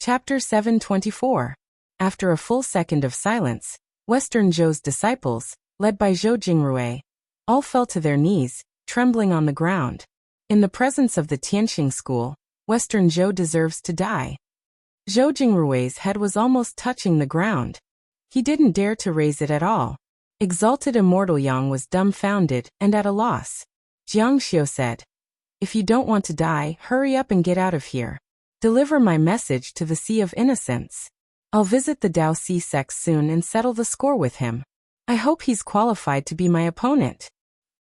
Chapter 724. After a full second of silence, Western Zhou's disciples, led by Zhou Jingrui, all fell to their knees, trembling on the ground. In the presence of the Tianqing school, Western Zhou deserves to die. Zhou Jingrui's head was almost touching the ground. He didn't dare to raise it at all. Exalted Immortal Yang was dumbfounded and at a loss. Jiang Xiu said, "If you don't want to die, hurry up and get out of here. Deliver my message to the Sea of Innocence. I'll visit the Dao Si sect soon and settle the score with him. I hope he's qualified to be my opponent."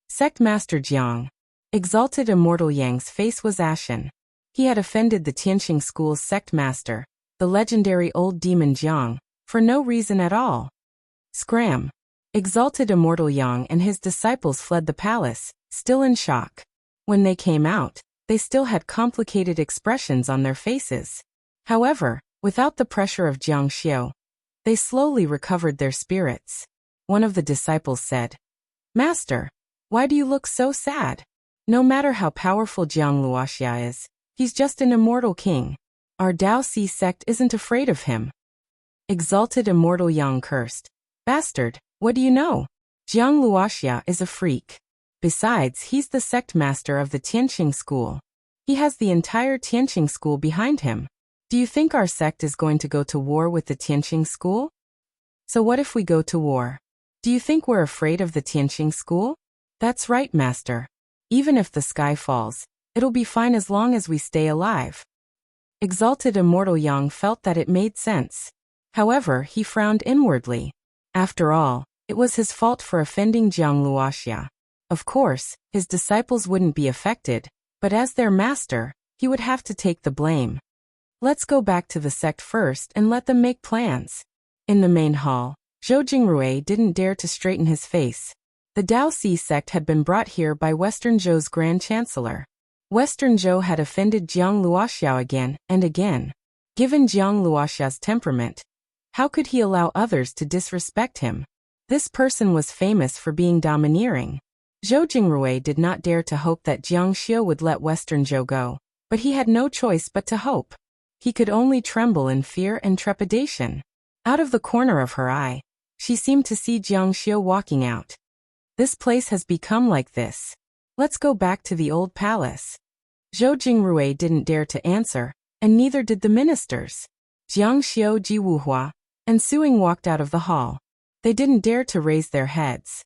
Sect Master Jiang. Exalted Immortal Yang's face was ashen. He had offended the Tianqing school's sect master, the legendary old demon Jiang, for no reason at all. Scram. Exalted Immortal Yang and his disciples fled the palace, still in shock. When they came out, they still had complicated expressions on their faces. However, without the pressure of Jiang Xiu, they slowly recovered their spirits. One of the disciples said, "Master, why do you look so sad? No matter how powerful Jiang Luoxia is, he's just an immortal king. Our Dao Si sect isn't afraid of him." Exalted Immortal Yang cursed. "Bastard, what do you know? Jiang Luoxia is a freak. Besides, he's the sect master of the Tianqing school. He has the entire Tianqing school behind him. Do you think our sect is going to go to war with the Tianqing school? So what if we go to war? Do you think we're afraid of the Tianqing school? That's right, master. Even if the sky falls, it'll be fine as long as we stay alive." Exalted Immortal Yang felt that it made sense. However, he frowned inwardly. After all, it was his fault for offending Jiang Luoxia. Of course, his disciples wouldn't be affected, but as their master, he would have to take the blame. Let's go back to the sect first and let them make plans. In the main hall, Zhou Jingrui didn't dare to straighten his face. The Dao Si sect had been brought here by Western Zhou's Grand Chancellor. Western Zhou had offended Jiang Luoxiao again and again. Given Jiang Luoxiao's temperament, how could he allow others to disrespect him? This person was famous for being domineering. Zhou Jingrui did not dare to hope that Jiang Xiu would let Western Zhou go, but he had no choice but to hope. He could only tremble in fear and trepidation. Out of the corner of her eye, she seemed to see Jiang Xiu walking out. This place has become like this. Let's go back to the old palace. Zhou Jingrui didn't dare to answer, and neither did the ministers. Jiang Xiu, Ji Wuhua, and Suing walked out of the hall. They didn't dare to raise their heads.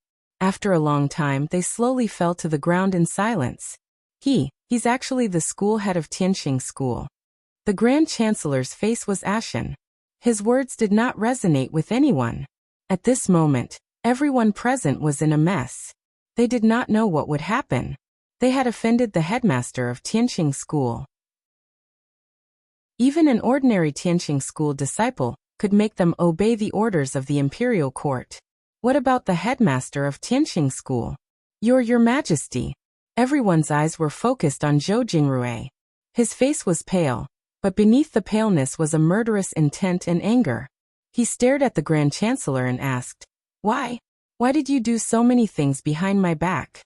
After a long time, they slowly fell to the ground in silence. He's actually the school head of Tianqing school. The Grand Chancellor's face was ashen. His words did not resonate with anyone. At this moment, everyone present was in a mess. They did not know what would happen. They had offended the headmaster of Tianqing school. Even an ordinary Tianqing school disciple could make them obey the orders of the imperial court. What about the headmaster of Tianqing school? Your Majesty. Everyone's eyes were focused on Zhou Jingrui. His face was pale, but beneath the paleness was a murderous intent and anger. He stared at the Grand Chancellor and asked, "Why? Why did you do so many things behind my back?"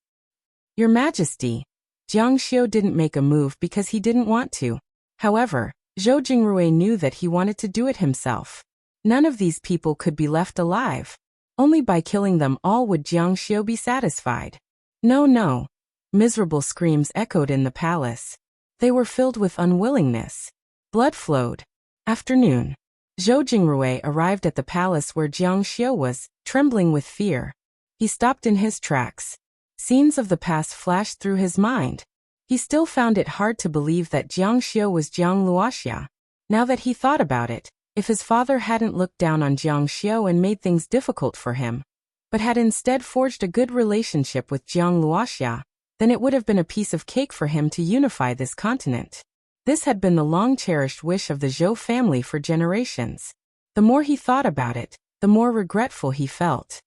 "Your Majesty." Jiang Xiu didn't make a move because he didn't want to. However, Zhou Jingrui knew that he wanted to do it himself. None of these people could be left alive. Only by killing them all would Jiang Xiu be satisfied. No. Miserable screams echoed in the palace. They were filled with unwillingness. Blood flowed. Afternoon. Zhou Jingrui arrived at the palace where Jiang Xiu was, trembling with fear. He stopped in his tracks. Scenes of the past flashed through his mind. He still found it hard to believe that Jiang Xiu was Jiang Luoxia. Now that he thought about it, if his father hadn't looked down on Jiang Xiu and made things difficult for him, but had instead forged a good relationship with Jiang Luoxia, then it would have been a piece of cake for him to unify this continent. This had been the long-cherished wish of the Zhou family for generations. The more he thought about it, the more regretful he felt.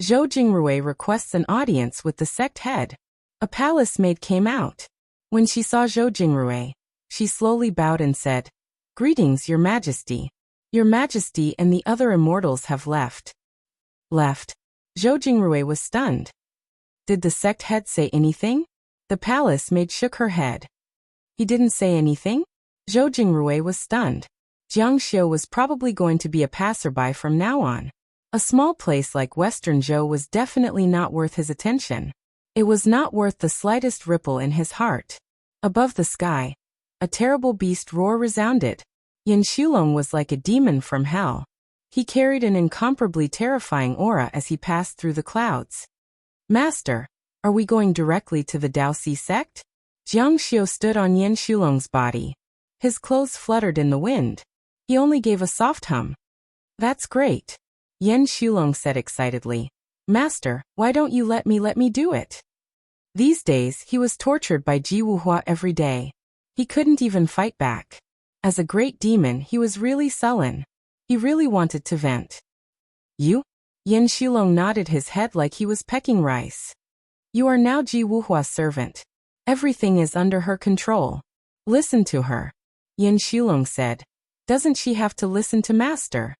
Zhou Jingrui requests an audience with the sect head. A palace maid came out. When she saw Zhou Jingrui, she slowly bowed and said, "Greetings, Your Majesty. Your Majesty and the other immortals have left." Left? Zhou Jingrui was stunned. Did the sect head say anything? The palace maid shook her head. He didn't say anything? Zhou Jingrui was stunned. Jiang Xiu was probably going to be a passerby from now on. A small place like Western Zhou was definitely not worth his attention. It was not worth the slightest ripple in his heart. Above the sky, a terrible beast roar resounded. Yan Shulong was like a demon from hell. He carried an incomparably terrifying aura as he passed through the clouds. Master, are we going directly to the Daoxi sect? Jiang Xiu stood on Yan Shulong's body. His clothes fluttered in the wind. He only gave a soft hum. That's great, Yan Shulong said excitedly. Master, why don't you let me do it? These days, he was tortured by Ji Wuhua every day. He couldn't even fight back. As a great demon, he was really sullen. He really wanted to vent. You? Yan Shulong nodded his head like he was pecking rice. You are now Ji Wuhua's servant. Everything is under her control. Listen to her, Yan Shulong said. Doesn't she have to listen to Master?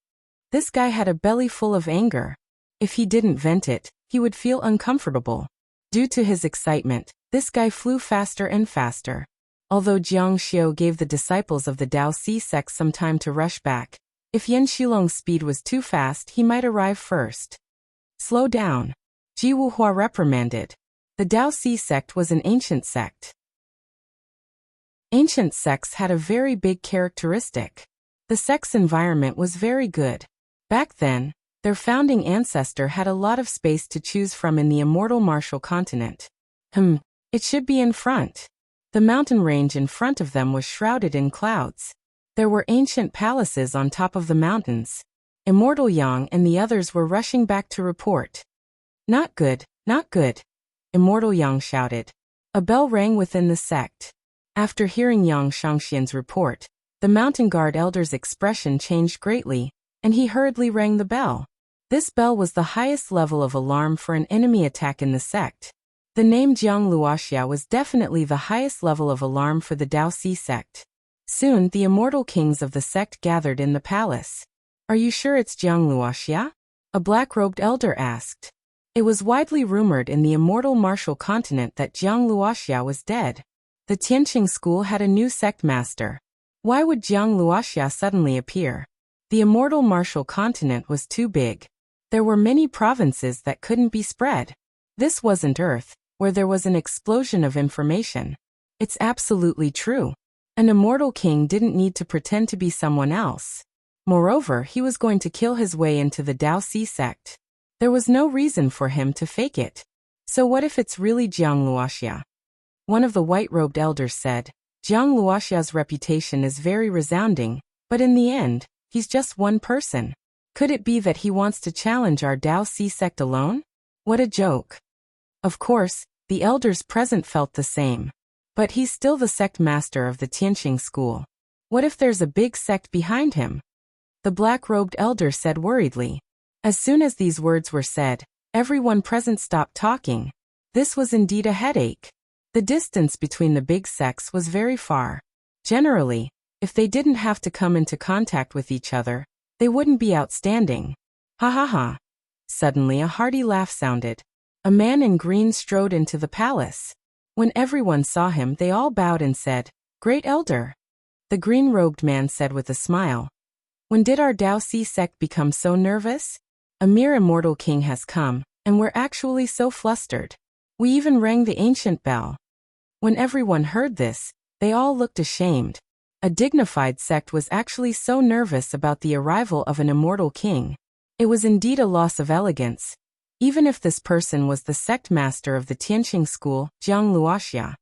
This guy had a belly full of anger. If he didn't vent it, he would feel uncomfortable. Due to his excitement, this guy flew faster and faster. Although Jiang Xiu gave the disciples of the Daoxi sect some time to rush back, if Yan Shulong's speed was too fast, he might arrive first. Slow down, Ji Wuhua reprimanded. The Daoxi sect was an ancient sect. Ancient sects had a very big characteristic. The sect's environment was very good. Back then, their founding ancestor had a lot of space to choose from in the immortal martial continent. It should be in front. The mountain range in front of them was shrouded in clouds. There were ancient palaces on top of the mountains. Immortal Yang and the others were rushing back to report. Not good, not good, Immortal Yang shouted. A bell rang within the sect. After hearing Yang Shangxian's report, the mountain guard elder's expression changed greatly, and he hurriedly rang the bell. This bell was the highest level of alarm for an enemy attack in the sect. The name Jiang Luoxia was definitely the highest level of alarm for the Daoxi sect. Soon, the immortal kings of the sect gathered in the palace. Are you sure it's Jiang Luoxia? A black-robed elder asked. It was widely rumored in the immortal martial continent that Jiang Luoxia was dead. The Tianqing school had a new sect master. Why would Jiang Luoxia suddenly appear? The immortal martial continent was too big. There were many provinces that couldn't be spread. This wasn't Earth, where there was an explosion of information. It's absolutely true. An immortal king didn't need to pretend to be someone else. Moreover, he was going to kill his way into the Daoxi sect. There was no reason for him to fake it. So what if it's really Jiang Luoxia? One of the white-robed elders said, Jiang Luoxia's reputation is very resounding, but in the end, he's just one person. Could it be that he wants to challenge our Daoxi sect alone? What a joke. Of course, the elders present felt the same. But he's still the sect master of the Tianqing school. What if there's a big sect behind him? The black-robed elder said worriedly. As soon as these words were said, everyone present stopped talking. This was indeed a headache. The distance between the big sects was very far. Generally, if they didn't have to come into contact with each other, they wouldn't be outstanding. Ha ha ha. Suddenly a hearty laugh sounded. A man in green strode into the palace. When everyone saw him, they all bowed and said, Great Elder. The green-robed man said with a smile. When did our Daoxi sect become so nervous? A mere immortal king has come, and we're actually so flustered. We even rang the ancient bell. When everyone heard this, they all looked ashamed. A dignified sect was actually so nervous about the arrival of an immortal king. It was indeed a loss of elegance. Even if this person was the sect master of the Tianqing school, Jiang Luoxia.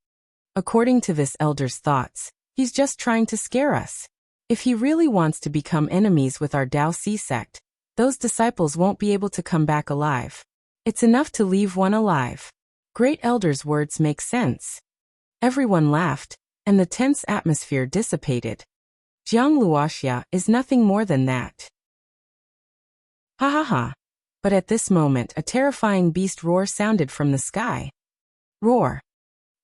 According to this elder's thoughts, he's just trying to scare us. If he really wants to become enemies with our Daoxi sect, those disciples won't be able to come back alive. It's enough to leave one alive. Great elder's words make sense. Everyone laughed, and the tense atmosphere dissipated. Jiang Luoxia is nothing more than that. Ha ha ha. But at this moment a terrifying beast roar sounded from the sky. Roar.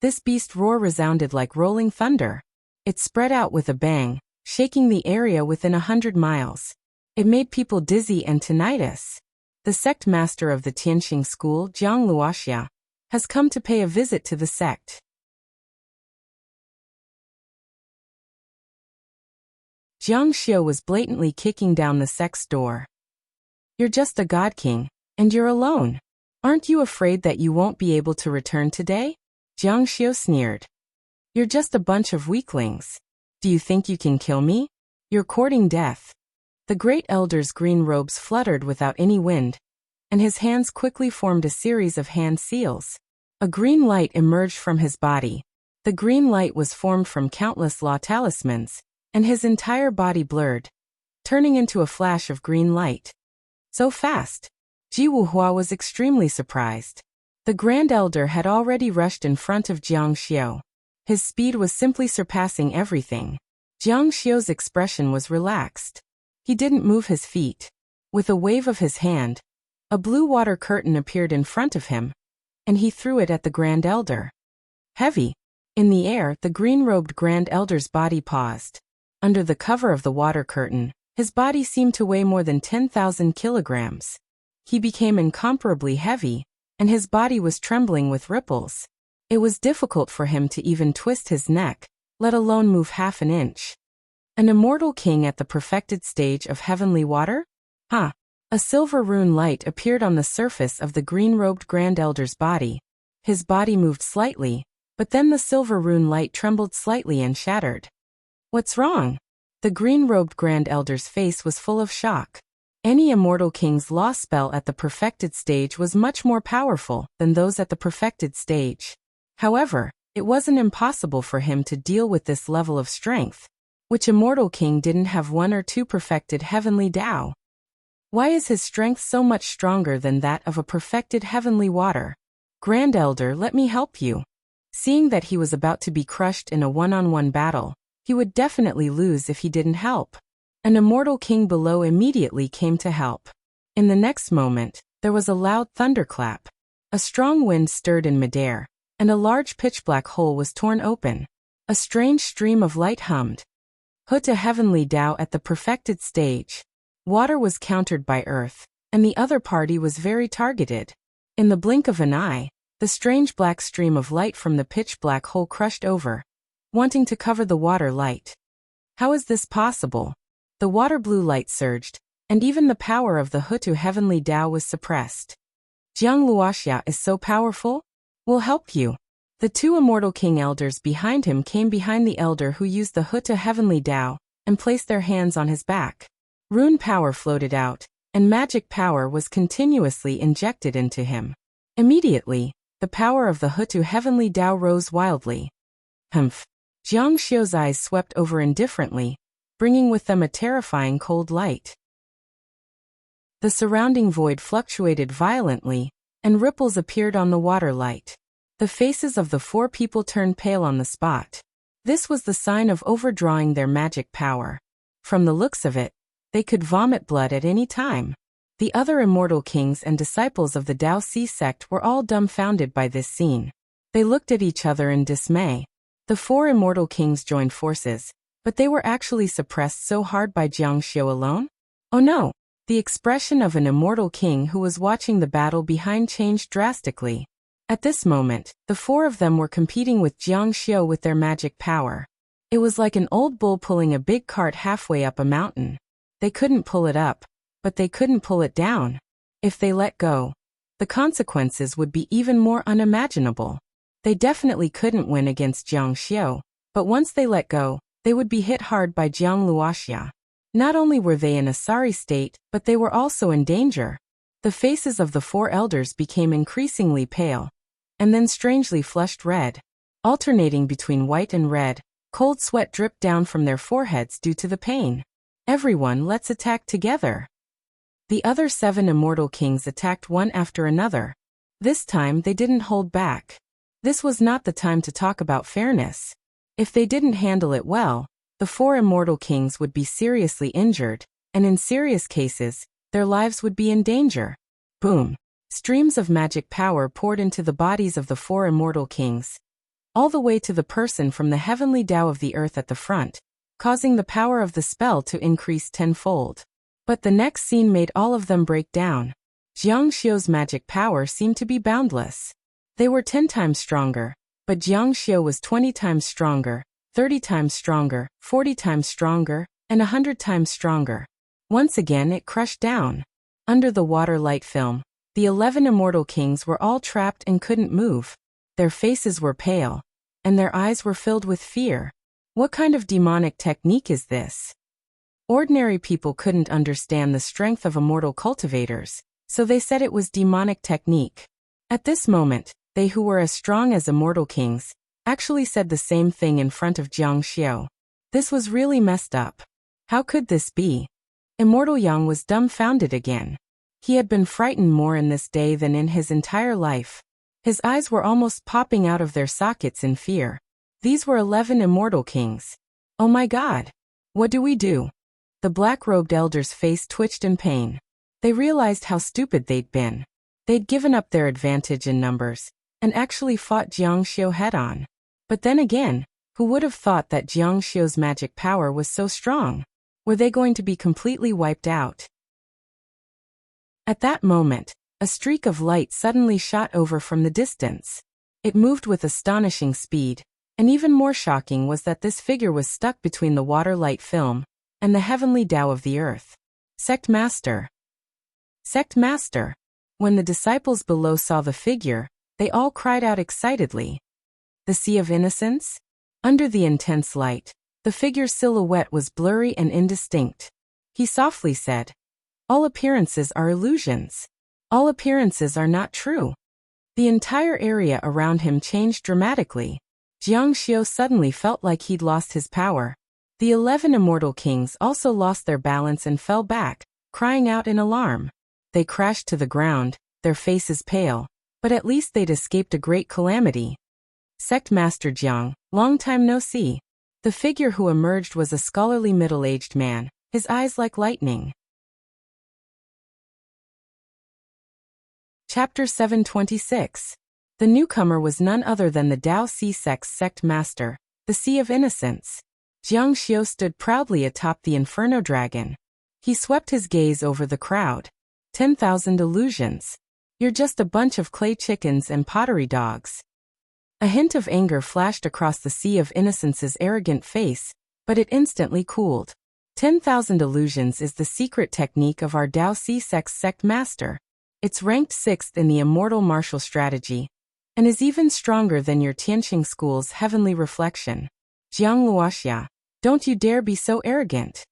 This beast roar resounded like rolling thunder. It spread out with a bang, shaking the area within 100 miles. It made people dizzy and tinnitus. The sect master of the Tianqing school, Jiang Luoxia, has come to pay a visit to the sect. Jiang Xiu was blatantly kicking down the sect's door. You're just a god king, and you're alone. Aren't you afraid that you won't be able to return today? Jiang Xiu sneered. You're just a bunch of weaklings. Do you think you can kill me? You're courting death. The great elder's green robes fluttered without any wind, and his hands quickly formed a series of hand seals. A green light emerged from his body. The green light was formed from countless law talismans, and his entire body blurred, turning into a flash of green light. So fast! Ji Wuhua was extremely surprised. The Grand Elder had already rushed in front of Jiang Xiu. His speed was simply surpassing everything. Jiang Xiu's expression was relaxed. He didn't move his feet. With a wave of his hand, a blue water curtain appeared in front of him, and he threw it at the Grand Elder. Heavy. In the air, the green-robed Grand Elder's body paused. Under the cover of the water curtain, his body seemed to weigh more than 10,000 kilograms. He became incomparably heavy, and his body was trembling with ripples. It was difficult for him to even twist his neck, let alone move half an inch. An immortal king at the perfected stage of heavenly water? Ha! A silver rune light appeared on the surface of the green-robed Grand Elder's body. His body moved slightly, but then the silver rune light trembled slightly and shattered. What's wrong? The green-robed Grand Elder's face was full of shock. Any immortal king's law spell at the perfected stage was much more powerful than those at the perfected stage. However, it wasn't impossible for him to deal with this level of strength. Which immortal king didn't have one or two perfected heavenly Tao? Why is his strength so much stronger than that of a perfected heavenly water? Grand Elder, let me help you. Seeing that he was about to be crushed in a one-on-one battle, he would definitely lose if he didn't help. An immortal king below immediately came to help. In the next moment, there was a loud thunderclap. A strong wind stirred in midair, and a large pitch-black hole was torn open. A strange stream of light hummed. Huta heavenly Tao at the perfected stage. Water was countered by earth, and the other party was very targeted. In the blink of an eye, the strange black stream of light from the pitch-black hole crushed over, wanting to cover the water light. How is this possible? The water blue light surged, and even the power of the Hutu heavenly Tao was suppressed. Jiang Luoxia is so powerful? We'll help you. The two immortal king elders behind him came behind the elder who used the Huta heavenly Tao and placed their hands on his back. Rune power floated out, and magic power was continuously injected into him. Immediately, the power of the Hutu heavenly Tao rose wildly. Humph! Jiang Xiu's eyes swept over indifferently, bringing with them a terrifying cold light. The surrounding void fluctuated violently, and ripples appeared on the water light. The faces of the four people turned pale on the spot. This was the sign of overdrawing their magic power. From the looks of it, they could vomit blood at any time. The other immortal kings and disciples of the Dao Si sect were all dumbfounded by this scene. They looked at each other in dismay. The four immortal kings joined forces, but they were actually suppressed so hard by Jiang Xiu alone? Oh no! The expression of an immortal king who was watching the battle behind changed drastically. At this moment, the four of them were competing with Jiang Xiu with their magic power. It was like an old bull pulling a big cart halfway up a mountain. They couldn't pull it up, but they couldn't pull it down. If they let go, the consequences would be even more unimaginable. They definitely couldn't win against Jiang Xiu, but once they let go, they would be hit hard by Jiang Luoxia. Not only were they in a sorry state, but they were also in danger. The faces of the four elders became increasingly pale, and then strangely flushed red. Alternating between white and red, cold sweat dripped down from their foreheads due to the pain. Everyone, let's attack together. The other 7 immortal kings attacked one after another. This time they didn't hold back. This was not the time to talk about fairness. If they didn't handle it well, the 4 immortal kings would be seriously injured, and in serious cases, their lives would be in danger. Boom! Streams of magic power poured into the bodies of the 4 immortal kings, all the way to the person from the heavenly Tao of the earth at the front, causing the power of the spell to increase tenfold. But the next scene made all of them break down. Jiang Xiu's magic power seemed to be boundless. They were 10 times stronger, but Jiang Xiu was 20 times stronger, 30 times stronger, 40 times stronger, and 100 times stronger. Once again it crushed down. Under the water light film, the 11 immortal kings were all trapped and couldn't move. Their faces were pale, and their eyes were filled with fear. What kind of demonic technique is this? Ordinary people couldn't understand the strength of immortal cultivators, so they said it was demonic technique. At this moment, they who were as strong as immortal kings actually said the same thing in front of Jiang Xiu. This was really messed up. How could this be? Immortal Yang was dumbfounded again. He had been frightened more in this day than in his entire life. His eyes were almost popping out of their sockets in fear. These were 11 immortal kings. Oh my God! What do we do? The black-robed elder's face twitched in pain. They realized how stupid they'd been. They'd given up their advantage in numbers, and actually fought Jiang Xiu head-on. But then again, who would have thought that Jiang Xiu's magic power was so strong? Were they going to be completely wiped out? At that moment, a streak of light suddenly shot over from the distance. It moved with astonishing speed, and even more shocking was that this figure was stuck between the water light film and the heavenly Tao of the earth. Sect Master! Sect Master! When the disciples below saw the figure, they all cried out excitedly. The Sea of Innocence? Under the intense light, the figure's silhouette was blurry and indistinct. He softly said, "All appearances are illusions. All appearances are not true." The entire area around him changed dramatically. Jiang Xiu suddenly felt like he'd lost his power. The 11 immortal kings also lost their balance and fell back, crying out in alarm. They crashed to the ground, their faces pale, but at least they'd escaped a great calamity. Sect Master Jiang, long time no see. The figure who emerged was a scholarly middle-aged man, his eyes like lightning. Chapter 726. The newcomer was none other than the Dao Si Sect's Sect Master, the Sea of Innocence. Jiang Xiu stood proudly atop the Inferno Dragon. He swept his gaze over the crowd. 10,000 illusions. You're just a bunch of clay chickens and pottery dogs. A hint of anger flashed across the Sea of Innocence's arrogant face, but it instantly cooled. 10,000 illusions is the secret technique of our Dao Si Sect's Sect Master. It's ranked 6th in the immortal martial strategy, and is even stronger than your Tianqing school's heavenly reflection. Jiang Luoxia, don't you dare be so arrogant.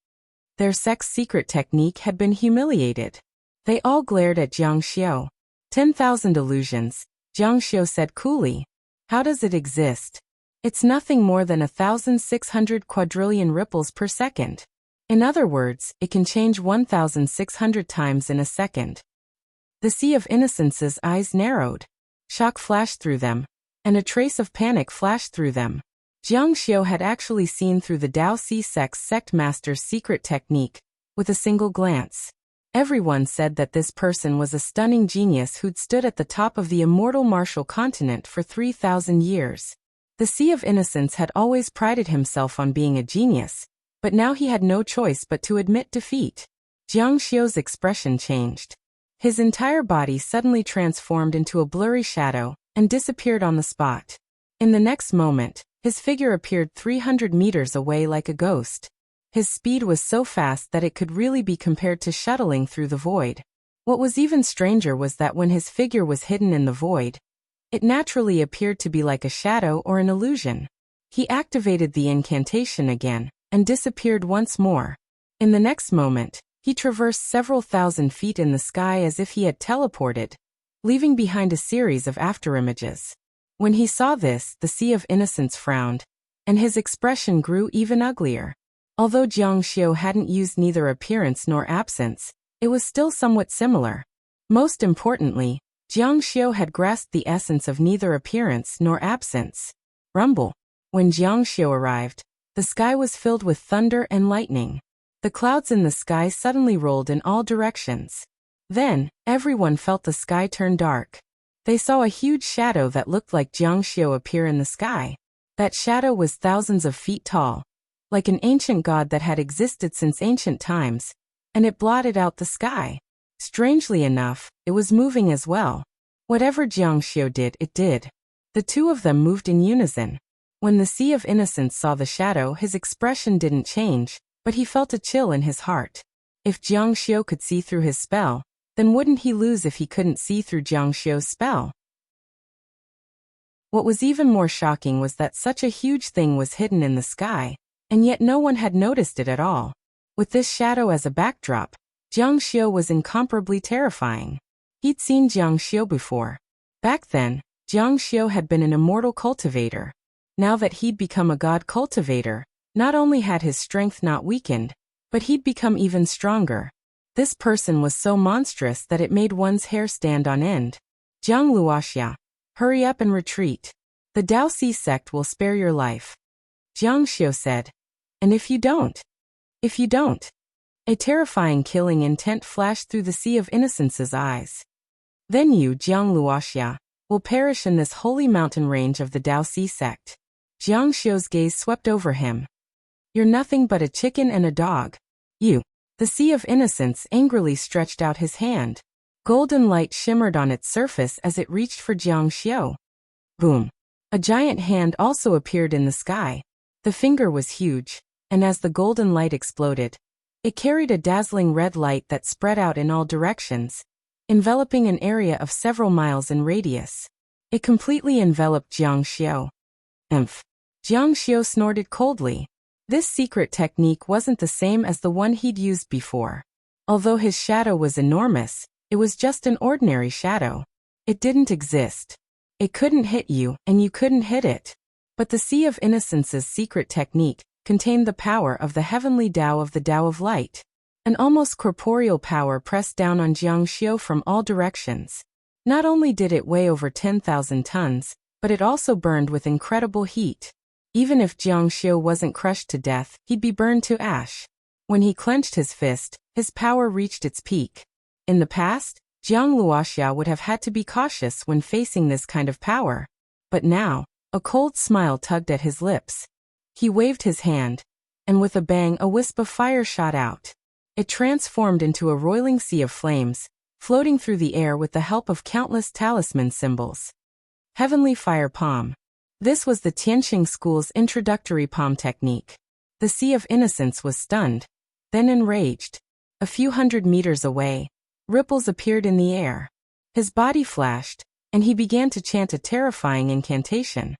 Their sect's secret technique had been humiliated. They all glared at Jiang Xiu. 10,000 illusions, Jiang Xiu said coolly. How does it exist? It's nothing more than 1,600 quadrillion ripples per second. In other words, it can change 1,600 times in a second. The Sea of Innocence's eyes narrowed. Shock flashed through them, and a trace of panic flashed through them. Jiang Xiu had actually seen through the Dao Si Sect's Sect Master's secret technique, with a single glance. Everyone said that this person was a stunning genius who'd stood at the top of the immortal martial continent for 3,000 years. The Sea of Innocence had always prided himself on being a genius, but now he had no choice but to admit defeat. Jiang Xiu's expression changed. His entire body suddenly transformed into a blurry shadow and disappeared on the spot. In the next moment, his figure appeared 300 meters away like a ghost. His speed was so fast that it could really be compared to shuttling through the void. What was even stranger was that when his figure was hidden in the void, it naturally appeared to be like a shadow or an illusion. He activated the incantation again, and disappeared once more. In the next moment, he traversed several thousand feet in the sky as if he had teleported, leaving behind a series of afterimages. When he saw this, the Sea of Innocence frowned, and his expression grew even uglier. Although Jiang Xiu hadn't used neither appearance nor absence, it was still somewhat similar. Most importantly, Jiang Xiu had grasped the essence of neither appearance nor absence. Rumble. When Jiang Xiu arrived, the sky was filled with thunder and lightning. The clouds in the sky suddenly rolled in all directions. Then, everyone felt the sky turn dark. They saw a huge shadow that looked like Jiang Xiu appear in the sky. That shadow was thousands of feet tall, like an ancient god that had existed since ancient times, and it blotted out the sky. Strangely enough, it was moving as well. Whatever Jiang Xiu did, it did. The two of them moved in unison. When the Sea of Innocence saw the shadow, his expression didn't change, But he felt a chill in his heart. If Jiang Xiu could see through his spell, then wouldn't he lose if he couldn't see through Jiang Xiu's spell? What was even more shocking was that such a huge thing was hidden in the sky, and yet no one had noticed it at all. With this shadow as a backdrop, Jiang Xiu was incomparably terrifying. He'd seen Jiang Xiu before. Back then, Jiang Xiu had been an immortal cultivator. Now that he'd become a god cultivator, not only had his strength not weakened, but he'd become even stronger. This person was so monstrous that it made one's hair stand on end. Jiang Luoxia, hurry up and retreat. The Dao Si sect will spare your life. Jiang Xiu said. And if you don't? If you don't? A terrifying killing intent flashed through the Sea of Innocence's eyes. Then you, Jiang Luoxia, will perish in this holy mountain range of the Dao Si sect. Jiang Xiu's gaze swept over him. You're nothing but a chicken and a dog. You. The Sea of Innocence angrily stretched out his hand. Golden light shimmered on its surface as it reached for Jiang Xiu. Boom. A giant hand also appeared in the sky. The finger was huge, and as the golden light exploded, it carried a dazzling red light that spread out in all directions, enveloping an area of several miles in radius. It completely enveloped Jiang Xiu. Emph. Jiang Xiu snorted coldly. This secret technique wasn't the same as the one he'd used before. Although his shadow was enormous, it was just an ordinary shadow. It didn't exist. It couldn't hit you, and you couldn't hit it. But the Sea of Innocence's secret technique contained the power of the heavenly Tao of the Tao of Light. An almost corporeal power pressed down on Jiang Xiu from all directions. Not only did it weigh over 10,000 tons, but it also burned with incredible heat. Even if Jiang Xiu wasn't crushed to death, he'd be burned to ash. When he clenched his fist, his power reached its peak. In the past, Jiang Luoxia would have had to be cautious when facing this kind of power. But now, a cold smile tugged at his lips. He waved his hand, and with a bang a wisp of fire shot out. It transformed into a roiling sea of flames, floating through the air with the help of countless talisman symbols. Heavenly Fire Palm. This was the Tianqing school's introductory palm technique. The Sea of Innocence was stunned, then enraged. A few hundred meters away, ripples appeared in the air. His body flashed, and he began to chant a terrifying incantation.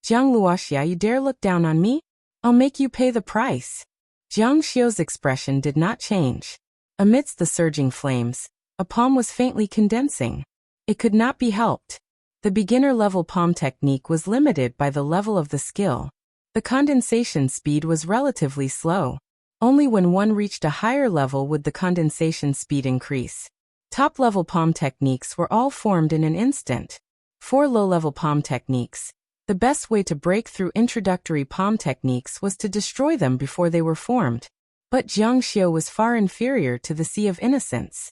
Jiang Luoxia, you dare look down on me? I'll make you pay the price. Jiang Xiu's expression did not change. Amidst the surging flames, a palm was faintly condensing. It could not be helped. The beginner-level palm technique was limited by the level of the skill. The condensation speed was relatively slow. Only when one reached a higher level would the condensation speed increase. Top-level palm techniques were all formed in an instant. For low-level palm techniques, the best way to break through introductory palm techniques was to destroy them before they were formed. But Jiang Xiu was far inferior to the Sea of Innocence.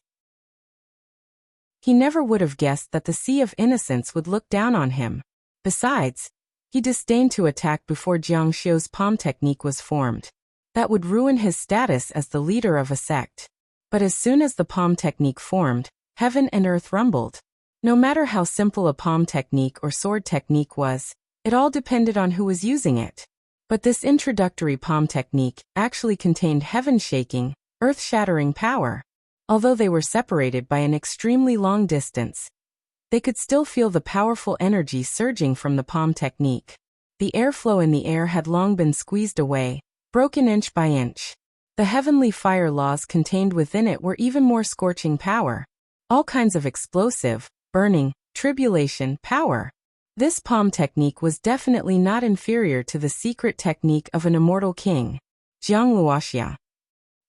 He never would have guessed that the Sea of Innocence would look down on him. Besides, he disdained to attack before Jiang Xiu's palm technique was formed. That would ruin his status as the leader of a sect. But as soon as the palm technique formed, heaven and earth rumbled. No matter how simple a palm technique or sword technique was, it all depended on who was using it. But this introductory palm technique actually contained heaven-shaking, earth-shattering power. Although they were separated by an extremely long distance, they could still feel the powerful energy surging from the palm technique. The airflow in the air had long been squeezed away, broken inch by inch. The heavenly fire laws contained within it were even more scorching power. All kinds of explosive, burning, tribulation, power. This palm technique was definitely not inferior to the secret technique of an immortal king, Jiang Luoxia.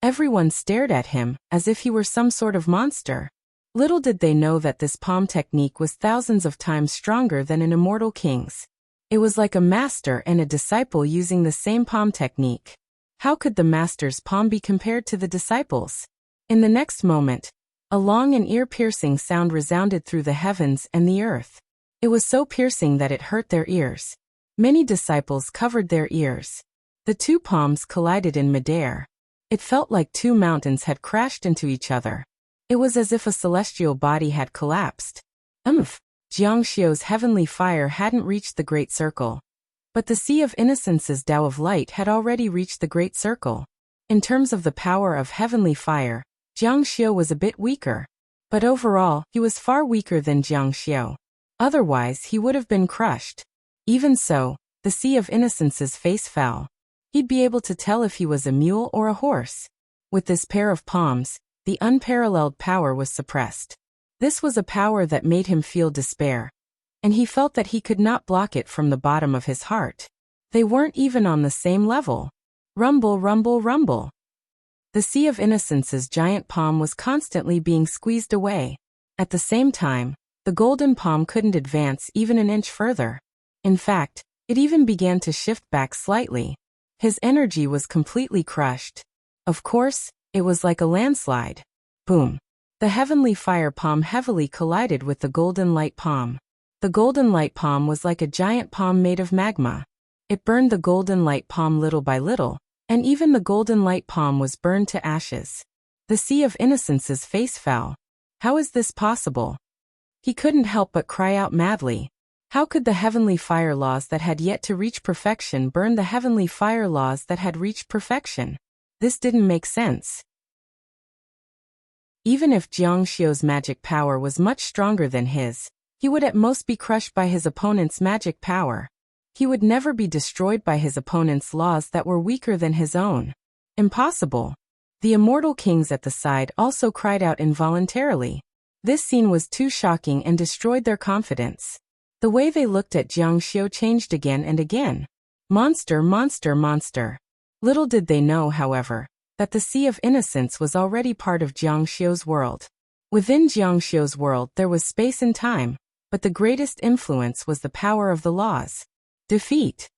Everyone stared at him, as if he were some sort of monster. Little did they know that this palm technique was thousands of times stronger than an immortal king's. It was like a master and a disciple using the same palm technique. How could the master's palm be compared to the disciple's? In the next moment, a long and ear-piercing sound resounded through the heavens and the earth. It was so piercing that it hurt their ears. Many disciples covered their ears. The two palms collided in midair. It felt like two mountains had crashed into each other. It was as if a celestial body had collapsed. Jiang Xiu's heavenly fire hadn't reached the Great Circle. But the Sea of Innocence's Tao of Light had already reached the Great Circle. In terms of the power of heavenly fire, Jiang Xiu was a bit weaker. But overall, he was far weaker than Jiang Xiu. Otherwise, he would have been crushed. Even so, the Sea of Innocence's face fell. He'd be able to tell if he was a mule or a horse. With this pair of palms, the unparalleled power was suppressed. This was a power that made him feel despair. And he felt that he could not block it from the bottom of his heart. They weren't even on the same level. Rumble, rumble, rumble. The Sea of Innocence's giant palm was constantly being squeezed away. At the same time, the golden palm couldn't advance even an inch further. In fact, it even began to shift back slightly. His energy was completely crushed. Of course, it was like a landslide. Boom. The heavenly fire palm heavily collided with the golden light palm. The golden light palm was like a giant palm made of magma. It burned the golden light palm little by little, and even the golden light palm was burned to ashes. The Sea of Innocence's face fell. How is this possible? He couldn't help but cry out madly. How could the heavenly fire laws that had yet to reach perfection burn the heavenly fire laws that had reached perfection? This didn't make sense. Even if Jiang Xiu's magic power was much stronger than his, he would at most be crushed by his opponent's magic power. He would never be destroyed by his opponent's laws that were weaker than his own. Impossible. The immortal kings at the side also cried out involuntarily. This scene was too shocking and destroyed their confidence. The way they looked at Jiang Xiu changed again and again. Monster, monster, monster. Little did they know, however, that the Sea of Innocence was already part of Jiang Xiu's world. Within Jiang Xiu's world there was space and time, but the greatest influence was the power of the laws. Defeat.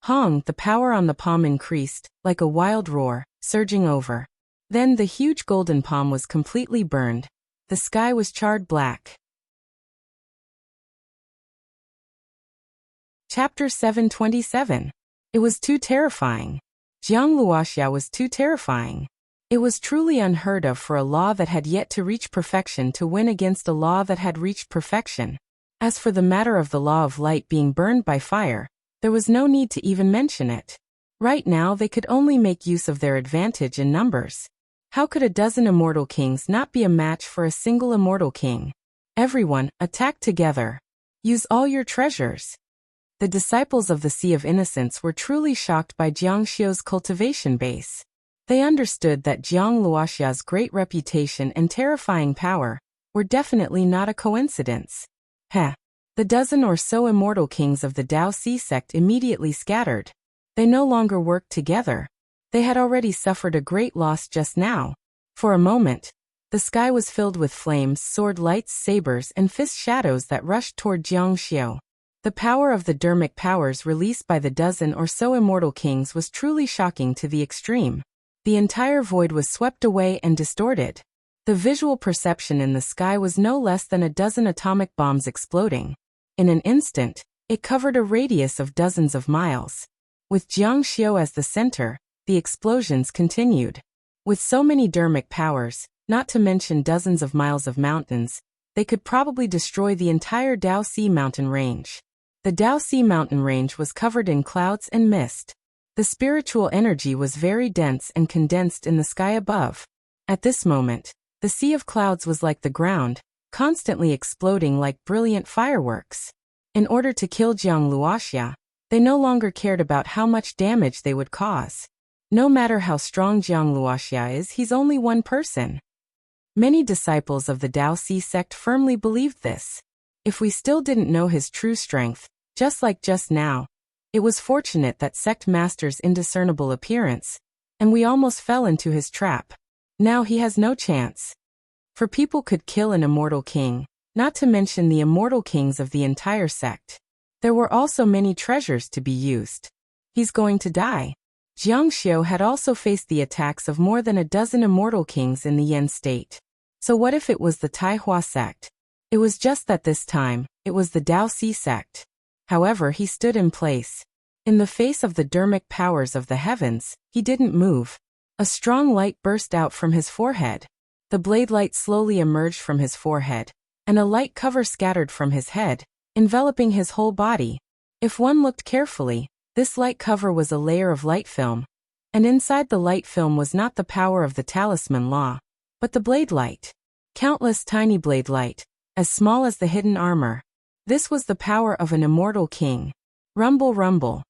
Hong, the power on the palm increased, like a wild roar, surging over. Then the huge golden palm was completely burned. The sky was charred black. Chapter 727. It was too terrifying. Jiang Luoxia was too terrifying. It was truly unheard of for a law that had yet to reach perfection to win against a law that had reached perfection. As for the matter of the law of light being burned by fire, there was no need to even mention it. Right now they could only make use of their advantage in numbers. How could a dozen immortal kings not be a match for a single immortal king? Everyone, attack together. Use all your treasures. The disciples of the Sea of Innocence were truly shocked by Jiang Xiu's cultivation base. They understood that Jiang Luoxia's great reputation and terrifying power were definitely not a coincidence. Heh. The dozen or so immortal kings of the Dao Si sect immediately scattered. They no longer worked together. They had already suffered a great loss just now. For a moment, the sky was filled with flames, sword lights, sabers, and fist shadows that rushed toward Jiang Xiu. The power of the dermic powers released by the dozen or so immortal kings was truly shocking to the extreme. The entire void was swept away and distorted. The visual perception in the sky was no less than a dozen atomic bombs exploding. In an instant, it covered a radius of dozens of miles. With Jiang Xiu as the center, the explosions continued. With so many dermic powers, not to mention dozens of miles of mountains, they could probably destroy the entire Dao Si mountain range. The Dao Si mountain range was covered in clouds and mist. The spiritual energy was very dense and condensed in the sky above. At this moment, the sea of clouds was like the ground, constantly exploding like brilliant fireworks. In order to kill Jiang Luoxia, they no longer cared about how much damage they would cause. No matter how strong Jiang Luoxia is, he's only one person. Many disciples of the Dao Si sect firmly believed this. If we still didn't know his true strength, just like just now, it was fortunate that sect master's indiscernible appearance, and we almost fell into his trap. Now he has no chance. For people could kill an immortal king, not to mention the immortal kings of the entire sect. There were also many treasures to be used. He's going to die. Jiang Xiu had also faced the attacks of more than a dozen immortal kings in the Yan state. So what if it was the Taihua sect? It was just that this time, it was the Dao Si sect. However, he stood in place. In the face of the dermic powers of the heavens, he didn't move. A strong light burst out from his forehead. The blade light slowly emerged from his forehead, and a light cover scattered from his head, enveloping his whole body. If one looked carefully, this light cover was a layer of light film. And inside the light film was not the power of the talisman law, but the blade light. Countless tiny blade light, as small as the hidden armor. This was the power of an immortal king. Rumble, rumble.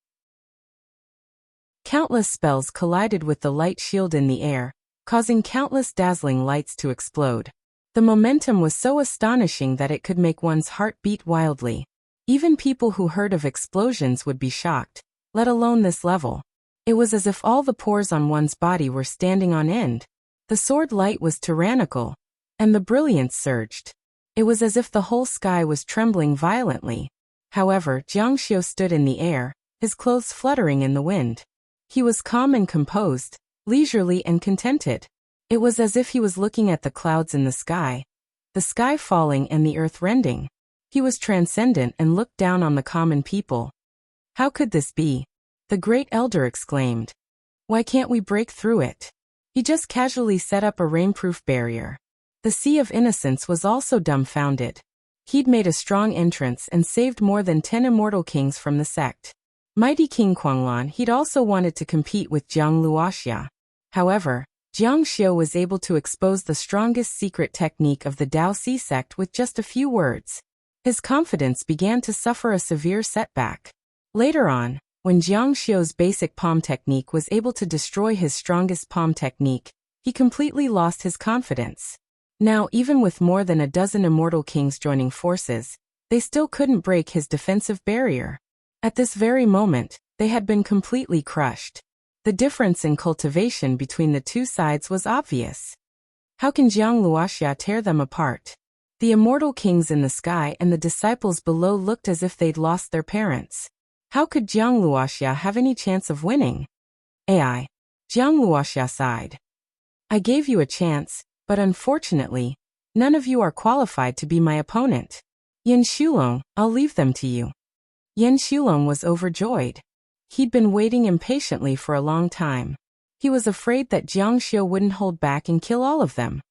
Countless spells collided with the light shield in the air, causing countless dazzling lights to explode. The momentum was so astonishing that it could make one's heart beat wildly. Even people who heard of explosions would be shocked, let alone this level. It was as if all the pores on one's body were standing on end. The sword light was tyrannical, and the brilliance surged. It was as if the whole sky was trembling violently. However, Jiang Xiu stood in the air, his clothes fluttering in the wind. He was calm and composed, leisurely and contented. It was as if he was looking at the clouds in the sky falling and the earth rending. He was transcendent and looked down on the common people. How could this be? The great elder exclaimed. Why can't we break through it? He just casually set up a rainproof barrier. The Sea of Innocence was also dumbfounded. He'd made a strong entrance and saved more than 10 immortal kings from the sect. Mighty King Kuanglan, he'd also wanted to compete with Jiang Luoxia. However, Jiang Xiu was able to expose the strongest secret technique of the Dao Si sect with just a few words. His confidence began to suffer a severe setback. Later on, when Jiang Xiu's basic palm technique was able to destroy his strongest palm technique, he completely lost his confidence. Now, even with more than a dozen immortal kings joining forces, they still couldn't break his defensive barrier. At this very moment, they had been completely crushed. The difference in cultivation between the two sides was obvious. How can Jiang Luoxia tear them apart? The immortal kings in the sky and the disciples below looked as if they'd lost their parents. How could Jiang Luoxia have any chance of winning? AI. Jiang Luoxia sighed. I gave you a chance, but unfortunately, none of you are qualified to be my opponent. Yin Xulong, I'll leave them to you. Yin Xulong was overjoyed. He'd been waiting impatiently for a long time. He was afraid that Jiang Xiu wouldn't hold back and kill all of them.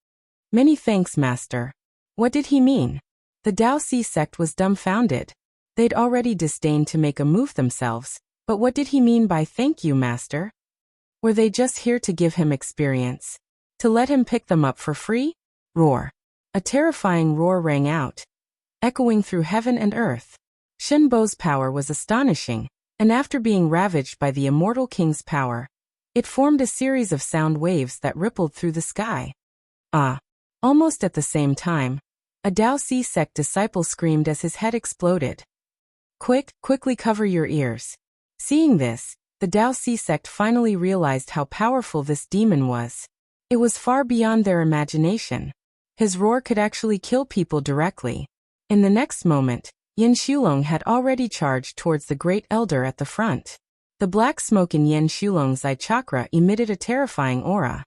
Many thanks, Master. What did he mean? The Dao Si sect was dumbfounded. They'd already disdained to make a move themselves, but what did he mean by thank you, Master? Were they just here to give him experience? To let him pick them up for free? Roar. A terrifying roar rang out, echoing through heaven and earth. Shen Bo's power was astonishing, and after being ravaged by the immortal king's power, it formed a series of sound waves that rippled through the sky. Ah! Almost at the same time, a Dao Si sect disciple screamed as his head exploded. Quickly cover your ears. Seeing this, the Dao Si sect finally realized how powerful this demon was. It was far beyond their imagination. His roar could actually kill people directly. In the next moment, Yin Xulong had already charged towards the great elder at the front. The black smoke in Yin Xulong's eye chakra emitted a terrifying aura.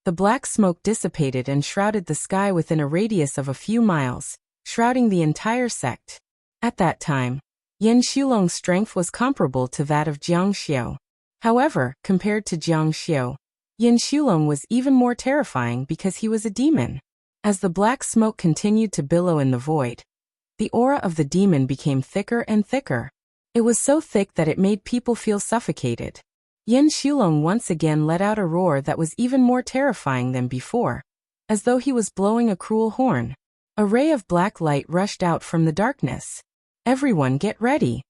The black smoke dissipated and shrouded the sky within a radius of a few miles, shrouding the entire sect. At that time, Yin Xulong's strength was comparable to that of Jiang Xiu. However, compared to Jiang Xiu, Yin Xulong was even more terrifying because he was a demon. As the black smoke continued to billow in the void, the aura of the demon became thicker and thicker. It was so thick that it made people feel suffocated. Yin Xulong once again let out a roar that was even more terrifying than before, as though he was blowing a cruel horn. A ray of black light rushed out from the darkness. Everyone get ready.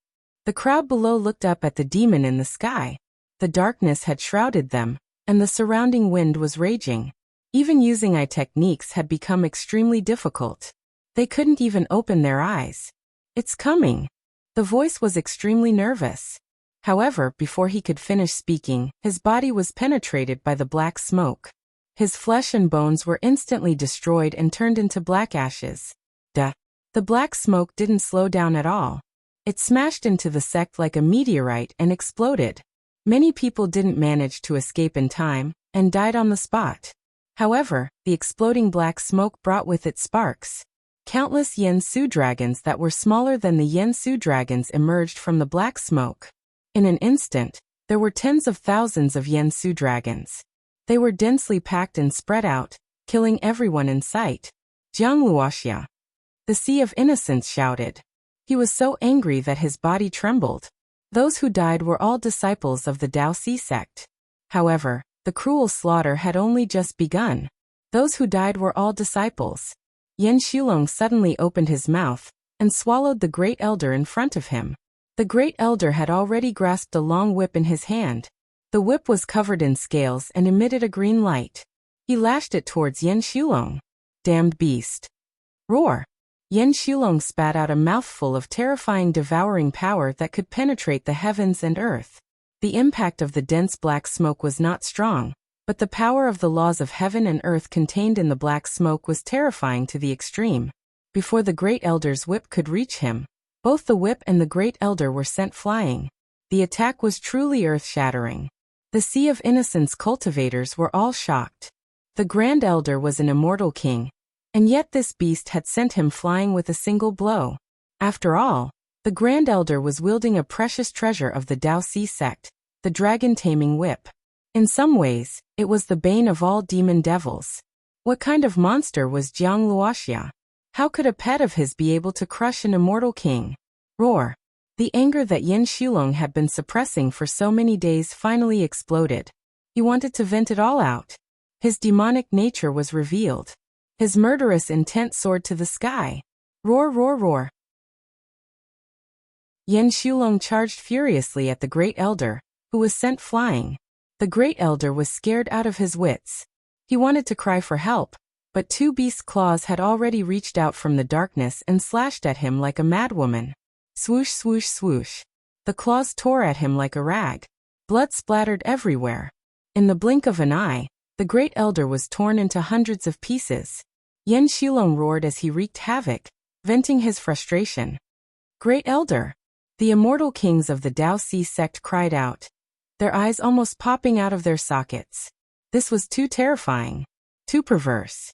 The crowd below looked up at the demon in the sky. The darkness had shrouded them, and the surrounding wind was raging. Even using eye techniques had become extremely difficult. They couldn't even open their eyes. It's coming. The voice was extremely nervous. However, before he could finish speaking, his body was penetrated by the black smoke. His flesh and bones were instantly destroyed and turned into black ashes. The black smoke didn't slow down at all. It smashed into the sect like a meteorite and exploded. Many people didn't manage to escape in time, and died on the spot. However, the exploding black smoke brought with it sparks. Countless Yen Su dragons that were smaller than the Yen Su dragons emerged from the black smoke. In an instant, there were tens of thousands of Yen Su dragons. They were densely packed and spread out, killing everyone in sight. Jiang Luoxia. The Sea of Innocence shouted. He was so angry that his body trembled. Those who died were all disciples of the Daoxi sect. However, the cruel slaughter had only just begun. Those who died were all disciples. Yan Shulong suddenly opened his mouth and swallowed the great elder in front of him. The great elder had already grasped a long whip in his hand. The whip was covered in scales and emitted a green light. He lashed it towards Yan Shulong. Damned beast! Roar! Yan Shulong spat out a mouthful of terrifying devouring power that could penetrate the heavens and earth. The impact of the dense black smoke was not strong, but the power of the laws of heaven and earth contained in the black smoke was terrifying to the extreme. Before the great elder's whip could reach him, both the whip and the great elder were sent flying. The attack was truly earth-shattering. The Sea of Innocence cultivators were all shocked. The Grand Elder was an immortal king, and yet this beast had sent him flying with a single blow. After all, the Grand Elder was wielding a precious treasure of the Daoxi sect, the dragon-taming whip. In some ways, it was the bane of all demon devils. What kind of monster was Jiang Luoxia? How could a pet of his be able to crush an immortal king? Roar! The anger that Yan Shulong had been suppressing for so many days finally exploded. He wanted to vent it all out. His demonic nature was revealed. His murderous intent soared to the sky. Roar, roar, roar! Yan Shulong charged furiously at the Great Elder, who was sent flying. The Great Elder was scared out of his wits. He wanted to cry for help, but two beast claws had already reached out from the darkness and slashed at him like a madwoman. Swoosh, swoosh, swoosh. The claws tore at him like a rag. Blood splattered everywhere. In the blink of an eye, the Great Elder was torn into hundreds of pieces. Yan Shulong roared as he wreaked havoc, venting his frustration. Great Elder! The immortal kings of the Daoxi sect cried out, their eyes almost popping out of their sockets. This was too terrifying, too perverse.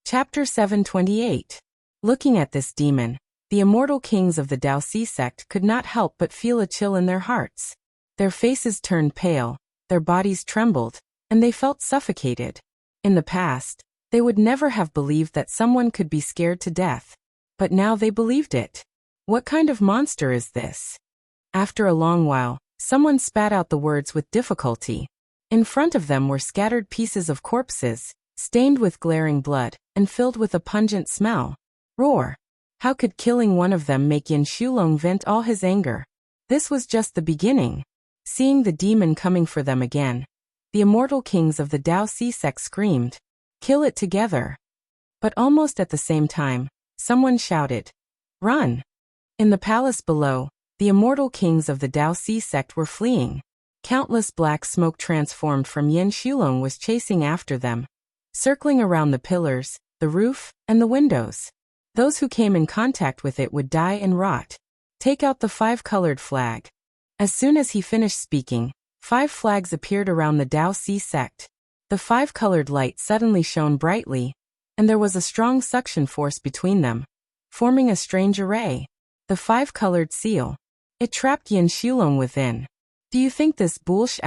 Chapter 728. Looking at this demon, the immortal kings of the Daoxi sect could not help but feel a chill in their hearts. Their faces turned pale, their bodies trembled, and they felt suffocated. In the past, they would never have believed that someone could be scared to death. But now they believed it. What kind of monster is this? After a long while, someone spat out the words with difficulty. In front of them were scattered pieces of corpses, stained with glaring blood, and filled with a pungent smell. Roar! How could killing one of them make Yan Shulong vent all his anger? This was just the beginning. Seeing the demon coming for them again, the immortal kings of the Daoxi sect screamed, "Kill it together!" But almost at the same time, someone shouted, "Run!" In the palace below, the immortal kings of the Daoxi sect were fleeing. Countless black smoke transformed from Yan Shulong was chasing after them, circling around the pillars, the roof, and the windows. Those who came in contact with it would die and rot. Take out the five-colored flag. As soon as he finished speaking, 5 flags appeared around the Daoxi sect. The 5-colored light suddenly shone brightly, and there was a strong suction force between them, forming a strange array. The 5-colored seal. It trapped Yan Shulong within. Do you think this bullsh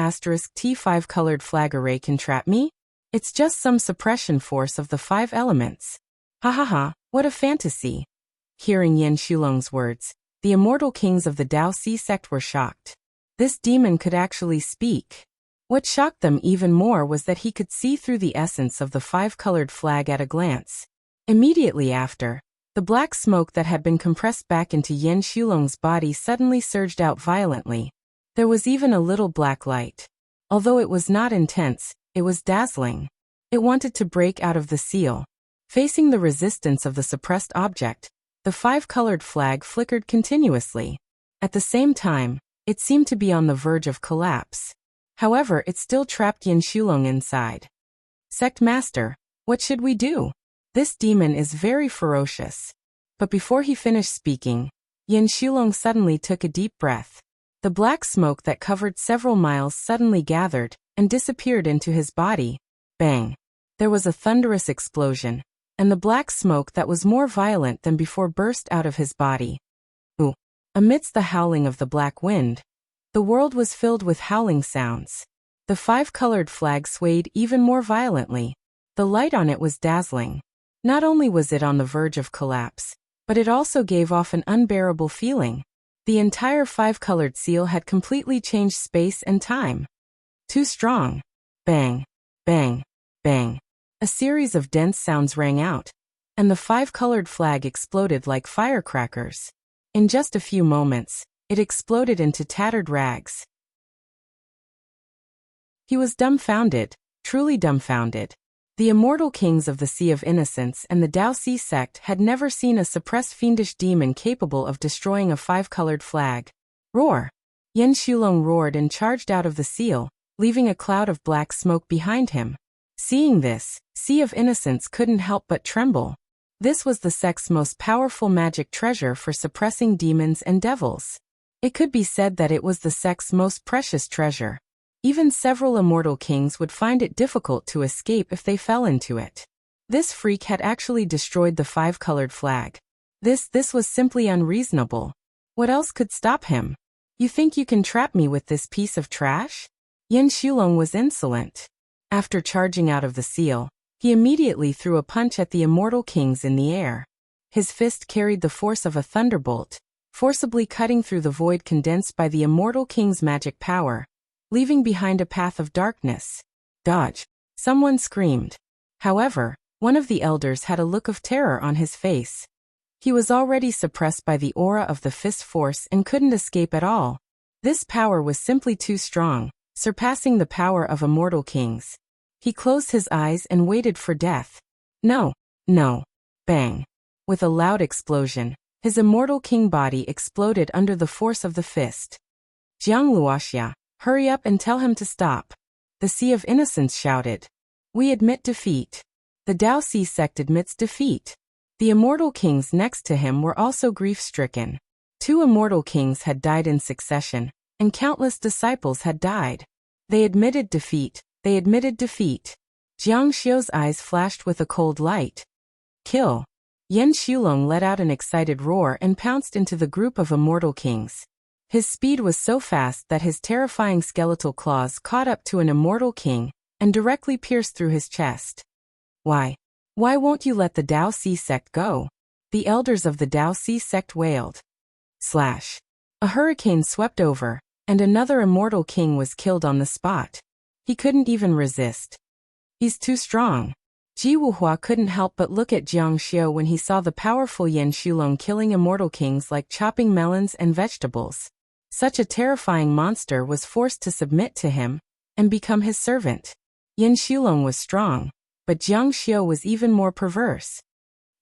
*T 5-colored flag array can trap me? It's just some suppression force of the 5 elements. Ha ha ha, what a fantasy. Hearing Yan Shulong's words, the immortal kings of the Daoxi sect were shocked. This demon could actually speak. What shocked them even more was that he could see through the essence of the 5-colored flag at a glance. Immediately after, the black smoke that had been compressed back into Yan Shulong's body suddenly surged out violently. There was even a little black light. Although it was not intense, it was dazzling. It wanted to break out of the seal. Facing the resistance of the suppressed object, the 5-colored flag flickered continuously. At the same time, it seemed to be on the verge of collapse. However, it still trapped Yan Shulong inside. Sect Master, what should we do? This demon is very ferocious. But before he finished speaking, Yan Shulong suddenly took a deep breath. The black smoke that covered several miles suddenly gathered and disappeared into his body. Bang! There was a thunderous explosion, and the black smoke that was more violent than before burst out of his body. Ooh! Amidst the howling of the black wind, the world was filled with howling sounds. The 5-colored flag swayed even more violently. The light on it was dazzling. Not only was it on the verge of collapse, but it also gave off an unbearable feeling. The entire five-colored seal had completely changed space and time. Too strong. Bang, bang, bang. A series of dense sounds rang out, and the five-colored flag exploded like firecrackers. In just a few moments, it exploded into tattered rags. He was dumbfounded, truly dumbfounded. The immortal kings of the Sea of Innocence and the Dao Sea sect had never seen a suppressed fiendish demon capable of destroying a five-colored flag. Roar! Yan Shulong roared and charged out of the seal, leaving a cloud of black smoke behind him. Seeing this, Sea of Innocence couldn't help but tremble. This was the sect's most powerful magic treasure for suppressing demons and devils. It could be said that it was the sect's most precious treasure. Even several immortal kings would find it difficult to escape if they fell into it. This freak had actually destroyed the five-colored flag. This was simply unreasonable. What else could stop him? You think you can trap me with this piece of trash? Yan Shulong was insolent. After charging out of the seal, he immediately threw a punch at the immortal kings in the air. His fist carried the force of a thunderbolt, forcibly cutting through the void condensed by the immortal king's magic power, leaving behind a path of darkness. Dodge! Someone screamed. However, one of the elders had a look of terror on his face. He was already suppressed by the aura of the fist force and couldn't escape at all. This power was simply too strong, surpassing the power of immortal kings. He closed his eyes and waited for death. No, no. Bang! With a loud explosion, his immortal king body exploded under the force of the fist. Jiang Luoxia, hurry up and tell him to stop. The Sea of Innocence shouted. We admit defeat. The Dao Sea sect admits defeat. The immortal kings next to him were also grief-stricken. 2 immortal kings had died in succession, and countless disciples had died. They admitted defeat. They admitted defeat. Jiang Xiu's eyes flashed with a cold light. Kill. Yan Shulong let out an excited roar and pounced into the group of immortal kings. His speed was so fast that his terrifying skeletal claws caught up to an immortal king and directly pierced through his chest. Why? Why won't you let the Dao Sea sect go? The elders of the Dao Sea sect wailed. Slash. A hurricane swept over, and another immortal king was killed on the spot. He couldn't even resist. He's too strong. Ji Wuhua couldn't help but look at Jiang Xiu when he saw the powerful Yan Shulong killing immortal kings like chopping melons and vegetables. Such a terrifying monster was forced to submit to him and become his servant. Yan Shulong was strong, but Jiang Xiu was even more perverse.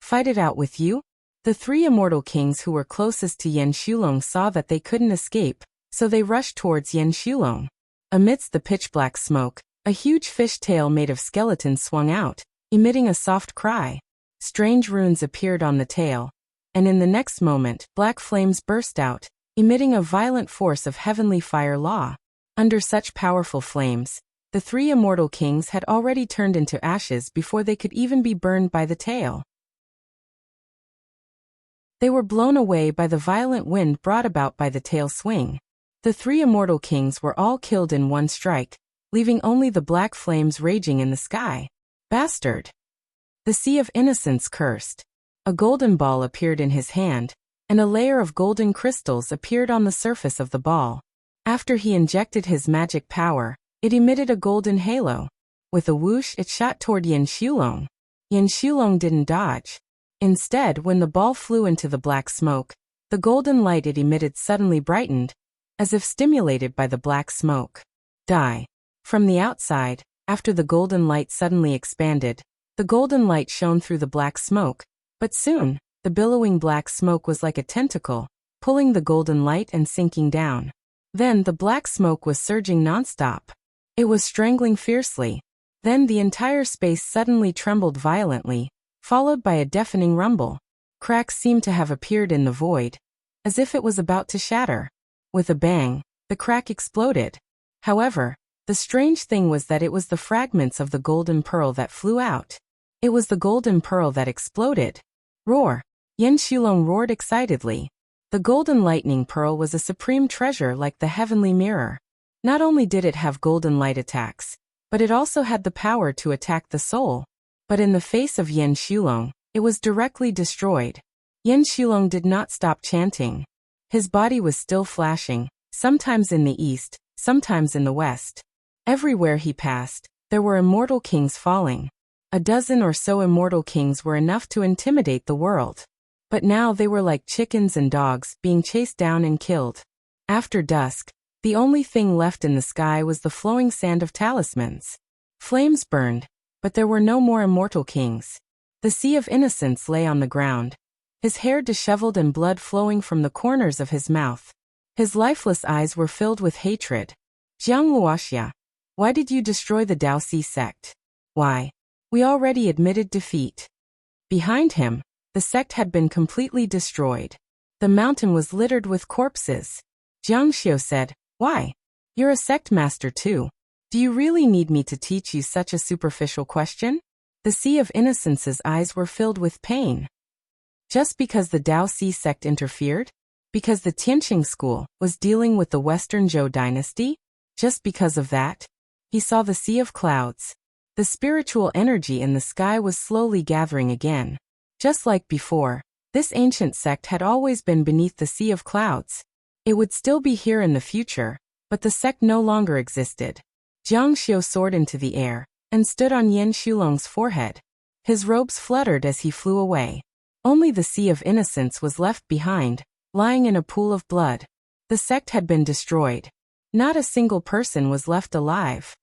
Fight it out with you? The 3 immortal kings who were closest to Yan Shulong saw that they couldn't escape, so they rushed towards Yan Shulong. Amidst the pitch-black smoke, a huge fish tail made of skeletons swung out, emitting a soft cry. Strange runes appeared on the tail, and in the next moment, black flames burst out, emitting a violent force of heavenly fire law. Under such powerful flames, the 3 immortal kings had already turned into ashes before they could even be burned by the tail. They were blown away by the violent wind brought about by the tail swing. The 3 immortal kings were all killed in one strike, leaving only the black flames raging in the sky. Bastard! The Sea of Innocence cursed. A golden ball appeared in his hand, and a layer of golden crystals appeared on the surface of the ball. After he injected his magic power, it emitted a golden halo. With a whoosh, it shot toward Yan Shulong. Yan Shulong didn't dodge. Instead, when the ball flew into the black smoke, the golden light it emitted suddenly brightened, as if stimulated by the black smoke. Die. From the outside, after the golden light suddenly expanded, the golden light shone through the black smoke, but soon, the billowing black smoke was like a tentacle, pulling the golden light and sinking down. Then the black smoke was surging nonstop. It was strangling fiercely. Then the entire space suddenly trembled violently, followed by a deafening rumble. Cracks seemed to have appeared in the void, as if it was about to shatter. With a bang, the crack exploded. However, the strange thing was that it was the fragments of the golden pearl that flew out. It was the golden pearl that exploded. Roar! Yan Shulong roared excitedly. The golden lightning pearl was a supreme treasure like the heavenly mirror. Not only did it have golden light attacks, but it also had the power to attack the soul. But in the face of Yan Shulong, it was directly destroyed. Yan Shulong did not stop chanting. His body was still flashing, sometimes in the east, sometimes in the west. Everywhere he passed, there were immortal kings falling. A dozen or so immortal kings were enough to intimidate the world. But now they were like chickens and dogs, being chased down and killed. After dusk, the only thing left in the sky was the flowing sand of talismans. Flames burned, but there were no more immortal kings. The sea of innocence lay on the ground, his hair disheveled and blood flowing from the corners of his mouth. His lifeless eyes were filled with hatred. Jiang Luoxia, why did you destroy the Daoxi sect? Why? We already admitted defeat. Behind him, the sect had been completely destroyed. The mountain was littered with corpses. Jiang Xiu said, why? You're a sect master too. Do you really need me to teach you such a superficial question? The Sea of Innocence's eyes were filled with pain. Just because the Daoxi sect interfered? Because the Tianqing school was dealing with the Western Zhou dynasty? Just because of that? He saw the sea of clouds. The spiritual energy in the sky was slowly gathering again. Just like before, this ancient sect had always been beneath the sea of clouds. It would still be here in the future, but the sect no longer existed. Jiang Xiu soared into the air and stood on Yan Shulong's forehead. His robes fluttered as he flew away. Only the Sea of Innocence was left behind, lying in a pool of blood. The sect had been destroyed. Not a single person was left alive.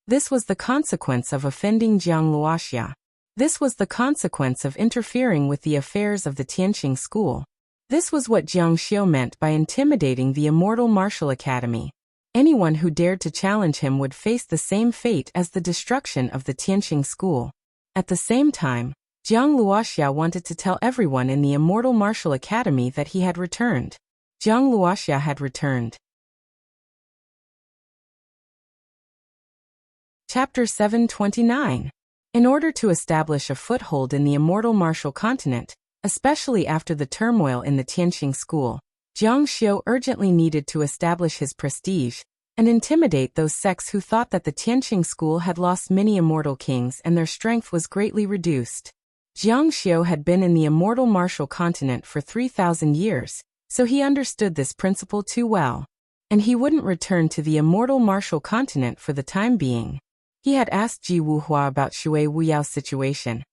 This was the consequence of offending Jiang Luoxia. This was the consequence of interfering with the affairs of the Tianqing school. This was what Jiang Xiu meant by intimidating the Immortal Martial Academy. Anyone who dared to challenge him would face the same fate as the destruction of the Tianqing school. At the same time, Jiang Luoxia wanted to tell everyone in the Immortal Martial Academy that he had returned. Jiang Luoxia had returned. Chapter 729. In order to establish a foothold in the Immortal Martial Continent, especially after the turmoil in the Tianqing school, Jiang Xiu urgently needed to establish his prestige and intimidate those sects who thought that the Tianqing school had lost many immortal kings and their strength was greatly reduced. Jiang Xiu had been in the Immortal Martial Continent for 3,000 years, so he understood this principle too well. And he wouldn't return to the Immortal Martial Continent for the time being. He had asked Ji Wuhua about Shui Wuyao's situation,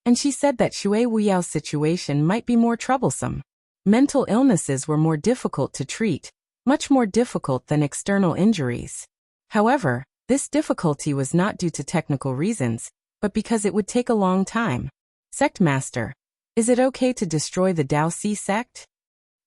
and she said that Shui Wuyao's situation might be more troublesome. Mental illnesses were more difficult to treat, much more difficult than external injuries. However, this difficulty was not due to technical reasons, but because it would take a long time. Sect Master, is it okay to destroy the Daoxi sect?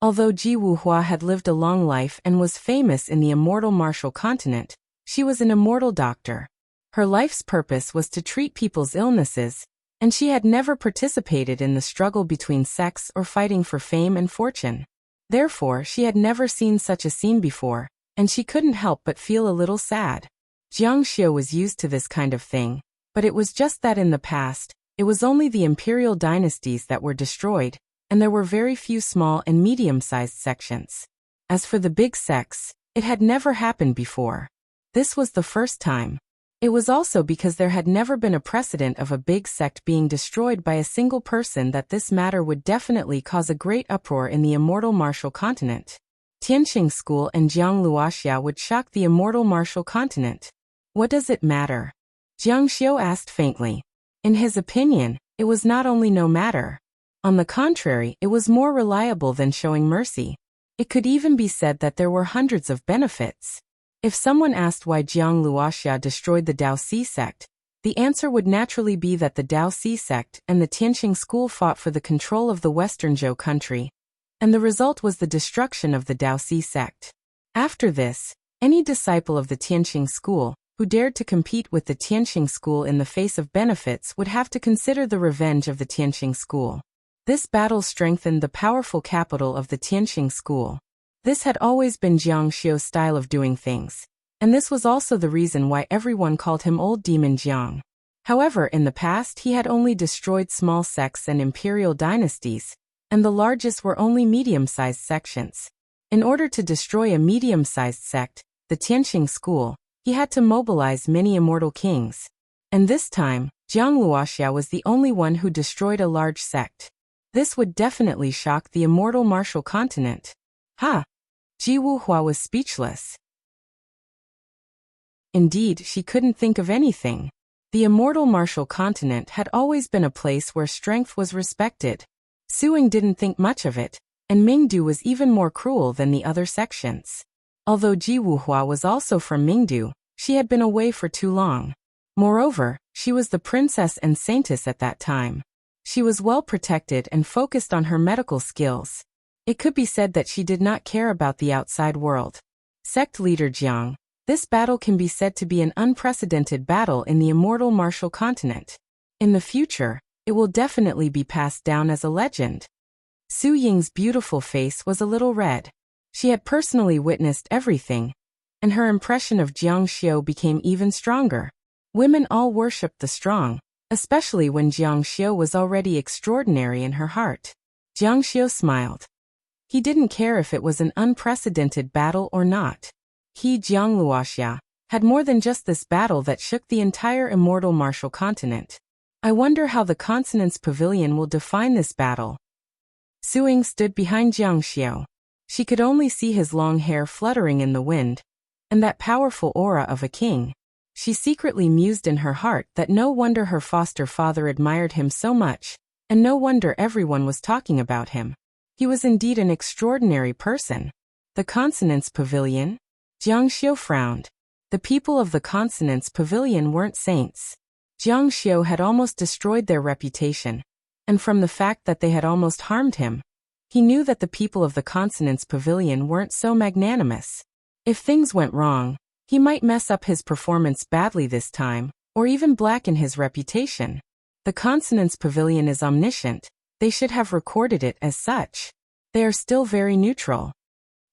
Although Ji Wuhua had lived a long life and was famous in the Immortal Martial Continent, she was an immortal doctor. Her life's purpose was to treat people's illnesses, and she had never participated in the struggle between sects or fighting for fame and fortune. Therefore, she had never seen such a scene before, and she couldn't help but feel a little sad. Jiang Xiu was used to this kind of thing, but it was just that in the past, it was only the imperial dynasties that were destroyed, and there were very few small and medium-sized sections. As for the big sects, it had never happened before. This was the first time. It was also because there had never been a precedent of a big sect being destroyed by a single person that this matter would definitely cause a great uproar in the Immortal Martial Continent. Tianqing School and Jiang Luoxia would shock the Immortal Martial Continent. What does it matter? Jiang Xiu asked faintly. In his opinion, it was not only no matter. On the contrary, it was more reliable than showing mercy. It could even be said that there were hundreds of benefits. If someone asked why Jiang Luoxia destroyed the Daoxi sect, the answer would naturally be that the Daoxi sect and the Tianqing school fought for the control of the Western Zhou country, and the result was the destruction of the Daoxi sect. After this, any disciple of the Tianqing school who dared to compete with the Tianqing school in the face of benefits would have to consider the revenge of the Tianqing school. This battle strengthened the powerful capital of the Tianqing school. This had always been Jiang Xiu's style of doing things, and this was also the reason why everyone called him Old Demon Jiang. However, in the past he had only destroyed small sects and imperial dynasties, and the largest were only medium-sized sections. In order to destroy a medium-sized sect, the Tianqing school, he had to mobilize many immortal kings. And this time, Jiang Luoxia was the only one who destroyed a large sect. This would definitely shock the immortal martial continent. Ha! Ji Wuhua was speechless. Indeed, she couldn't think of anything. The immortal martial continent had always been a place where strength was respected. Suing didn't think much of it, and Mingdu was even more cruel than the other sections. Although Ji Wuhua was also from Mingdu, she had been away for too long. Moreover, she was the princess and saintess at that time. She was well protected and focused on her medical skills. It could be said that she did not care about the outside world. Sect leader Jiang, this battle can be said to be an unprecedented battle in the immortal martial continent. In the future, it will definitely be passed down as a legend. Su Ying's beautiful face was a little red. She had personally witnessed everything, and her impression of Jiang Xiu became even stronger. Women all worshipped the strong, especially when Jiang Xiu was already extraordinary in her heart. Jiang Xiu smiled. He didn't care if it was an unprecedented battle or not. He, Jiang Luoxia, had more than just this battle that shook the entire immortal martial continent. I wonder how the Consonance Pavilion will define this battle. Su Ying stood behind Jiang Xiu. She could only see his long hair fluttering in the wind, and that powerful aura of a king. She secretly mused in her heart that no wonder her foster father admired him so much, and no wonder everyone was talking about him. He was indeed an extraordinary person. The Consonance Pavilion? Jiang Xiu frowned. The people of the Consonance Pavilion weren't saints. Jiang Xiu had almost destroyed their reputation, and from the fact that they had almost harmed him, he knew that the people of the Consonance Pavilion weren't so magnanimous. If things went wrong, he might mess up his performance badly this time, or even blacken his reputation. The Consonance Pavilion is omniscient. They should have recorded it as such. They are still very neutral.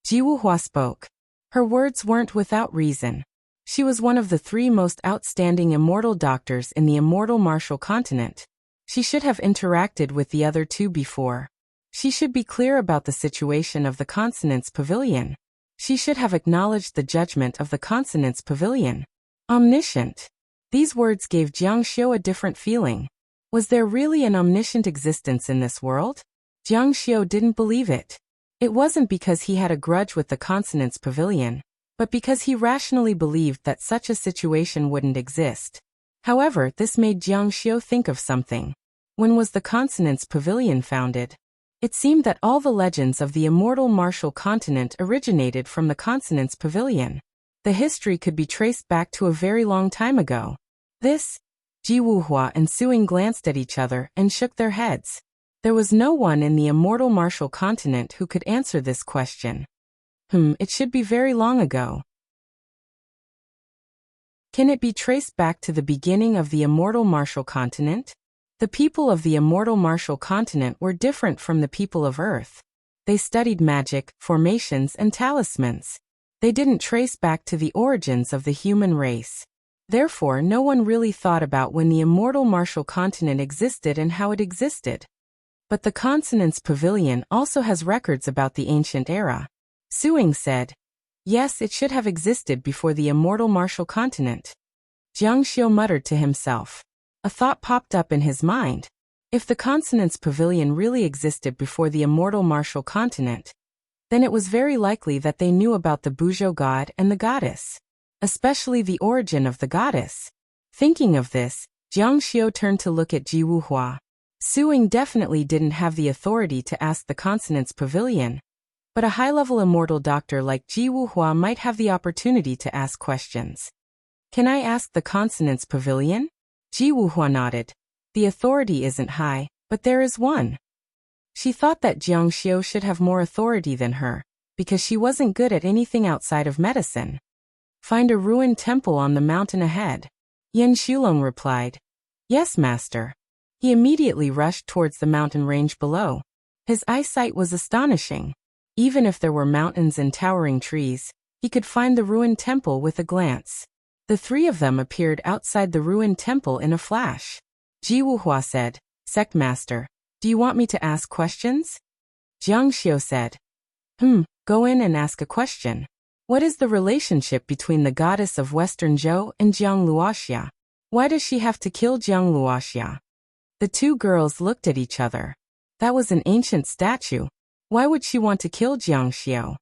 Ji Wuhua spoke. Her words weren't without reason. She was one of the 3 most outstanding immortal doctors in the immortal martial continent. She should have interacted with the other 2 before. She should be clear about the situation of the Consonance Pavilion. She should have acknowledged the judgment of the Consonance Pavilion. Omniscient. These words gave Jiang Xiu a different feeling. Was there really an omniscient existence in this world? Jiang Xiu didn't believe it. It wasn't because he had a grudge with the Consonance Pavilion, but because he rationally believed that such a situation wouldn't exist. However, this made Jiang Xiu think of something. When was the Consonance Pavilion founded? It seemed that all the legends of the immortal martial continent originated from the Consonance Pavilion. The history could be traced back to a very long time ago. Ji Wuhua and Su Ying glanced at each other and shook their heads. There was no one in the immortal martial continent who could answer this question. It should be very long ago. Can it be traced back to the beginning of the immortal martial continent? The people of the immortal martial continent were different from the people of Earth. They studied magic, formations, and talismans. They didn't trace back to the origins of the human race. Therefore, no one really thought about when the immortal martial continent existed and how it existed. But the Consonance Pavilion also has records about the ancient era. Su Ying said, yes, it should have existed before the immortal martial continent. Jiang Xiu muttered to himself. A thought popped up in his mind. If the Consonance Pavilion really existed before the immortal martial continent, then it was very likely that they knew about the Buzhou god and the goddess, especially the origin of the goddess. Thinking of this, Jiang Xiu turned to look at Ji Wuhua. Su Ying definitely didn't have the authority to ask the Consonance Pavilion, but a high-level immortal doctor like Ji Wuhua might have the opportunity to ask questions. Can I ask the Consonance Pavilion? Ji Wuhua nodded. The authority isn't high, but there is one. She thought that Jiang Xiu should have more authority than her, because she wasn't good at anything outside of medicine. Find a ruined temple on the mountain ahead. Yan Shulong replied. Yes, master. He immediately rushed towards the mountain range below. His eyesight was astonishing. Even if there were mountains and towering trees, he could find the ruined temple with a glance. The 3 of them appeared outside the ruined temple in a flash. Ji Wuhua said, Sect Master, do you want me to ask questions? Jiang Xiu said, go in and ask a question. What is the relationship between the goddess of Western Zhou and Jiang Luoxia? Why does she have to kill Jiang Luoxia? The two girls looked at each other. That was an ancient statue. Why would she want to kill Jiang Xiao?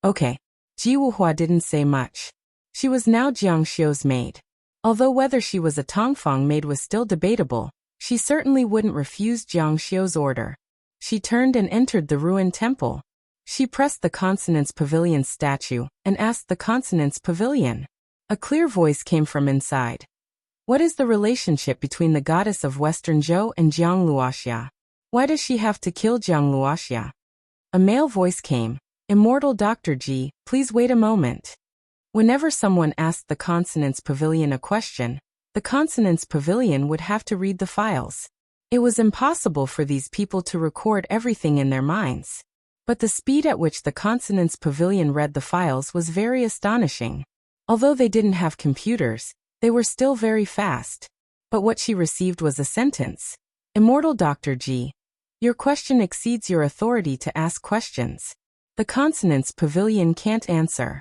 Okay. Ji Wuhua didn't say much. She was now Jiang Xiao's maid. Although whether she was a Tongfang maid was still debatable, she certainly wouldn't refuse Jiang Xiao's order. She turned and entered the ruined temple. She pressed the Consonance Pavilion statue and asked the Consonance Pavilion. A clear voice came from inside. What is the relationship between the goddess of Western Zhou and Jiang Luoxia? Why does she have to kill Jiang Luoxia? A male voice came. Immortal Dr. Ji, please wait a moment. Whenever someone asked the Consonance Pavilion a question, the Consonance Pavilion would have to read the files. It was impossible for these people to record everything in their minds. But the speed at which the Consonance Pavilion read the files was very astonishing. Although they didn't have computers, they were still very fast. But what she received was a sentence. Immortal Dr. Ji, your question exceeds your authority to ask questions. The Consonance Pavilion can't answer.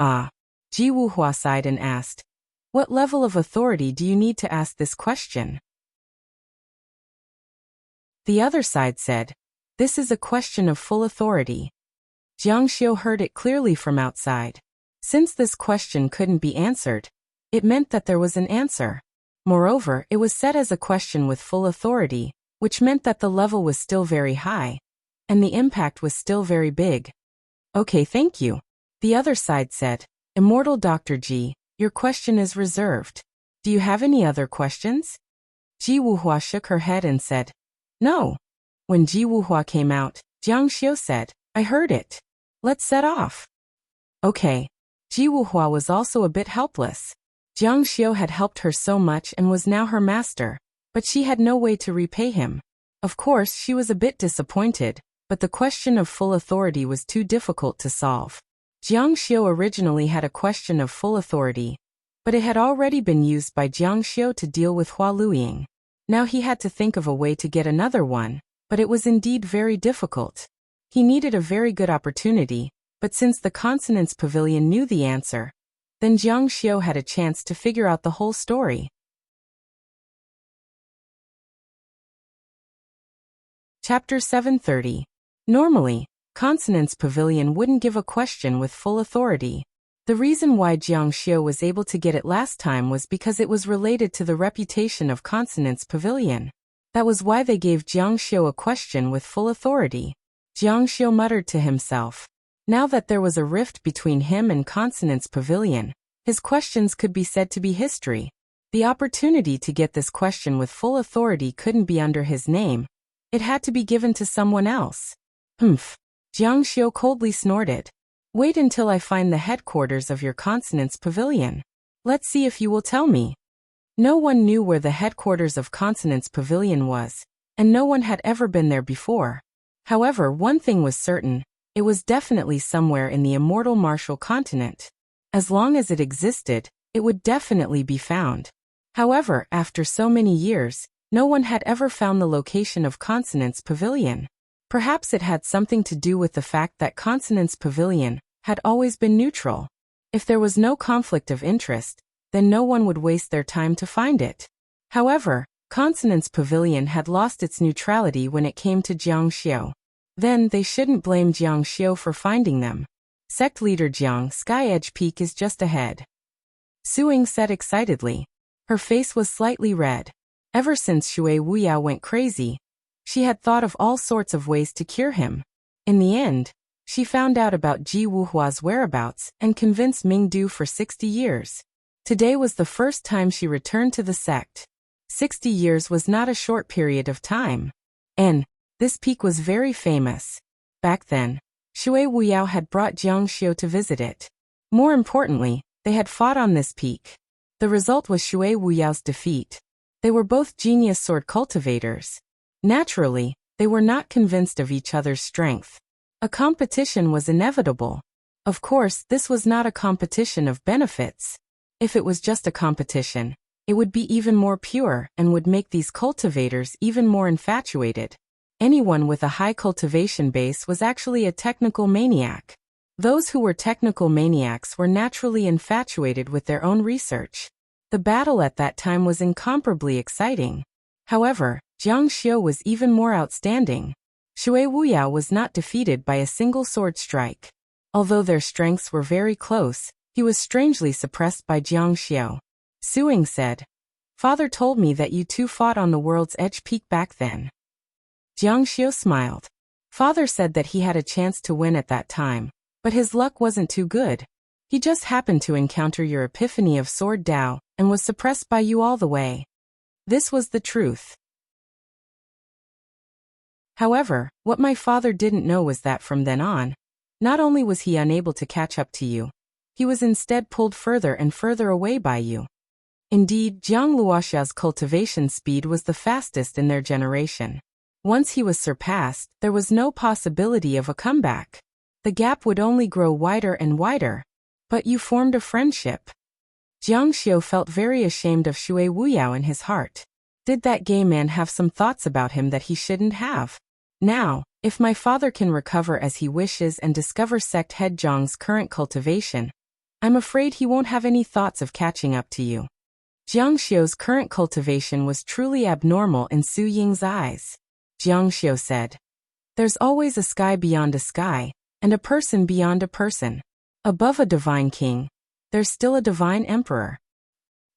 Ah. Ji Wuhua sighed and asked, what level of authority do you need to ask this question? The other side said, this is a question of full authority. Jiang Xiao heard it clearly from outside. Since this question couldn't be answered, it meant that there was an answer. Moreover, it was set as a question with full authority, which meant that the level was still very high, and the impact was still very big. Okay, thank you. The other side said, Immortal Dr. Ji, your question is reserved. Do you have any other questions? Ji Wuhua shook her head and said, no. When Ji Wuhua came out, Jiang Xiao said, I heard it. Let's set off. Okay. Ji Wuhua was also a bit helpless. Jiang Xiao had helped her so much and was now her master, but she had no way to repay him. Of course, she was a bit disappointed, but the question of full authority was too difficult to solve. Jiang Xiao originally had a question of full authority, but it had already been used by Jiang Xiao to deal with Hua Luiying. Now he had to think of a way to get another one, but it was indeed very difficult. He needed a very good opportunity, but since the Consonance Pavilion knew the answer, then Jiang Xiao had a chance to figure out the whole story. Chapter 730. Normally, Consonance Pavilion wouldn't give a question with full authority. The reason why Jiang Xiao was able to get it last time was because it was related to the reputation of Consonance Pavilion. That was why they gave Jiang Xiao a question with full authority. Jiang Xiao muttered to himself. Now that there was a rift between him and Consonance Pavilion, his questions could be said to be history. The opportunity to get this question with full authority couldn't be under his name. It had to be given to someone else. Humph. Jiang Xiao coldly snorted. Wait until I find the headquarters of your Consonance Pavilion. Let's see if you will tell me. No one knew where the headquarters of Consonance Pavilion was, and no one had ever been there before. However, one thing was certain, it was definitely somewhere in the immortal martial continent. As long as it existed, it would definitely be found. However, after so many years, no one had ever found the location of Consonance Pavilion. Perhaps it had something to do with the fact that Consonance Pavilion had always been neutral. If there was no conflict of interest, then no one would waste their time to find it. However, Consonance Pavilion had lost its neutrality when it came to Jiang Xiao. Then they shouldn't blame Jiang Xiao for finding them. Sect leader Jiang, Sky Edge Peak is just ahead. Suing said excitedly. Her face was slightly red. Ever since Shui Wuyao went crazy, she had thought of all sorts of ways to cure him. In the end, she found out about Ji Wuhua's whereabouts and convinced Ming Du for 60 years. Today was the first time she returned to the sect. 60 years was not a short period of time. And this peak was very famous. Back then, Shui Wuyao had brought Jiang Xiao to visit it. More importantly, they had fought on this peak. The result was Shui Wuyao's defeat. They were both genius sword cultivators. Naturally, they were not convinced of each other's strength. A competition was inevitable. Of course, this was not a competition of benefits. If it was just a competition, it would be even more pure and would make these cultivators even more infatuated. Anyone with a high cultivation base was actually a technical maniac. Those who were technical maniacs were naturally infatuated with their own research. The battle at that time was incomparably exciting. However, Jiang Xiu was even more outstanding. Shui Wuyao was not defeated by a single sword strike. Although their strengths were very close, he was strangely suppressed by Jiang Xiu. Suing said, "Father told me that you two fought on the world's edge peak back then." Jiang Xiu smiled. Father said that he had a chance to win at that time, but his luck wasn't too good. He just happened to encounter your epiphany of Sword Dao, and was suppressed by you all the way. This was the truth. However, what my father didn't know was that from then on, not only was he unable to catch up to you, he was instead pulled further and further away by you. Indeed, Jiang Luoxia's cultivation speed was the fastest in their generation. Once he was surpassed, there was no possibility of a comeback. The gap would only grow wider and wider. But you formed a friendship. Jiang Xiu felt very ashamed of Shui Wuyao in his heart. Did that gay man have some thoughts about him that he shouldn't have? Now, if my father can recover as he wishes and discover sect head Zhang's current cultivation, I'm afraid he won't have any thoughts of catching up to you. Jiang Xiu's current cultivation was truly abnormal in Su Ying's eyes. Jiang Xiu said, "There's always a sky beyond a sky, and a person beyond a person. Above a divine king, there's still a divine emperor."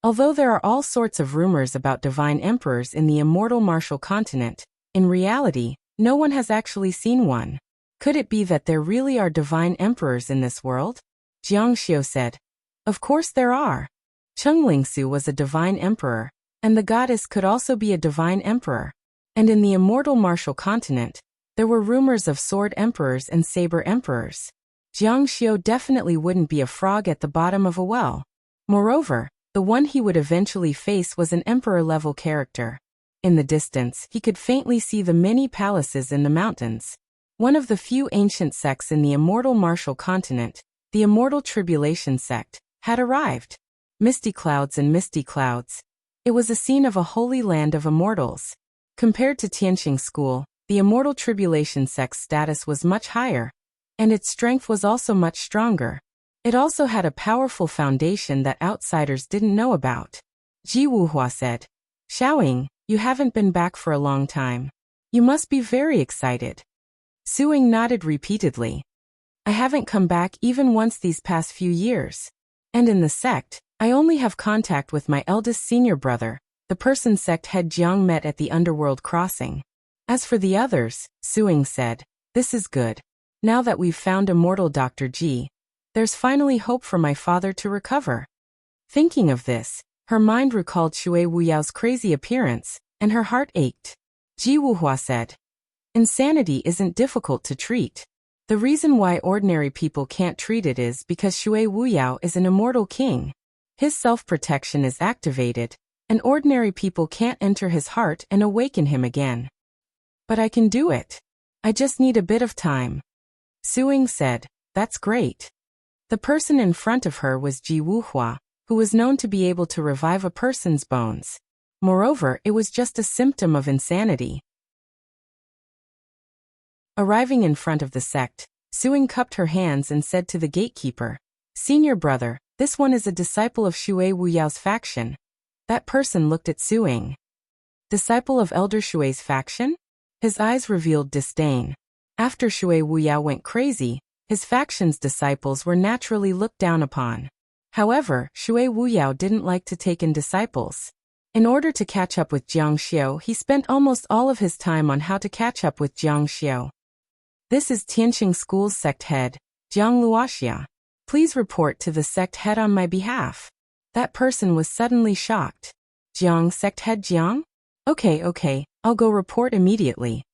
Although there are all sorts of rumors about divine emperors in the immortal martial continent, in reality, no one has actually seen one. Could it be that there really are divine emperors in this world? Jiang Xiu said, "Of course there are. Cheng Lingsu was a divine emperor, and the goddess could also be a divine emperor. And in the immortal martial continent, there were rumors of sword emperors and saber emperors. Jiang Xiu definitely wouldn't be a frog at the bottom of a well. Moreover, the one he would eventually face was an emperor-level character. In the distance, he could faintly see the many palaces in the mountains. One of the few ancient sects in the immortal martial continent, the Immortal Tribulation sect, had arrived. Misty clouds and misty clouds. It was a scene of a holy land of immortals. Compared to Tianqing School, the Immortal Tribulation sect's status was much higher, and its strength was also much stronger. It also had a powerful foundation that outsiders didn't know about. Ji Wuhua said, "Xiaoying, you haven't been back for a long time. You must be very excited." Suing nodded repeatedly. "I haven't come back even once these past few years. And in the sect, I only have contact with my eldest senior brother, the person sect head Jiang met at the underworld crossing. As for the others," Suing said, "this is good. Now that we've found immortal Dr. Ji, there's finally hope for my father to recover." Thinking of this, her mind recalled Shui Wuyao's crazy appearance, and her heart ached. Ji Wuhua said, "Insanity isn't difficult to treat. The reason why ordinary people can't treat it is because Shui Wuyao is an immortal king. His self-protection is activated, and ordinary people can't enter his heart and awaken him again. But I can do it. I just need a bit of time." Suing said, "That's great." The person in front of her was Ji Wuhua, who was known to be able to revive a person's bones. Moreover, it was just a symptom of insanity. Arriving in front of the sect, Suing cupped her hands and said to the gatekeeper, "Senior brother, this one is a disciple of Shui Wuyao's faction." That person looked at Suing. "Disciple of Elder Shui's faction?" His eyes revealed disdain. After Shui Wuyao went crazy, his faction's disciples were naturally looked down upon. However, Shui Wuyao didn't like to take in disciples. In order to catch up with Jiang Xiu, he spent almost all of his time on how to catch up with Jiang Xiu. "This is Tianqing School's sect head, Jiang Luoxia. Please report to the sect head on my behalf." That person was suddenly shocked. "Jiang, sect head Jiang? Okay, I'll go report immediately."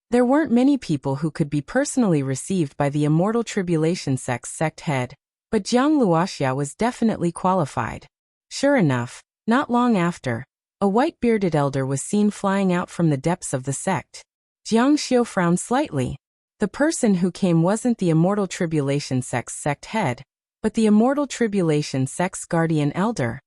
There weren't many people who could be personally received by the Immortal Tribulation sect's sect head, but Jiang Luoxia was definitely qualified. Sure enough, not long after, a white-bearded elder was seen flying out from the depths of the sect. Jiang Xiu frowned slightly. The person who came wasn't the Immortal Tribulation sect's sect head, but the Immortal Tribulation sect's guardian elder.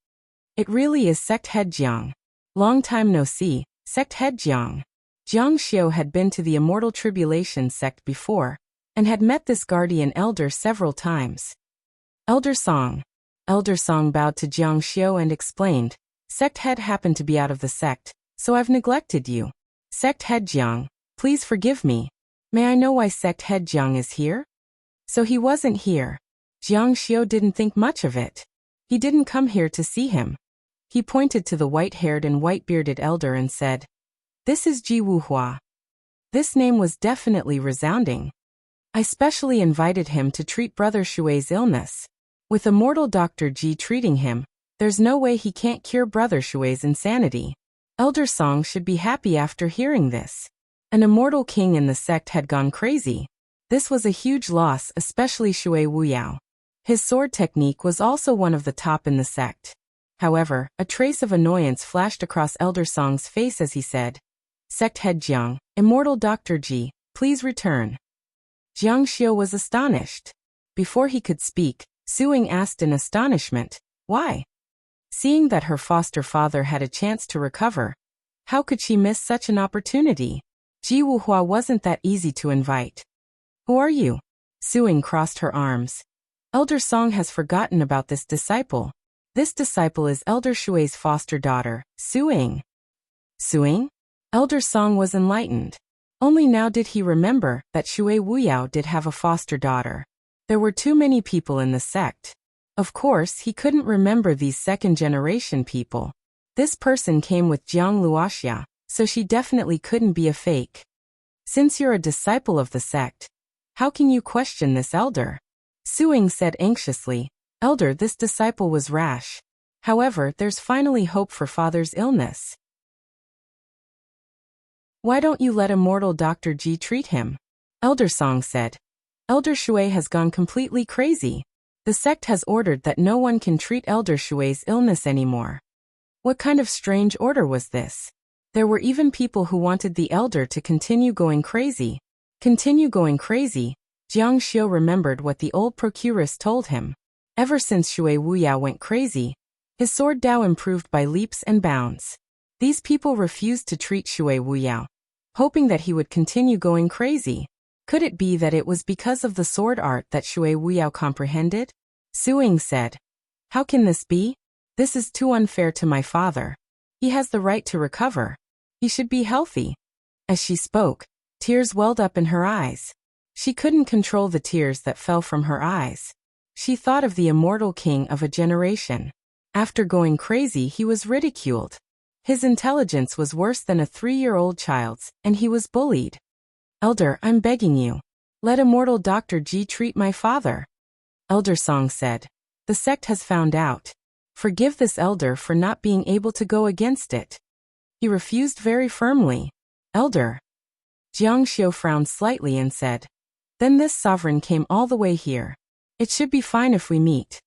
It really is sect head Jiang. Long time no see, sect head Jiang. Jiang Xiu had been to the Immortal Tribulation sect before, and had met this guardian elder several times. "Elder Song." Elder Song bowed to Jiang Xiu and explained, "Sect head happened to be out of the sect, so I've neglected you. Sect head Jiang, please forgive me. May I know why sect head Jiang is here?" So he wasn't here. Jiang Xiu didn't think much of it. He didn't come here to see him. He pointed to the white-haired and white-bearded elder and said, "This is Ji Wuhua." This name was definitely resounding. "I specially invited him to treat Brother Shui's illness. With immortal Dr. Ji treating him, there's no way he can't cure Brother Shui's insanity." Elder Song should be happy after hearing this. An immortal king in the sect had gone crazy. This was a huge loss, especially Shui Wuyao. His sword technique was also one of the top in the sect. However, a trace of annoyance flashed across Elder Song's face as he said, "Sect head Jiang, immortal Dr. Ji, please return." Jiang Xiu was astonished. Before he could speak, Su Ying asked in astonishment, "Why?" Seeing that her foster father had a chance to recover, how could she miss such an opportunity? Ji Wuhua wasn't that easy to invite. "Who are you?" Su Ying crossed her arms. "Elder Song has forgotten about this disciple. This disciple is Elder Shui's foster daughter, Su Ying." Su Ying? Elder Song was enlightened. Only now did he remember that Shui Wuyao did have a foster daughter. There were too many people in the sect. Of course, he couldn't remember these second-generation people. This person came with Jiang Luoxia, so she definitely couldn't be a fake. "Since you're a disciple of the sect, how can you question this elder?" Su Ying said anxiously, "Elder, this disciple was rash. However, there's finally hope for father's illness. Why don't you let immortal Dr. Ji treat him?" Elder Song said, "Elder Shui has gone completely crazy. The sect has ordered that no one can treat Elder Shui's illness anymore." What kind of strange order was this? There were even people who wanted the elder to continue going crazy. Continue going crazy? Jiang Xiu remembered what the old procuress told him. Ever since Shui Wuyao went crazy, his sword Dao improved by leaps and bounds. These people refused to treat Shui Wuyao, hoping that he would continue going crazy. Could it be that it was because of the sword art that Shui Wuyao comprehended? Su Ying said, "How can this be? This is too unfair to my father. He has the right to recover. He should be healthy." As she spoke, tears welled up in her eyes. She couldn't control the tears that fell from her eyes. She thought of the immortal king of a generation. After going crazy, he was ridiculed. His intelligence was worse than a 3-year-old child's, and he was bullied. "Elder, I'm begging you. Let immortal Dr. Ji treat my father." Elder Song said, "The sect has found out. Forgive this elder for not being able to go against it." He refused very firmly. "Elder." Jiang Xiu frowned slightly and said, "Then this sovereign came all the way here. It should be fine if we meet."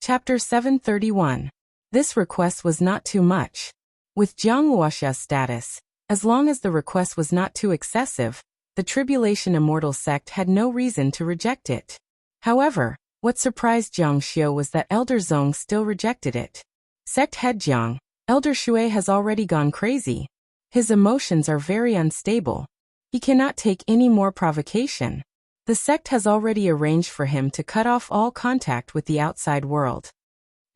Chapter 731. This request was not too much. With Jiang Luoxia's status, as long as the request was not too excessive, the Tribulation Immortal sect had no reason to reject it. However, what surprised Jiang Xiu was that Elder Zong still rejected it. "Sect head Jiang, Elder Shui has already gone crazy. His emotions are very unstable. He cannot take any more provocation. The sect has already arranged for him to cut off all contact with the outside world."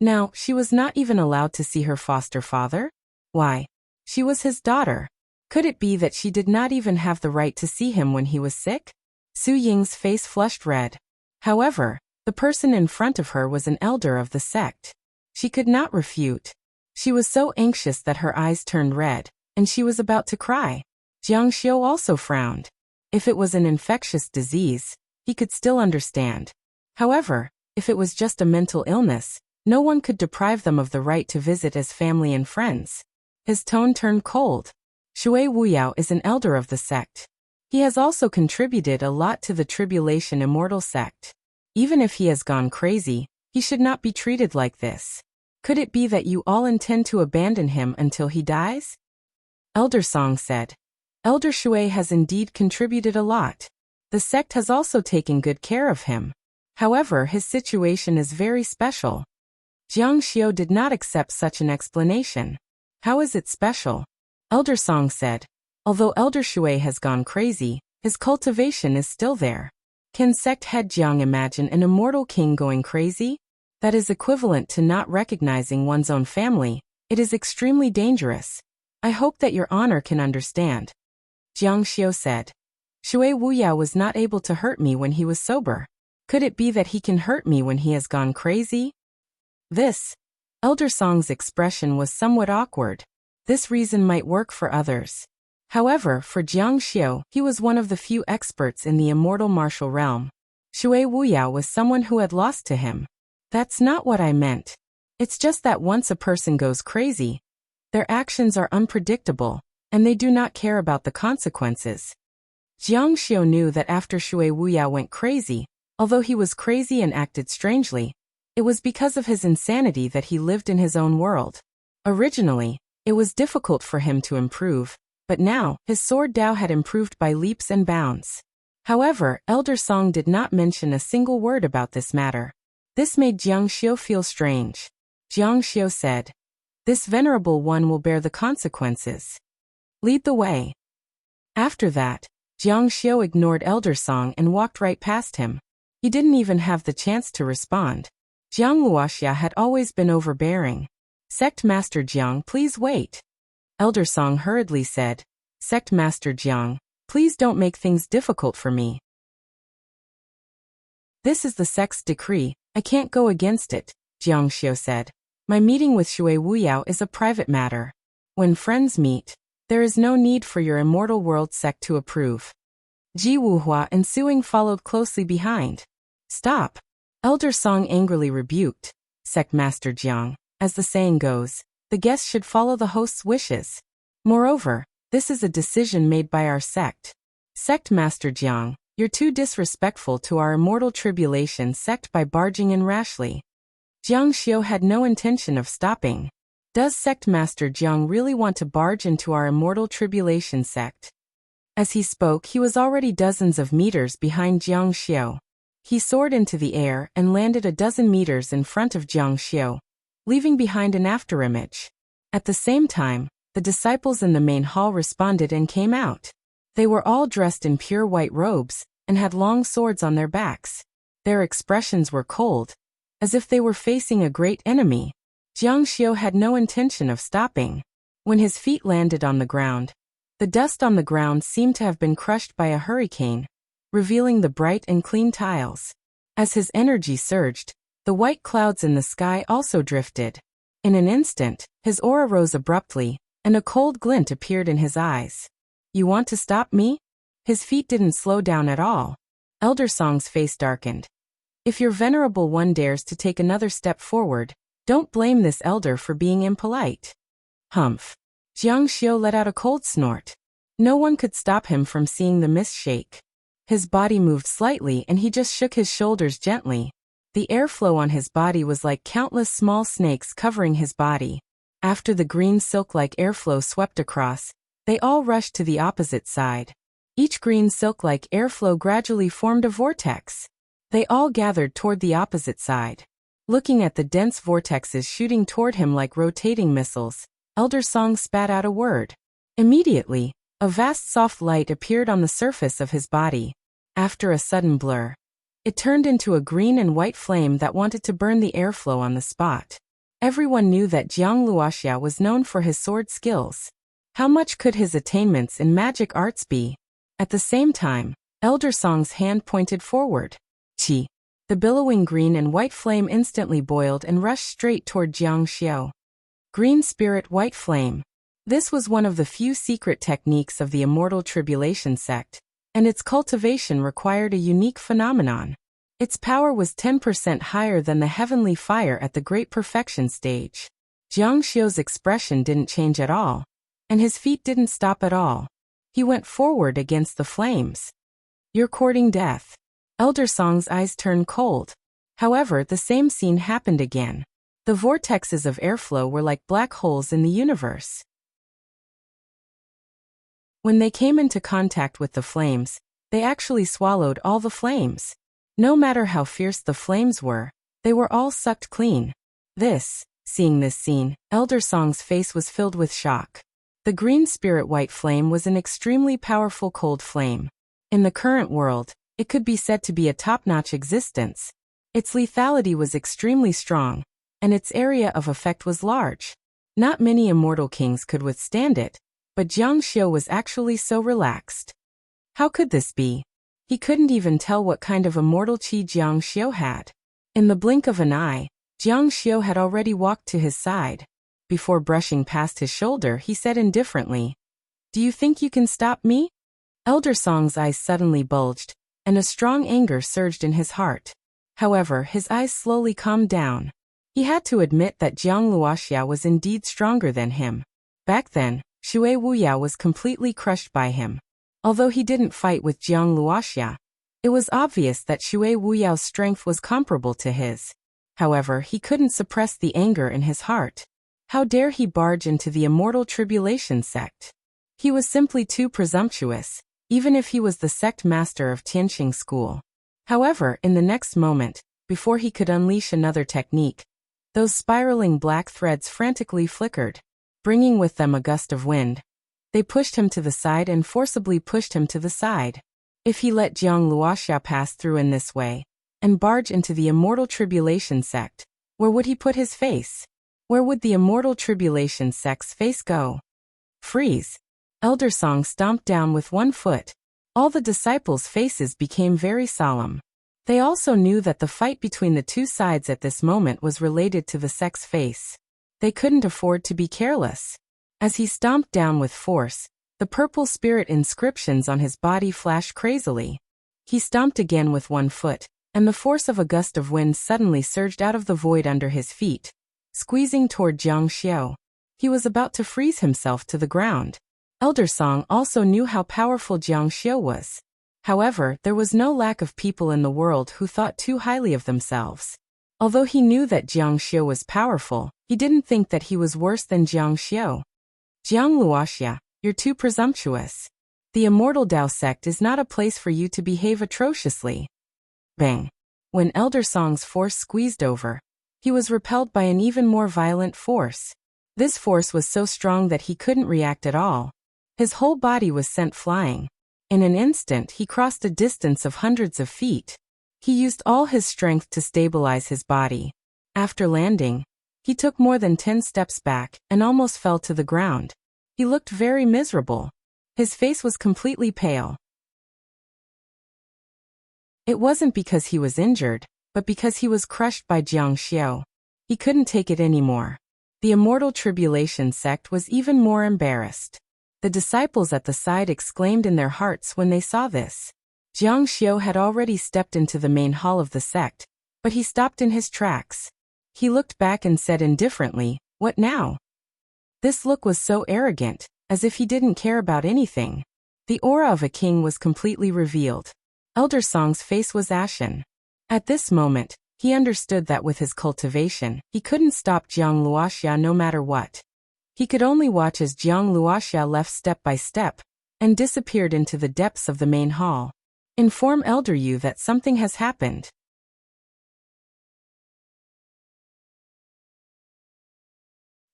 Now, she was not even allowed to see her foster father? Why? She was his daughter. Could it be that she did not even have the right to see him when he was sick? Su Ying's face flushed red. However, the person in front of her was an elder of the sect. She could not refute. She was so anxious that her eyes turned red, and she was about to cry. Jiang Xiu also frowned. If it was an infectious disease, he could still understand. However, if it was just a mental illness, no one could deprive them of the right to visit as family and friends. His tone turned cold. Shui Wuyao is an elder of the sect. He has also contributed a lot to the Tribulation Immortal sect. Even if he has gone crazy, he should not be treated like this. Could it be that you all intend to abandon him until he dies? Elder Song said, "Elder Shui has indeed contributed a lot. The sect has also taken good care of him. However, his situation is very special." Jiang Xiu did not accept such an explanation. "How is it special?" Elder Song said, "Although Elder Shui has gone crazy, His cultivation is still there. Can sect head Jiang imagine an immortal king going crazy? That is equivalent to not recognizing one's own family. It is extremely dangerous. I hope that your honor can understand. Jiang Xiu said. Shui Wuyao was not able to hurt me when he was sober. Could it be that he can hurt me when he has gone crazy? This Elder Song's expression was somewhat awkward. This reason might work for others. However, for Jiang Xiu, he was one of the few experts in the immortal martial realm. Shui Wuyao was someone who had lost to him. That's not what I meant. It's just that once a person goes crazy, their actions are unpredictable, and they do not care about the consequences. Jiang Xiu knew that after Shui Wuyao went crazy, although he was crazy and acted strangely, it was because of his insanity that he lived in his own world. Originally, it was difficult for him to improve, but now, his sword Dao had improved by leaps and bounds. However, Elder Song did not mention a single word about this matter. This made Jiang Xiu feel strange. Jiang Xiu said, "This venerable one will bear the consequences. Lead the way." After that, Jiang Xiu ignored Elder Song and walked right past him. He didn't even have the chance to respond. Jiang Luoxia had always been overbearing. Sect Master Jiang, please wait. Elder Song hurriedly said, Sect Master Jiang, please don't make things difficult for me. This is the sect's decree, I can't go against it, Jiang Xiu said. My meeting with Shui Wuyao is a private matter. When friends meet, there is no need for your immortal world sect to approve. Ji Wuhua and Suing followed closely behind. Stop! Elder Song angrily rebuked. Sect Master Jiang, as the saying goes, the guests should follow the host's wishes. Moreover, this is a decision made by our sect. Sect Master Jiang, you're too disrespectful to our immortal tribulation sect by barging in rashly. Jiang Xiu had no intention of stopping. Does Sect Master Jiang really want to barge into our immortal tribulation sect? As he spoke, he was already dozens of meters behind Jiang Xiu. He soared into the air and landed a dozen meters in front of Jiang Xiu, leaving behind an afterimage. At the same time, the disciples in the main hall responded and came out. They were all dressed in pure white robes and had long swords on their backs. Their expressions were cold, as if they were facing a great enemy. Jiang Xiu had no intention of stopping. When his feet landed on the ground, the dust on the ground seemed to have been crushed by a hurricane, revealing the bright and clean tiles. As his energy surged, the white clouds in the sky also drifted. In an instant, his aura rose abruptly, and a cold glint appeared in his eyes. You want to stop me? His feet didn't slow down at all. Elder Song's face darkened. If your venerable one dares to take another step forward, don't blame this elder for being impolite. Humph. Jiang Xiu let out a cold snort. No one could stop him from seeing the mist shake. His body moved slightly and he just shook his shoulders gently. The airflow on his body was like countless small snakes covering his body. After the green silk-like airflow swept across, they all rushed to the opposite side. Each green silk-like airflow gradually formed a vortex. They all gathered toward the opposite side. Looking at the dense vortexes shooting toward him like rotating missiles, Elder Song spat out a word. Immediately, a vast soft light appeared on the surface of his body. After a sudden blur, it turned into a green and white flame that wanted to burn the airflow on the spot. Everyone knew that Jiang Luoxia was known for his sword skills. How much could his attainments in magic arts be? At the same time, Elder Song's hand pointed forward. Qi. The billowing green and white flame instantly boiled and rushed straight toward Jiang Xiu. Green spirit white flame. This was one of the few secret techniques of the Immortal Tribulation sect, and its cultivation required a unique phenomenon. Its power was 10% higher than the heavenly fire at the Great Perfection stage. Jiang Xiu's expression didn't change at all, and his feet didn't stop at all. He went forward against the flames. You're courting death. Elder Song's eyes turned cold. However, the same scene happened again. The vortexes of airflow were like black holes in the universe. When they came into contact with the flames, they actually swallowed all the flames. No matter how fierce the flames were, they were all sucked clean. Seeing this scene, Elder Song's face was filled with shock. The green spirit white flame was an extremely powerful cold flame. In the current world, it could be said to be a top-notch existence. Its lethality was extremely strong, and its area of effect was large. Not many immortal kings could withstand it, but Jiang Xiu was actually so relaxed. How could this be? He couldn't even tell what kind of immortal qi Jiang Xiu had. In the blink of an eye, Jiang Xiu had already walked to his side. Before brushing past his shoulder, he said indifferently, "Do you think you can stop me?" Elder Song's eyes suddenly bulged, and a strong anger surged in his heart. However, his eyes slowly calmed down. He had to admit that Jiang Luoxia was indeed stronger than him. Back then, Shui Wuyao was completely crushed by him. Although he didn't fight with Jiang Luoxia, it was obvious that Shui Wuyao's strength was comparable to his. However, he couldn't suppress the anger in his heart. How dare he barge into the immortal tribulation sect? He was simply too presumptuous, even if he was the sect master of Tianqing school. However, in the next moment, before he could unleash another technique, those spiraling black threads frantically flickered, bringing with them a gust of wind. They pushed him to the side and forcibly pushed him to the side. If he let Jiang Luoxia pass through in this way, and barge into the immortal tribulation sect, where would he put his face? Where would the immortal tribulation sect's face go? Freeze! Elder Song stomped down with one foot. All the disciples' faces became very solemn. They also knew that the fight between the two sides at this moment was related to the sect's face. They couldn't afford to be careless. As he stomped down with force, the purple spirit inscriptions on his body flashed crazily. He stomped again with one foot, and the force of a gust of wind suddenly surged out of the void under his feet, squeezing toward Jiang Xiu. He was about to freeze himself to the ground. Elder Song also knew how powerful Jiang Xiu was. However, there was no lack of people in the world who thought too highly of themselves. Although he knew that Jiang Xiu was powerful, he didn't think that he was worse than Jiang Xiu. Jiang Luoxia, you're too presumptuous. The immortal Dao sect is not a place for you to behave atrociously. Bang! When Elder Song's force squeezed over, he was repelled by an even more violent force. This force was so strong that he couldn't react at all. His whole body was sent flying. In an instant, he crossed a distance of hundreds of feet. He used all his strength to stabilize his body. After landing, he took more than 10 steps back and almost fell to the ground. He looked very miserable. His face was completely pale. It wasn't because he was injured, but because he was crushed by Jiang Xiu. He couldn't take it anymore. The immortal tribulation sect was even more embarrassed. The disciples at the side exclaimed in their hearts when they saw this. Jiang Xiu had already stepped into the main hall of the sect, but he stopped in his tracks. He looked back and said indifferently, "What now?" This look was so arrogant, as if he didn't care about anything. The aura of a king was completely revealed. Elder Song's face was ashen. At this moment, he understood that with his cultivation, he couldn't stop Jiang Luoxia no matter what. He could only watch as Jiang Luoxia left step by step, and disappeared into the depths of the main hall. Inform Elder Yu that something has happened.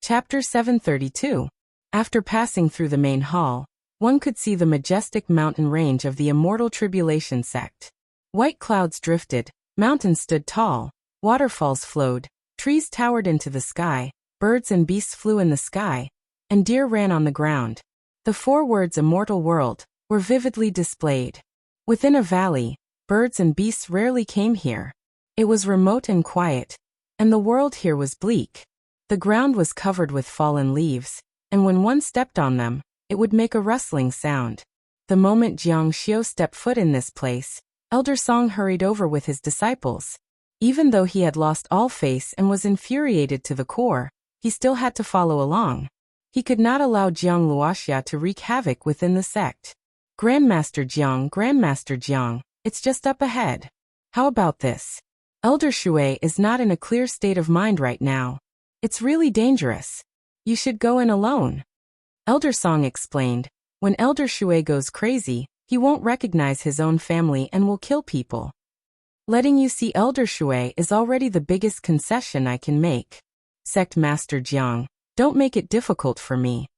Chapter 732. After passing through the main hall, one could see the majestic mountain range of the immortal tribulation sect. White clouds drifted, mountains stood tall, waterfalls flowed, trees towered into the sky, birds and beasts flew in the sky, and deer ran on the ground. The 4 words "immortal world" were vividly displayed. Within a valley, birds and beasts rarely came here. It was remote and quiet, and the world here was bleak. The ground was covered with fallen leaves, and when one stepped on them, it would make a rustling sound. The moment Jiang Xiu stepped foot in this place, Elder Song hurried over with his disciples. Even though he had lost all face and was infuriated to the core, he still had to follow along. He could not allow Jiang Luoxia to wreak havoc within the sect. Grandmaster Jiang, it's just up ahead. How about this? Elder Shui is not in a clear state of mind right now. It's really dangerous. You should go in alone. Elder Song explained, when Elder Shui goes crazy, he won't recognize his own family and will kill people. Letting you see Elder Shui is already the biggest concession I can make. Sect Master Jiang, don't make it difficult for me.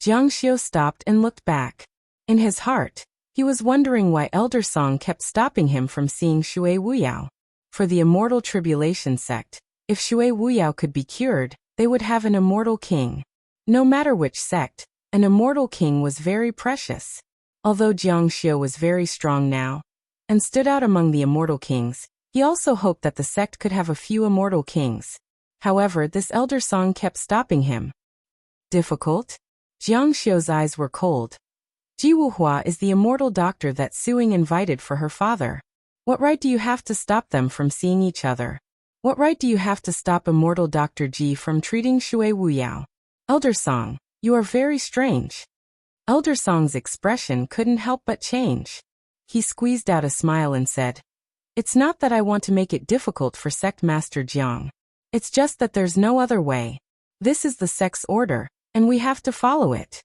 Jiang Xiu stopped and looked back. In his heart, He was wondering why Elder Song kept stopping him from seeing Shui Wuyao. For the Immortal Tribulation sect, if Shui Wuyao could be cured, they would have an immortal king. No matter which sect, an immortal king was very precious. Although Jiang Xiu was very strong now, and stood out among the immortal kings, he also hoped that the sect could have a few immortal kings. However, this Elder Song kept stopping him. Difficult? Jiang Xiu's eyes were cold. Ji Wuhua is the immortal doctor that Su Ying invited for her father. What right do you have to stop them from seeing each other? What right do you have to stop immortal Dr. Ji from treating Shui Wuyao? Elder Song, you are very strange. Elder Song's expression couldn't help but change. He squeezed out a smile and said, "It's not that I want to make it difficult for Sect Master Jiang. It's just that there's no other way. This is the sect's order, and we have to follow it."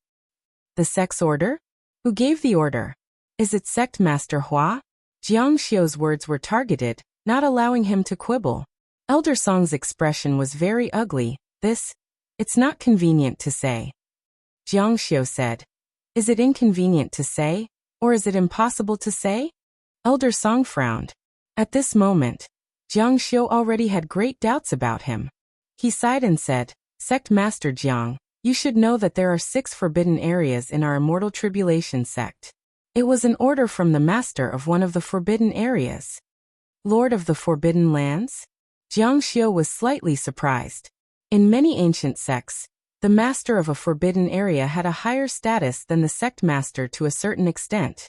The sect's order? Who gave the order? Is it Sect Master Hua? Jiang Xiu's words were targeted, not allowing him to quibble. Elder Song's expression was very ugly. It's not convenient to say. Jiang Xiu said, "Is it inconvenient to say, or is it impossible to say?" Elder Song frowned. At this moment, Jiang Xiu already had great doubts about him. He sighed and said, "Sect Master Jiang, you should know that there are 6 forbidden areas in our Immortal Tribulation sect. It was an order from the master of one of the forbidden areas." Lord of the Forbidden Lands? Jiang Xiu was slightly surprised. In many ancient sects, the master of a forbidden area had a higher status than the sect master to a certain extent.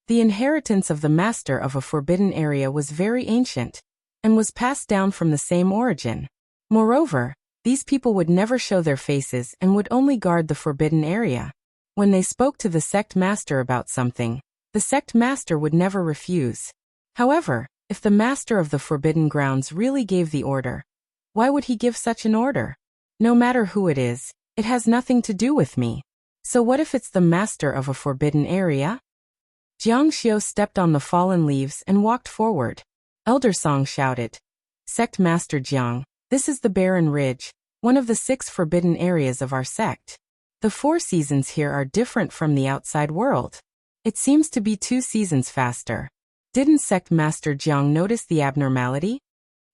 The inheritance of the master of a forbidden area was very ancient, and was passed down from the same origin. Moreover, these people would never show their faces and would only guard the forbidden area. When they spoke to the sect master about something, the sect master would never refuse. However, if the master of the forbidden grounds really gave the order, why would he give such an order? No matter who it is, it has nothing to do with me. So what if it's the master of a forbidden area? Jiang Xiu stepped on the fallen leaves and walked forward. Elder Song shouted, "Sect Master Jiang, this is the Barren Ridge, one of the 6 forbidden areas of our sect. The 4 seasons here are different from the outside world. It seems to be 2 seasons faster." Didn't Sect Master Jiang notice the abnormality?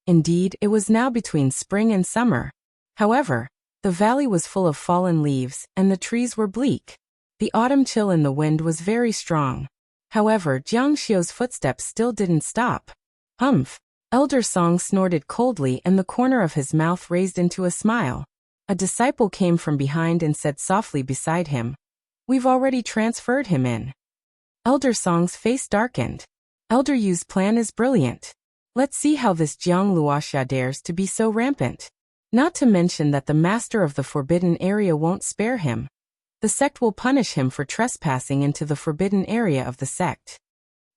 Indeed, it was now between spring and summer. However, the valley was full of fallen leaves, and the trees were bleak. The autumn chill in the wind was very strong. However, Jiang Xiu's footsteps still didn't stop. Humph! Elder Song snorted coldly and the corner of his mouth raised into a smile. A disciple came from behind and said softly beside him, "We've already transferred him in." Elder Song's face darkened. Elder Yu's plan is brilliant. Let's see how this Jiang Luoxia dares to be so rampant. Not to mention that the master of the forbidden area won't spare him. The sect will punish him for trespassing into the forbidden area of the sect.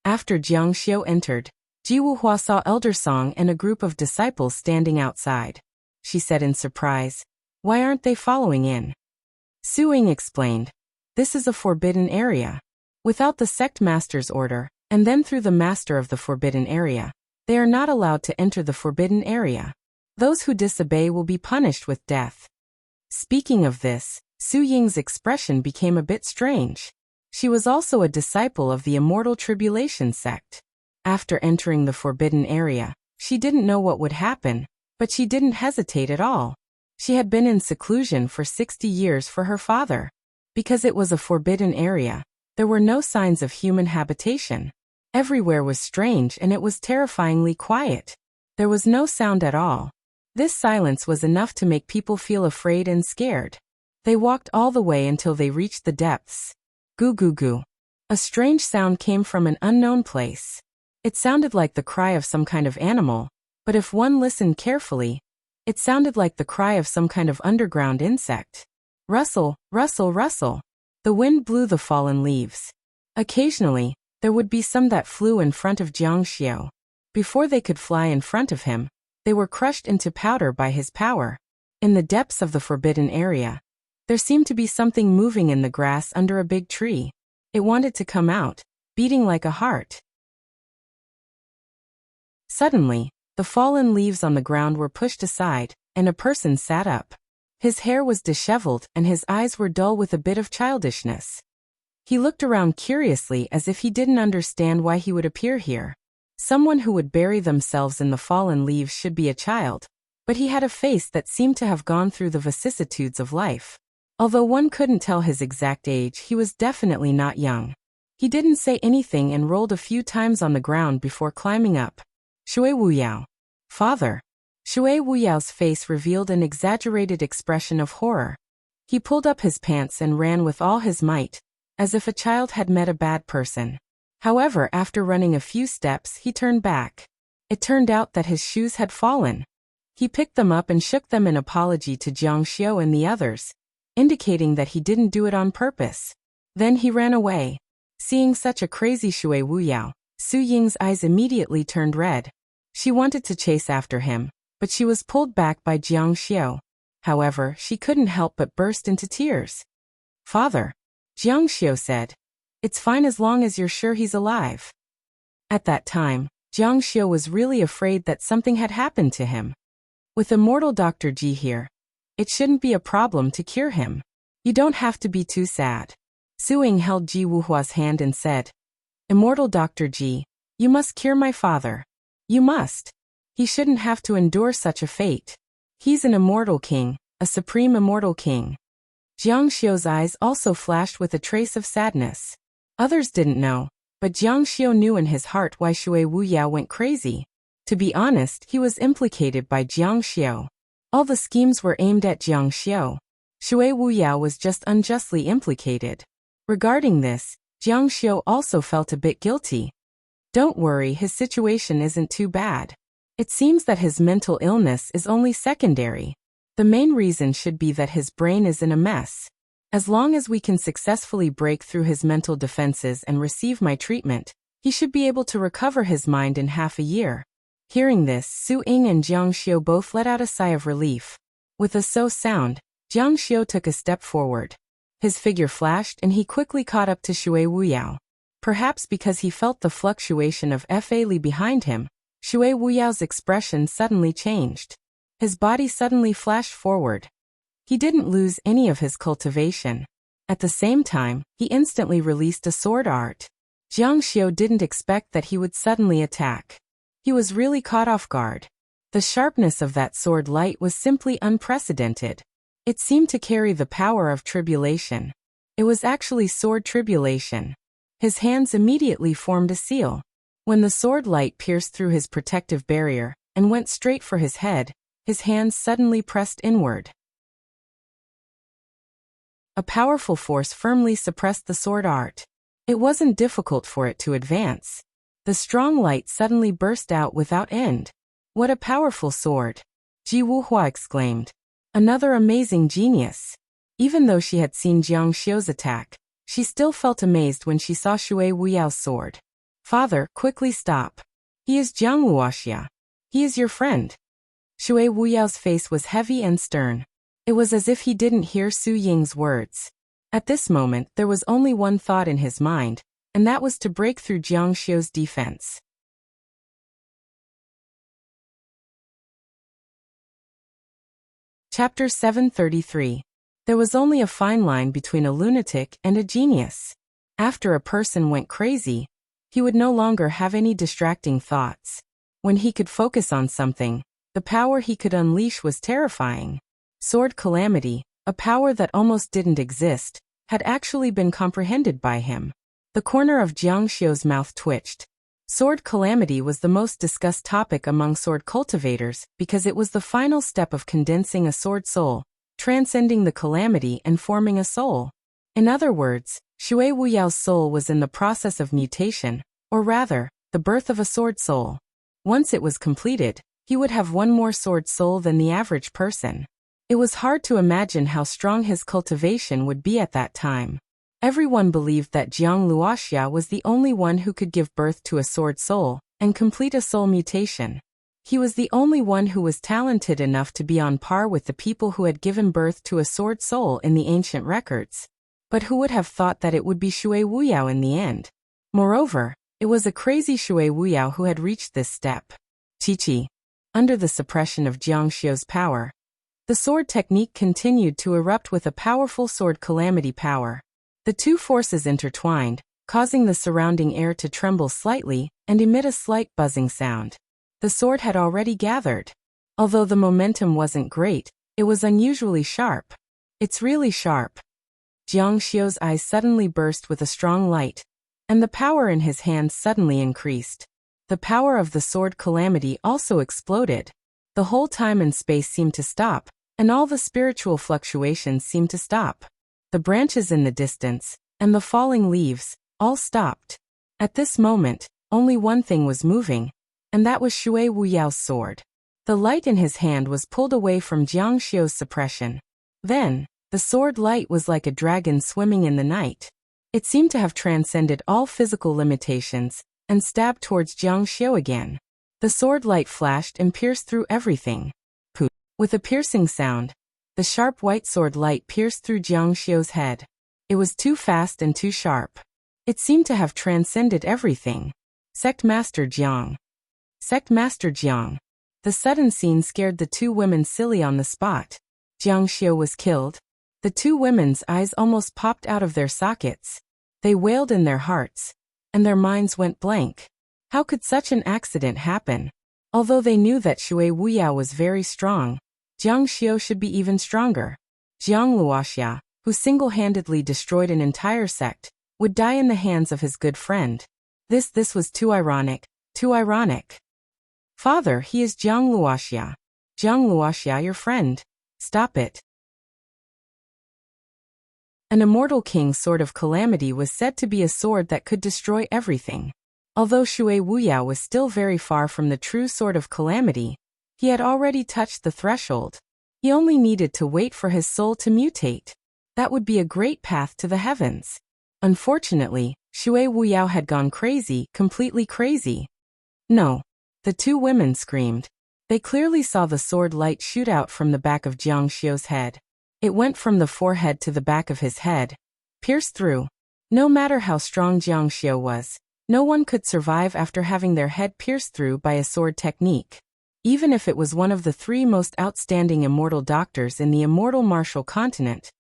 After Jiang Xiu entered, Ji Wuhua saw Elder Song and a group of disciples standing outside. She said in surprise, "Why aren't they following in?" Su Ying explained, "This is a forbidden area. Without the sect master's order, and then through the master of the forbidden area, they are not allowed to enter the forbidden area. Those who disobey will be punished with death." Speaking of this, Su Ying's expression became a bit strange. She was also a disciple of the Immortal Tribulation sect. After entering the forbidden area, she didn't know what would happen, but she didn't hesitate at all. She had been in seclusion for 60 years for her father. Because it was a forbidden area, there were no signs of human habitation. Everywhere was strange and it was terrifyingly quiet. There was no sound at all. This silence was enough to make people feel afraid and scared. They walked all the way until they reached the depths. Goo goo goo. A strange sound came from an unknown place. It sounded like the cry of some kind of animal, but if one listened carefully, it sounded like the cry of some kind of underground insect. Rustle, rustle, rustle. The wind blew the fallen leaves. Occasionally, there would be some that flew in front of Jiang Xiu. Before they could fly in front of him, they were crushed into powder by his power. In the depths of the forbidden area, there seemed to be something moving in the grass under a big tree. It wanted to come out, beating like a heart. Suddenly, the fallen leaves on the ground were pushed aside, and a person sat up. His hair was disheveled and his eyes were dull with a bit of childishness. He looked around curiously as if he didn't understand why he would appear here. Someone who would bury themselves in the fallen leaves should be a child, but he had a face that seemed to have gone through the vicissitudes of life. Although one couldn't tell his exact age, he was definitely not young. He didn't say anything and rolled a few times on the ground before climbing up. Shui Wuyao. Father. Shui Wuyao's face revealed an exaggerated expression of horror. He pulled up his pants and ran with all his might, as if a child had met a bad person. However, after running a few steps, he turned back. It turned out that his shoes had fallen. He picked them up and shook them in apology to Jiang Xiu and the others, indicating that he didn't do it on purpose. Then he ran away. Seeing such a crazy Shui Wuyao, Su Ying's eyes immediately turned red. She wanted to chase after him, but she was pulled back by Jiang Xiu. However, she couldn't help but burst into tears. Father, Jiang Xiu said, it's fine as long as you're sure he's alive. At that time, Jiang Xiu was really afraid that something had happened to him. With immortal Dr. Ji here, it shouldn't be a problem to cure him. You don't have to be too sad. Su Ying held Ji Wuhua's hand and said, Immortal Dr. Ji, you must cure my father. You must. He shouldn't have to endure such a fate. He's an immortal king, a supreme immortal king. Jiang Xiu's eyes also flashed with a trace of sadness. Others didn't know, but Jiang Xiu knew in his heart why Shui Wuyao went crazy. To be honest, he was implicated by Jiang Xiu. All the schemes were aimed at Jiang Xiu. Shui Wuyao was just unjustly implicated. Regarding this, Jiang Xiu also felt a bit guilty. Don't worry, his situation isn't too bad. It seems that his mental illness is only secondary. The main reason should be that his brain is in a mess. As long as we can successfully break through his mental defenses and receive my treatment, he should be able to recover his mind in half a year. Hearing this, Su Ying and Jiang Xiu both let out a sigh of relief. With a so sound, Jiang Xiu took a step forward. His figure flashed and he quickly caught up to Shui Wuyao. Perhaps because he felt the fluctuation of Fa Li behind him, Shui Wuyao's expression suddenly changed. His body suddenly flashed forward. He didn't lose any of his cultivation. At the same time, he instantly released a sword art. Jiang Xiu didn't expect that he would suddenly attack. He was really caught off guard. The sharpness of that sword light was simply unprecedented. It seemed to carry the power of tribulation. It was actually sword tribulation. His hands immediately formed a seal. When the sword light pierced through his protective barrier and went straight for his head, his hands suddenly pressed inward. A powerful force firmly suppressed the sword art. It wasn't difficult for it to advance. The strong light suddenly burst out without end. What a powerful sword! Ji Wuhua exclaimed. Another amazing genius. Even though she had seen Jiang Xiu's attack, she still felt amazed when she saw Shui Wuyao's sword. Father, quickly stop. He is Jiang Luoxia. He is your friend. Shui Wuyao's face was heavy and stern. It was as if he didn't hear Su Ying's words. At this moment, there was only one thought in his mind, and that was to break through Jiang Xiu's defense. Chapter 733. There was only a fine line between a lunatic and a genius. After a person went crazy, he would no longer have any distracting thoughts. When he could focus on something, the power he could unleash was terrifying. Sword Calamity, a power that almost didn't exist, had actually been comprehended by him. The corner of Jiang Xiu's mouth twitched. Sword Calamity was the most discussed topic among sword cultivators because it was the final step of condensing a sword soul, transcending the calamity and forming a soul. In other words, Shui Wuyao's soul was in the process of mutation, or rather, the birth of a sword soul. Once it was completed, he would have one more sword soul than the average person. It was hard to imagine how strong his cultivation would be at that time. Everyone believed that Jiang Luoxia was the only one who could give birth to a sword soul and complete a soul mutation. He was the only one who was talented enough to be on par with the people who had given birth to a sword soul in the ancient records. But who would have thought that it would be Shui Wuyao in the end? Moreover, it was a crazy Shui Wuyao who had reached this step. Chi-Chi. Under the suppression of Jiang Xiu's power, the sword technique continued to erupt with a powerful sword calamity power. The two forces intertwined, causing the surrounding air to tremble slightly and emit a slight buzzing sound. The sword had already gathered. Although the momentum wasn't great, it was unusually sharp. It's really sharp. Jiang Xiu's eyes suddenly burst with a strong light, and the power in his hands suddenly increased. The power of the sword Calamity also exploded. The whole time and space seemed to stop, and all the spiritual fluctuations seemed to stop. The branches in the distance, and the falling leaves, all stopped. At this moment, only one thing was moving, and that was Shui Wuyao's sword. The light in his hand was pulled away from Jiang Xiu's suppression. Then, the sword light was like a dragon swimming in the night. It seemed to have transcended all physical limitations, and stabbed towards Jiang Xiu again. The sword light flashed and pierced through everything. Poof! With a piercing sound, the sharp white sword light pierced through Jiang Xiu's head. It was too fast and too sharp. It seemed to have transcended everything. Sect Master Jiang. Sect Master Jiang. The sudden scene scared the two women silly on the spot. Jiang Xiu was killed. The two women's eyes almost popped out of their sockets. They wailed in their hearts, and their minds went blank. How could such an accident happen? Although they knew that Shui Wuyao was very strong, Jiang Xiu should be even stronger. Jiang Luoxia, who single-handedly destroyed an entire sect, would die in the hands of his good friend. This was too ironic, too ironic. Father, he is Jiang Luoxia. Jiang Luoxia, your friend. Stop it. An immortal king's sword of calamity was said to be a sword that could destroy everything. Although Shui Wuyao was still very far from the true sword of calamity, he had already touched the threshold. He only needed to wait for his soul to mutate. That would be a great path to the heavens. Unfortunately, Shui Wuyao had gone crazy, completely crazy. No. The two women screamed. They clearly saw the sword light shoot out from the back of Jiang Xiu's head. It went from the forehead to the back of his head, pierced through. No matter how strong Jiang Xiu was, no one could survive after having their head pierced through by a sword technique. Even if it was one of the three most outstanding immortal doctors in the immortal martial continent,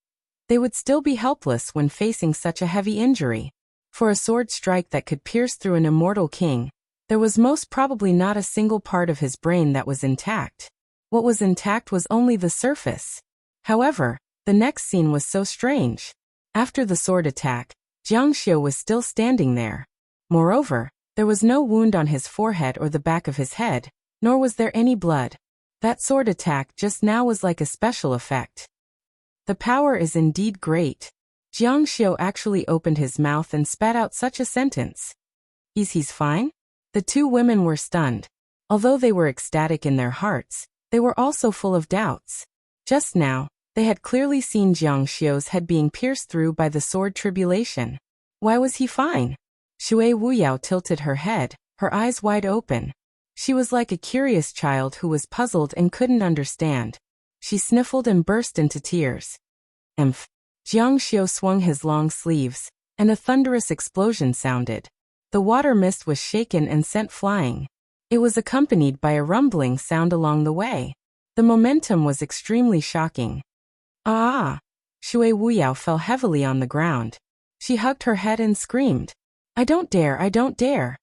they would still be helpless when facing such a heavy injury. For a sword strike that could pierce through an immortal king, there was most probably not a single part of his brain that was intact. What was intact was only the surface. However, the next scene was so strange. After the sword attack, Jiang Xiu was still standing there. Moreover, there was no wound on his forehead or the back of his head, nor was there any blood. That sword attack just now was like a special effect. The power is indeed great. Jiang Xiu actually opened his mouth and spat out such a sentence. He's fine? The two women were stunned. Although they were ecstatic in their hearts, they were also full of doubts. Just now, they had clearly seen Jiang Xiu's head being pierced through by the sword tribulation. Why was he fine? Shui Wuyao tilted her head, her eyes wide open. She was like a curious child who was puzzled and couldn't understand. She sniffled and burst into tears. Emph. Jiang Xiu swung his long sleeves, and a thunderous explosion sounded. The water mist was shaken and sent flying. It was accompanied by a rumbling sound along the way. The momentum was extremely shocking. Ah! Shui Wuyao fell heavily on the ground. She hugged her head and screamed, I don't dare, I don't dare.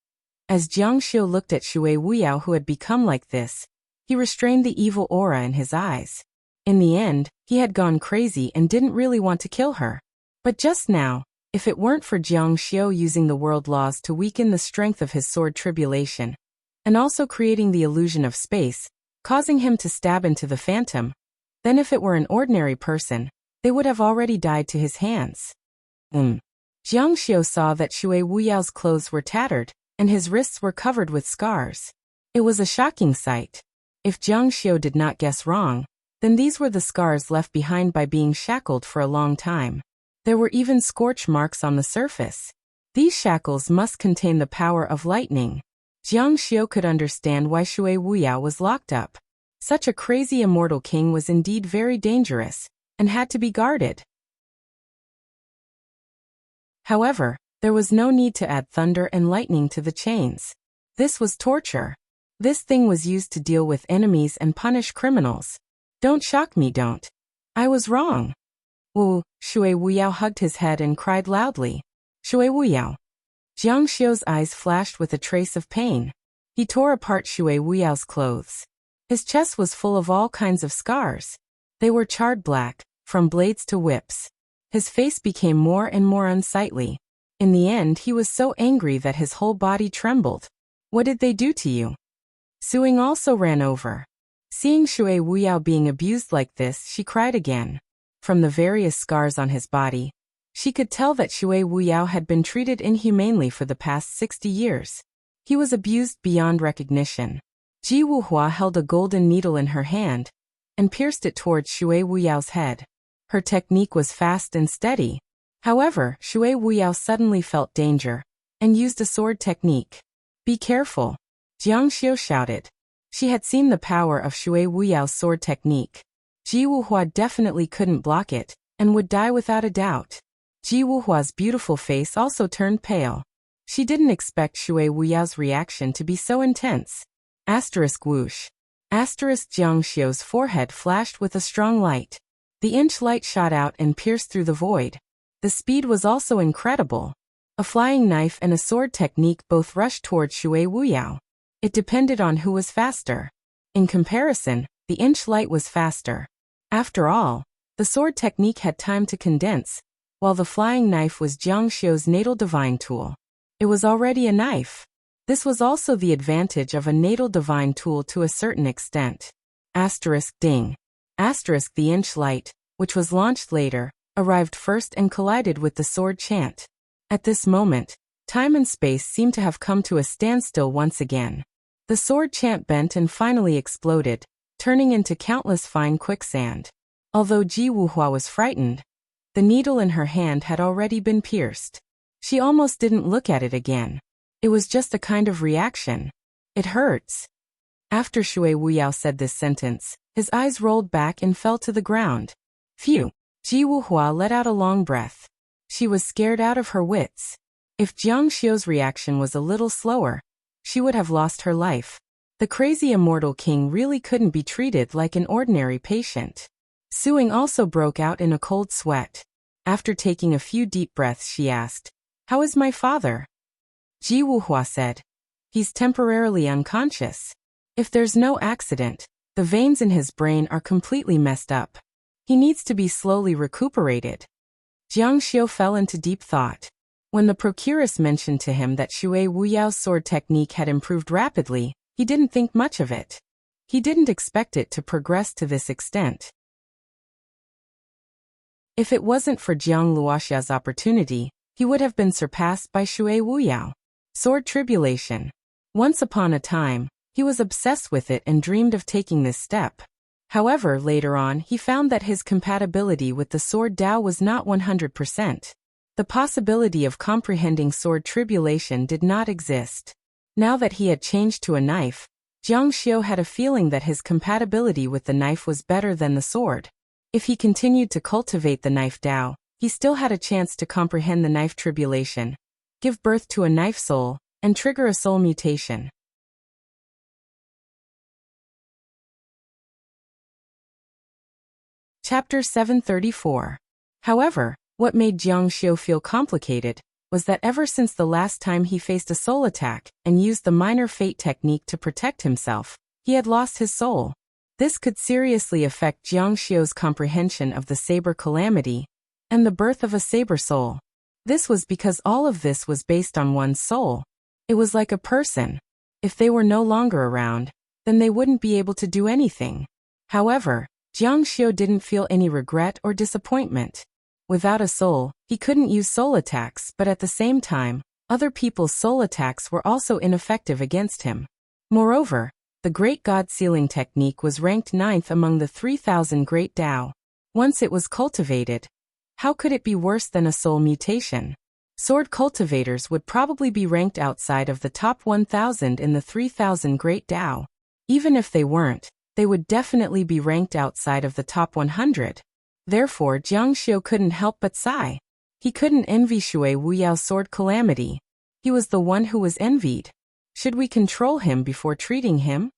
As Jiang Xiu looked at Shui Wuyao who had become like this, he restrained the evil aura in his eyes. In the end, he had gone crazy and didn't really want to kill her. But just now, if it weren't for Jiang Xiu using the world laws to weaken the strength of his sword tribulation, and also creating the illusion of space, causing him to stab into the phantom, then if it were an ordinary person, they would have already died to his hands. Jiang Xiu saw that Shui Wuyao's clothes were tattered, and his wrists were covered with scars. It was a shocking sight. If Jiang Xiu did not guess wrong, then these were the scars left behind by being shackled for a long time. There were even scorch marks on the surface. These shackles must contain the power of lightning. Jiang Xiu could understand why Shui Wuyao was locked up. Such a crazy immortal king was indeed very dangerous, and had to be guarded. However, there was no need to add thunder and lightning to the chains. This was torture. This thing was used to deal with enemies and punish criminals. Don't shock me, don't. I was wrong. Wu, Shui Wuyao hugged his head and cried loudly. Shui Wuyao. Jiang Xiu's eyes flashed with a trace of pain. He tore apart Shui Wuyao's clothes. His chest was full of all kinds of scars. They were charred black, from blades to whips. His face became more and more unsightly. In the end, he was so angry that his whole body trembled. What did they do to you? Suing also ran over. Seeing Shui Wuyao being abused like this, she cried again. From the various scars on his body, she could tell that Shui Wuyao had been treated inhumanely for the past 60 years. He was abused beyond recognition. Ji Wuhua held a golden needle in her hand and pierced it towards Shui Wuyao's head. Her technique was fast and steady. However, Shui Wuyao suddenly felt danger and used a sword technique. Be careful, Jiang Xiu shouted. She had seen the power of Shui Wuyao's sword technique. Ji Wuhua definitely couldn't block it and would die without a doubt. Ji Wuhua's beautiful face also turned pale. She didn't expect Shui Wuyao's reaction to be so intense. Asterisk whoosh. Asterisk Jiang Xiu's forehead flashed with a strong light. The inch light shot out and pierced through the void. The speed was also incredible. A flying knife and a sword technique both rushed towards Shui Wuyao. It depended on who was faster. In comparison, the inch light was faster. After all, the sword technique had time to condense, while the flying knife was Jiang Xiu's natal divine tool. It was already a knife. This was also the advantage of a natal divine tool to a certain extent. Asterisk ding. Asterisk the inch light, which was launched later, arrived first and collided with the sword chant. At this moment, time and space seemed to have come to a standstill once again. The sword chant bent and finally exploded, turning into countless fine quicksand. Although Ji Wuhua was frightened, the needle in her hand had already been pierced. She almost didn't look at it again. It was just a kind of reaction. It hurts. After Shui Wuyao said this sentence, his eyes rolled back and fell to the ground. Phew! Ji Wuhua let out a long breath. She was scared out of her wits. If Jiang Xiu's reaction was a little slower, she would have lost her life. The crazy immortal king really couldn't be treated like an ordinary patient. Suing also broke out in a cold sweat. After taking a few deep breaths, she asked, "How is my father?" Ji Wuhua said, "He's temporarily unconscious. If there's no accident, the veins in his brain are completely messed up. He needs to be slowly recuperated." Jiang Xiu fell into deep thought. When the procuress mentioned to him that Shui Wuyao's sword technique had improved rapidly, he didn't think much of it. He didn't expect it to progress to this extent. If it wasn't for Jiang Luoxia's opportunity, he would have been surpassed by Shui Wuyao. Sword tribulation. Once upon a time, he was obsessed with it and dreamed of taking this step. However, later on he found that his compatibility with the sword Dao was not 100%. The possibility of comprehending sword tribulation did not exist. Now that he had changed to a knife, Jiang Xiu had a feeling that his compatibility with the knife was better than the sword. If he continued to cultivate the knife Dao, he still had a chance to comprehend the knife tribulation, give birth to a knife soul, and trigger a soul mutation. Chapter 734. However, what made Jiang Xiu feel complicated was that ever since the last time he faced a soul attack and used the minor fate technique to protect himself, he had lost his soul. This could seriously affect Jiang Xiu's comprehension of the saber calamity and the birth of a saber soul. This was because all of this was based on one's soul. It was like a person. If they were no longer around, then they wouldn't be able to do anything. However, Jiang Xiu didn't feel any regret or disappointment. Without a soul, he couldn't use soul attacks, but at the same time, other people's soul attacks were also ineffective against him. Moreover, the Great God Sealing technique was ranked 9th among the 3,000 Great Dao. Once it was cultivated, how could it be worse than a soul mutation? Sword cultivators would probably be ranked outside of the top 1,000 in the 3,000 Great Dao. Even if they weren't, they would definitely be ranked outside of the top 100. Therefore, Jiang Xiu couldn't help but sigh. He couldn't envy Shui Wuyao's sword calamity. He was the one who was envied. Should we control him before treating him?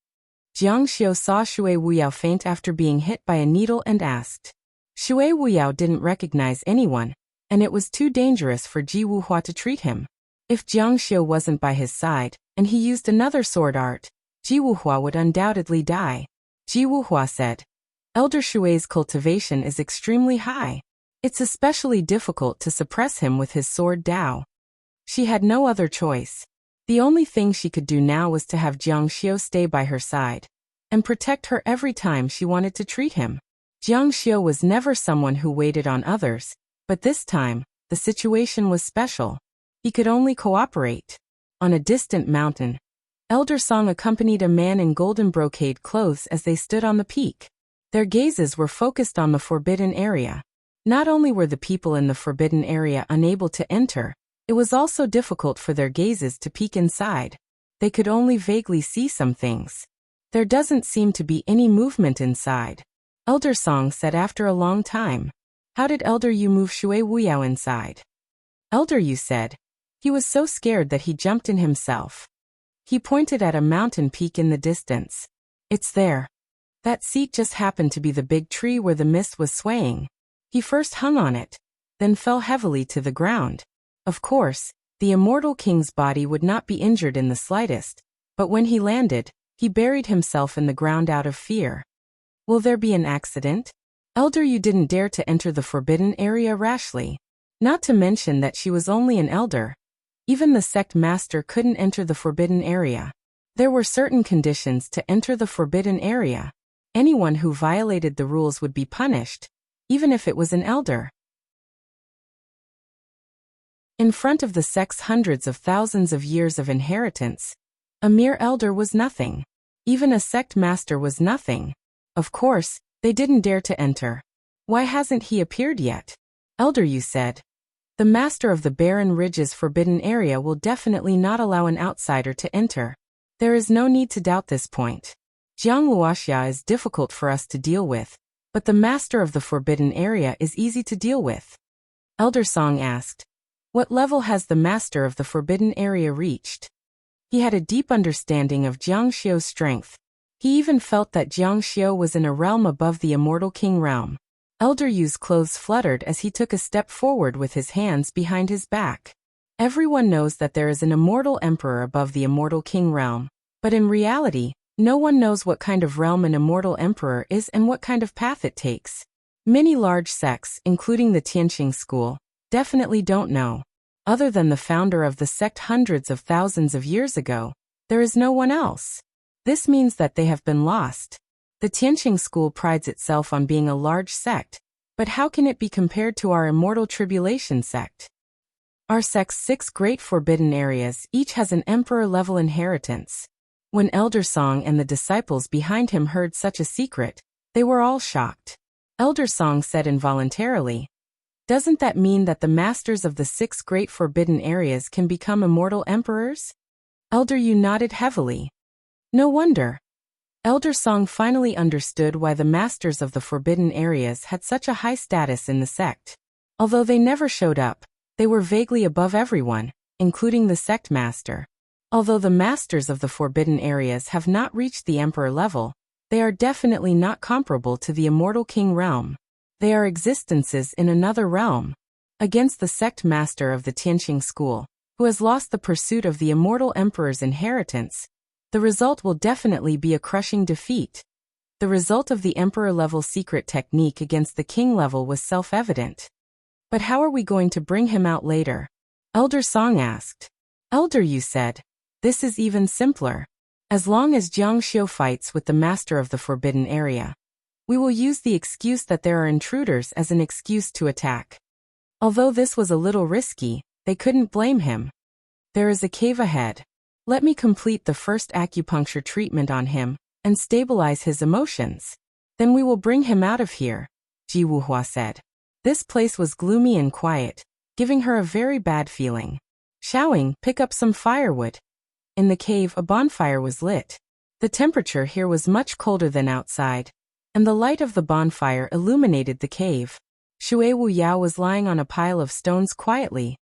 Jiang Xiu saw Shui Wuyao faint after being hit by a needle and asked, Shui Wuyao didn't recognize anyone, and it was too dangerous for Ji Wuhua to treat him. If Jiang Xiu wasn't by his side, and he used another sword art, Ji Wuhua would undoubtedly die. Ji Wuhua said, Elder Shui's cultivation is extremely high. It's especially difficult to suppress him with his sword Dao. She had no other choice. The only thing she could do now was to have Jiang Xiu stay by her side and protect her every time she wanted to treat him. Jiang Xiu was never someone who waited on others, but this time, the situation was special. He could only cooperate. On a distant mountain, Elder Song accompanied a man in golden brocade clothes as they stood on the peak. Their gazes were focused on the forbidden area. Not only were the people in the forbidden area unable to enter, it was also difficult for their gazes to peek inside. They could only vaguely see some things. There doesn't seem to be any movement inside. Elder Song said after a long time. How did Elder Yu move Shui Wuyao inside? Elder Yu said. He was so scared that he jumped in himself. He pointed at a mountain peak in the distance. It's there. That seat just happened to be the big tree where the mist was swaying. He first hung on it, then fell heavily to the ground. Of course, the immortal king's body would not be injured in the slightest, but when he landed, he buried himself in the ground out of fear. Will there be an accident? Elder Yu didn't dare to enter the forbidden area rashly. Not to mention that she was only an elder. Even the sect master couldn't enter the forbidden area. There were certain conditions to enter the forbidden area. Anyone who violated the rules would be punished, even if it was an elder. In front of the sect's hundreds of thousands of years of inheritance, a mere elder was nothing. Even a sect master was nothing. Of course, they didn't dare to enter. Why hasn't he appeared yet? Elder Yu said. The master of the Barren Ridge's forbidden area will definitely not allow an outsider to enter. There is no need to doubt this point. Jiang Luoxia is difficult for us to deal with, but the master of the forbidden area is easy to deal with. Elder Song asked. What level has the master of the forbidden area reached? He had a deep understanding of Jiang Xiu's strength. He even felt that Jiang Xiu was in a realm above the immortal king realm. Elder Yu's clothes fluttered as he took a step forward with his hands behind his back. Everyone knows that there is an immortal emperor above the immortal king realm, but in reality, no one knows what kind of realm an immortal emperor is and what kind of path it takes. Many large sects, including the Tianqing school, definitely don't know. Other than the founder of the sect hundreds of thousands of years ago, there is no one else. This means that they have been lost. The Tianqing school prides itself on being a large sect, but how can it be compared to our immortal tribulation sect? Our sect's 6 great forbidden areas each has an emperor-level inheritance. When Elder Song and the disciples behind him heard such a secret, they were all shocked. Elder Song said involuntarily, Doesn't that mean that the masters of the 6 great forbidden areas can become immortal emperors? Elder Yu nodded heavily. No wonder. Elder Song finally understood why the masters of the forbidden areas had such a high status in the sect. Although they never showed up, they were vaguely above everyone, including the sect master. Although the masters of the forbidden areas have not reached the emperor level, they are definitely not comparable to the immortal king realm. They are existences in another realm. Against the sect master of the Tianqing school, who has lost the pursuit of the immortal emperor's inheritance, the result will definitely be a crushing defeat. The result of the emperor-level secret technique against the king level was self-evident. But how are we going to bring him out later? Elder Song asked. Elder Yu said, This is even simpler. As long as Jiang Xiu fights with the master of the forbidden area, we will use the excuse that there are intruders as an excuse to attack. Although this was a little risky, they couldn't blame him. There is a cave ahead. Let me complete the first acupuncture treatment on him and stabilize his emotions. Then we will bring him out of here, Ji Wuhua said. This place was gloomy and quiet, giving her a very bad feeling. Xiaoying, pick up some firewood. In the cave, a bonfire was lit. The temperature here was much colder than outside, and the light of the bonfire illuminated the cave. Shui Wuyao was lying on a pile of stones quietly.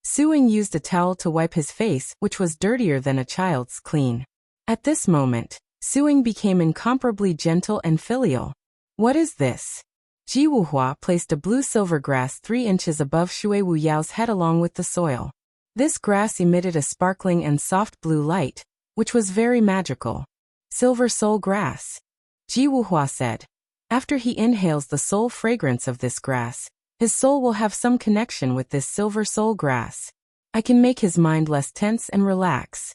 Suing used a towel to wipe his face, which was dirtier than a child's clean. At this moment, Suing became incomparably gentle and filial. What is this? Ji Wuhua placed a blue-silver grass 3 inches above Shui Wu Yao's head along with the soil. This grass emitted a sparkling and soft blue light, which was very magical. Silver soul grass. Ji Wuhua said. After he inhales the soul fragrance of this grass, his soul will have some connection with this silver soul grass. I can make his mind less tense and relax.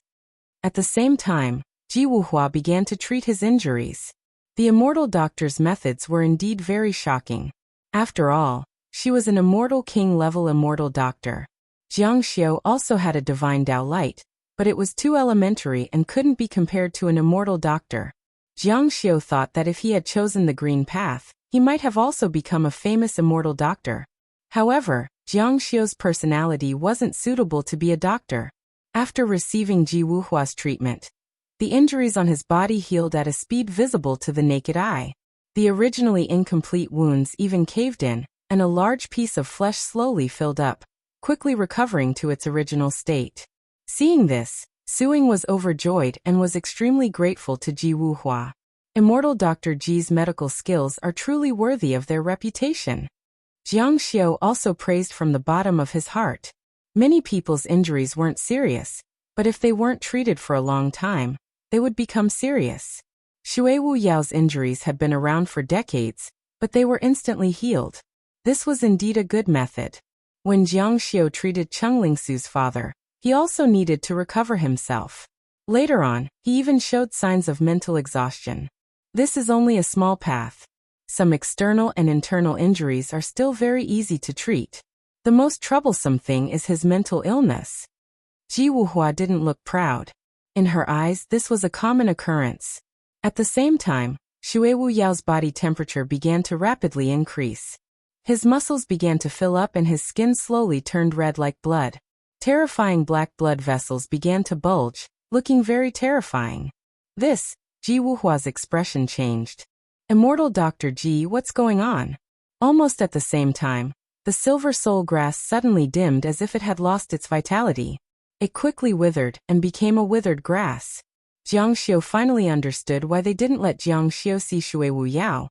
At the same time, Ji Wuhua began to treat his injuries. The immortal doctor's methods were indeed very shocking. After all, she was an immortal king-level immortal doctor. Jiang Xiu also had a divine Dao light, but it was too elementary and couldn't be compared to an immortal doctor. Jiang Xiu thought that if he had chosen the green path, he might have also become a famous immortal doctor. However, Jiang Xiu's personality wasn't suitable to be a doctor. After receiving Ji Wuhua's treatment, the injuries on his body healed at a speed visible to the naked eye. The originally incomplete wounds even caved in, and a large piece of flesh slowly filled up, quickly recovering to its original state. Seeing this, Suing was overjoyed and was extremely grateful to Ji Wuhua. Immortal Dr. Ji's medical skills are truly worthy of their reputation. Jiang Xiu also praised from the bottom of his heart. Many people's injuries weren't serious, but if they weren't treated for a long time, they would become serious. Shui Wu Yao's injuries had been around for decades, but they were instantly healed. This was indeed a good method. When Jiang Xiu treated Cheng Lingsu's father, he also needed to recover himself. Later on, he even showed signs of mental exhaustion. This is only a small path. Some external and internal injuries are still very easy to treat. The most troublesome thing is his mental illness. Ji Wuhua didn't look proud. In her eyes, this was a common occurrence. At the same time, Shui Wu Yao's body temperature began to rapidly increase. His muscles began to fill up and his skin slowly turned red like blood. Terrifying black blood vessels began to bulge, looking very terrifying. This, Ji Wuhua's expression changed. Immortal Dr. Ji, what's going on? Almost at the same time, the silver soul grass suddenly dimmed as if it had lost its vitality. It quickly withered and became a withered grass. Jiang Xiu finally understood why they didn't let Jiang Xiu see Shui Wu Yao,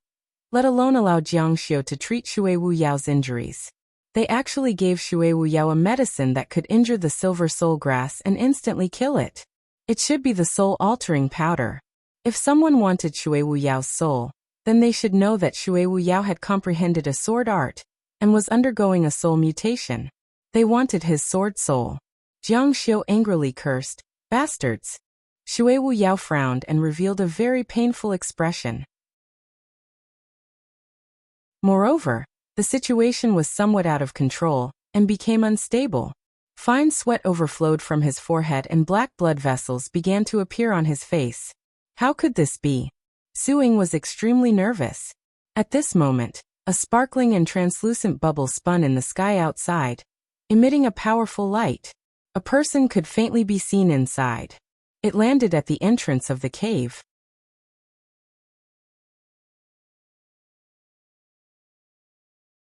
let alone allow Jiang Xiu to treat Shui Wu Yao's injuries. They actually gave Shui Wu Yao a medicine that could injure the silver soul grass and instantly kill it. It should be the soul-altering powder. If someone wanted Shui Wu Yao's soul, then they should know that Shui Wu Yao had comprehended a sword art and was undergoing a soul mutation. They wanted his sword soul. Jiang Xiu angrily cursed, "Bastards!" Shui Wu Yao frowned and revealed a very painful expression. Moreover, the situation was somewhat out of control and became unstable. Fine sweat overflowed from his forehead and black blood vessels began to appear on his face. How could this be? Suing was extremely nervous. At this moment, a sparkling and translucent bubble spun in the sky outside, emitting a powerful light. A person could faintly be seen inside. It landed at the entrance of the cave.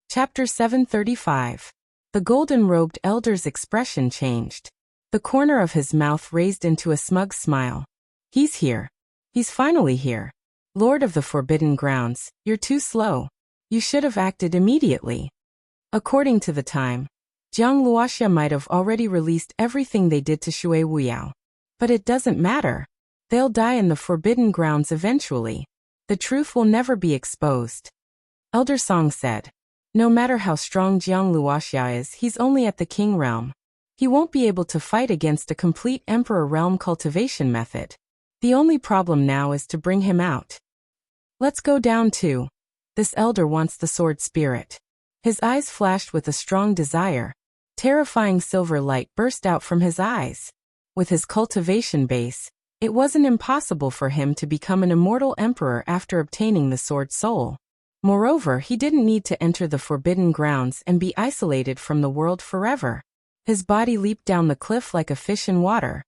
Chapter 735. The golden-robed elder's expression changed. The corner of his mouth raised into a smug smile. He's here. He's finally here. Lord of the Forbidden Grounds, you're too slow. You should have acted immediately. According to the time, Jiang Luoxia might have already released everything they did to Shui Wu Yao. But it doesn't matter. They'll die in the Forbidden Grounds eventually. The truth will never be exposed. Elder Song said. No matter how strong Jiang Luoxia is, he's only at the king realm. He won't be able to fight against a complete emperor realm cultivation method. The only problem now is to bring him out. Let's go down too. This elder wants the sword spirit. His eyes flashed with a strong desire. Terrifying silver light burst out from his eyes. With his cultivation base, it wasn't impossible for him to become an immortal emperor after obtaining the sword soul. Moreover, he didn't need to enter the Forbidden Grounds and be isolated from the world forever. His body leaped down the cliff like a fish in water.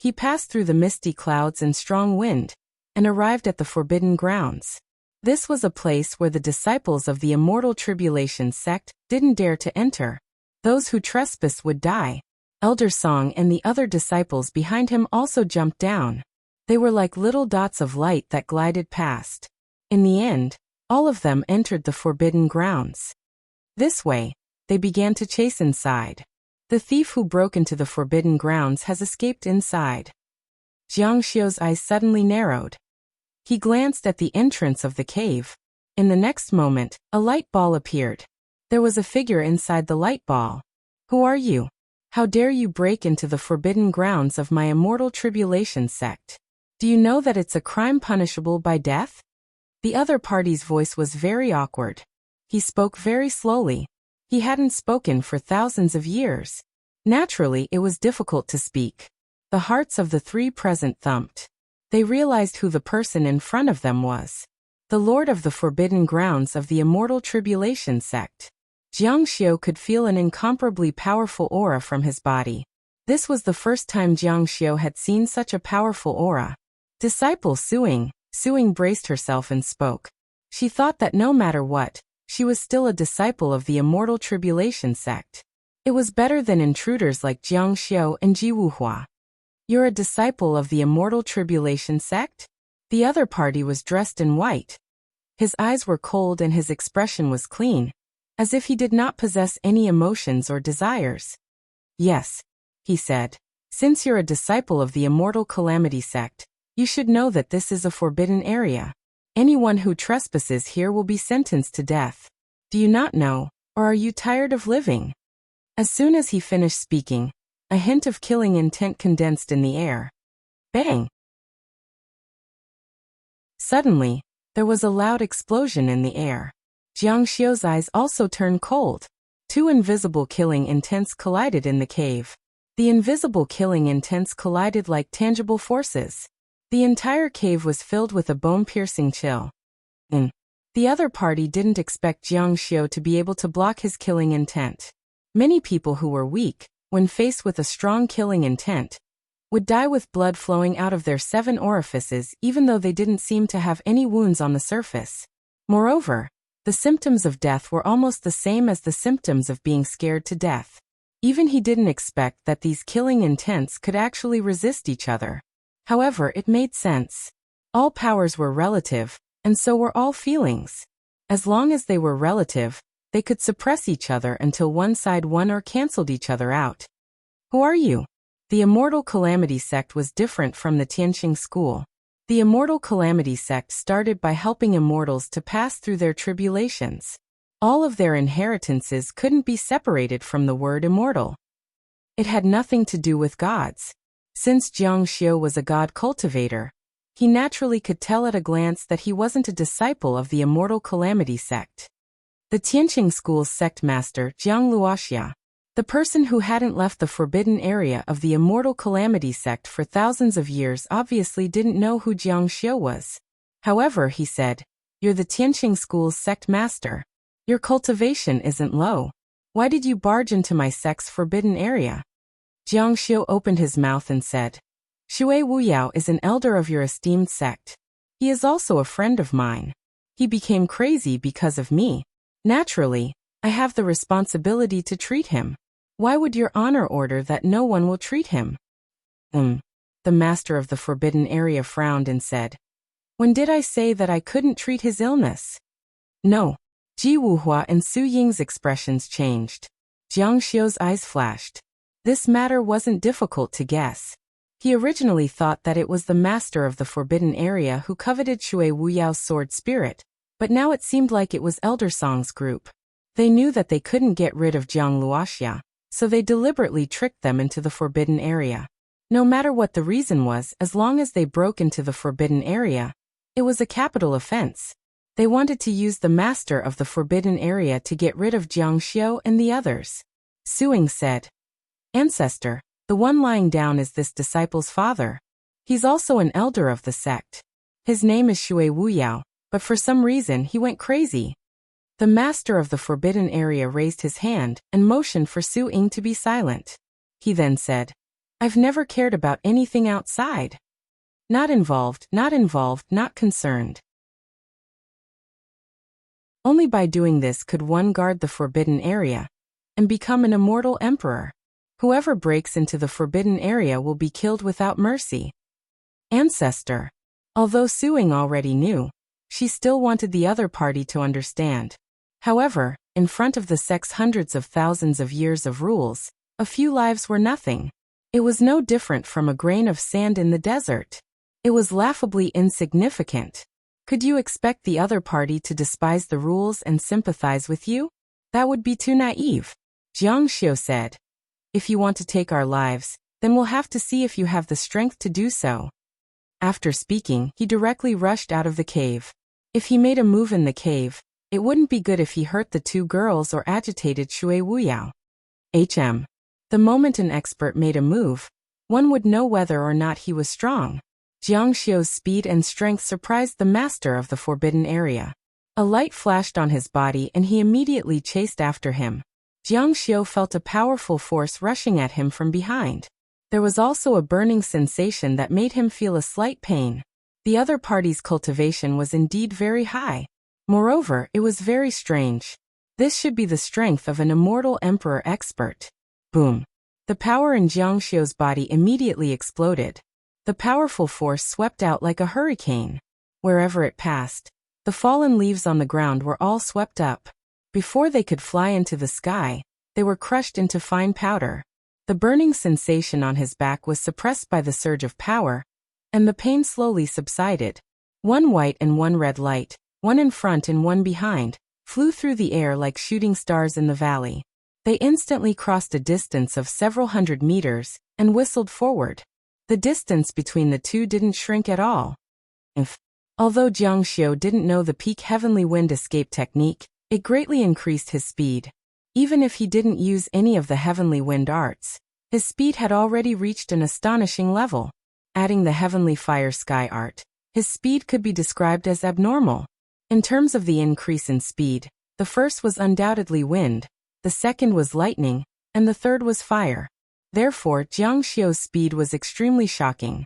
He passed through the misty clouds and strong wind, and arrived at the Forbidden Grounds. This was a place where the disciples of the Immortal Tribulation sect didn't dare to enter. Those who trespassed would die. Elder Song and the other disciples behind him also jumped down. They were like little dots of light that glided past. In the end, All of them entered the forbidden grounds. This way, they began to chase inside. The thief who broke into the forbidden grounds has escaped inside. Jiang Xiu's eyes suddenly narrowed. He glanced at the entrance of the cave. In the next moment, a light ball appeared. There was a figure inside the light ball. Who are you? How dare you break into the forbidden grounds of my immortal tribulation sect? Do you know that it's a crime punishable by death? The other party's voice was very awkward. He spoke very slowly. He hadn't spoken for thousands of years. Naturally, it was difficult to speak. The hearts of the three present thumped. They realized who the person in front of them was. The Lord of the Forbidden Grounds of the Immortal Tribulation Sect. Jiang Xiu could feel an incomparably powerful aura from his body. This was the first time Jiang Xiu had seen such a powerful aura. Disciple Suing braced herself and spoke. She thought that no matter what, she was still a disciple of the Immortal Tribulation Sect. It was better than intruders like Jiang Xiu and Ji Wuhua. You're a disciple of the Immortal Tribulation Sect? The other party was dressed in white. His eyes were cold and his expression was clean, as if he did not possess any emotions or desires. Yes, he said. Since you're a disciple of the Immortal Calamity Sect, you should know that this is a forbidden area. Anyone who trespasses here will be sentenced to death. Do you not know, or are you tired of living? As soon as he finished speaking, a hint of killing intent condensed in the air. Bang! Suddenly, there was a loud explosion in the air. Jiang Xiu's eyes also turned cold. Two invisible killing intents collided in the cave. The invisible killing intents collided like tangible forces. The entire cave was filled with a bone-piercing chill. The other party didn't expect Jiang Xiu to be able to block his killing intent. Many people who were weak, when faced with a strong killing intent, would die with blood flowing out of their 7 orifices even though they didn't seem to have any wounds on the surface. Moreover, the symptoms of death were almost the same as the symptoms of being scared to death. Even he didn't expect that these killing intents could actually resist each other. However, it made sense. All powers were relative, and so were all feelings. As long as they were relative, they could suppress each other until one side won or cancelled each other out. Who are you? The Immortal Calamity Sect was different from the Tianqing school. The Immortal Calamity Sect started by helping immortals to pass through their tribulations. All of their inheritances couldn't be separated from the word immortal. It had nothing to do with gods. Since Jiang Xiu was a god cultivator, he naturally could tell at a glance that he wasn't a disciple of the Immortal Calamity Sect. The Tianqing school's sect master, Jiang Luoxia, the person who hadn't left the forbidden area of the Immortal Calamity Sect for thousands of years, obviously didn't know who Jiang Xiu was. However, he said, "You're the Tianqing school's sect master. Your cultivation isn't low. Why did you barge into my sect's forbidden area?" Jiang Xiu opened his mouth and said, "Shui Wuyao is an elder of your esteemed sect. He is also a friend of mine. He became crazy because of me. Naturally, I have the responsibility to treat him. Why would your honor order that no one will treat him?" The master of the forbidden area frowned and said, "When did I say that I couldn't treat his illness?" No. Ji Wuhua and Su Ying's expressions changed. Jiang Xiu's eyes flashed. This matter wasn't difficult to guess. He originally thought that it was the master of the forbidden area who coveted Shui Wuyao's sword spirit, but now it seemed like it was Elder Song's group. They knew that they couldn't get rid of Jiang Luoxia, so they deliberately tricked them into the forbidden area. No matter what the reason was, as long as they broke into the forbidden area, it was a capital offense. They wanted to use the master of the forbidden area to get rid of Jiang Xiu and the others. Suing said, "Ancestor, the one lying down is this disciple's father. He's also an elder of the sect. His name is Shui Wuyao, but for some reason he went crazy." The master of the forbidden area raised his hand and motioned for Su Ying to be silent. He then said, "I've never cared about anything outside. Not involved, not concerned. Only by doing this could one guard the forbidden area and become an immortal emperor. Whoever breaks into the forbidden area will be killed without mercy." Ancestor. Although Su Ying already knew, She still wanted the other party to understand. However, in front of the sect's hundreds of thousands of years of rules, a few lives were nothing. It was no different from a grain of sand in the desert. It was laughably insignificant. Could you expect the other party to despise the rules and sympathize with you? That would be too naive. Jiang Xiu said. If you want to take our lives, then we'll have to see if you have the strength to do so. After speaking, he directly rushed out of the cave. If he made a move in the cave, it wouldn't be good if he hurt the two girls or agitated Shui Wuyao. The moment an expert made a move, one would know whether or not he was strong. Jiang Xiu's speed and strength surprised the master of the forbidden area. A light flashed on his body and he immediately chased after him. Jiang Xiu felt a powerful force rushing at him from behind. There was also a burning sensation that made him feel a slight pain. The other party's cultivation was indeed very high. Moreover, it was very strange. This should be the strength of an immortal emperor expert. Boom. The power in Jiang Xiu's body immediately exploded. The powerful force swept out like a hurricane. Wherever it passed, the fallen leaves on the ground were all swept up. Before they could fly into the sky, they were crushed into fine powder. The burning sensation on his back was suppressed by the surge of power, and the pain slowly subsided. One white and one red light, one in front and one behind, flew through the air like shooting stars in the valley. They instantly crossed a distance of several hundred meters and whistled forward. The distance between the two didn't shrink at all. Although Jiang Xiu didn't know the peak heavenly wind escape technique, it greatly increased his speed. Even if he didn't use any of the heavenly wind arts, his speed had already reached an astonishing level. Adding the heavenly fire sky art, his speed could be described as abnormal. In terms of the increase in speed, the first was undoubtedly wind, the second was lightning, and the third was fire. Therefore, Jiang Xiu's speed was extremely shocking.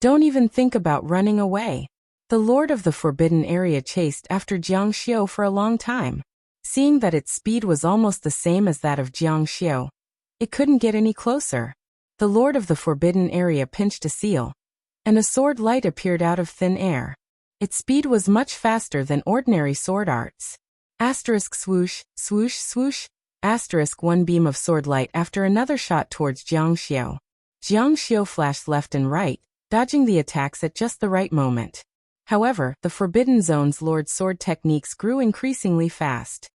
Don't even think about running away. The Lord of the Forbidden Area chased after Jiang Xiu for a long time. Seeing that its speed was almost the same as that of Jiang Xiu, it couldn't get any closer. The Lord of the Forbidden Area pinched a seal, and a sword light appeared out of thin air. Its speed was much faster than ordinary sword arts. Asterisk swoosh, swoosh, swoosh. Asterisk one beam of sword light after another shot towards Jiang Xiu. Jiang Xiu flashed left and right, dodging the attacks at just the right moment. However, the Forbidden Zone's Lord's sword techniques grew increasingly fast.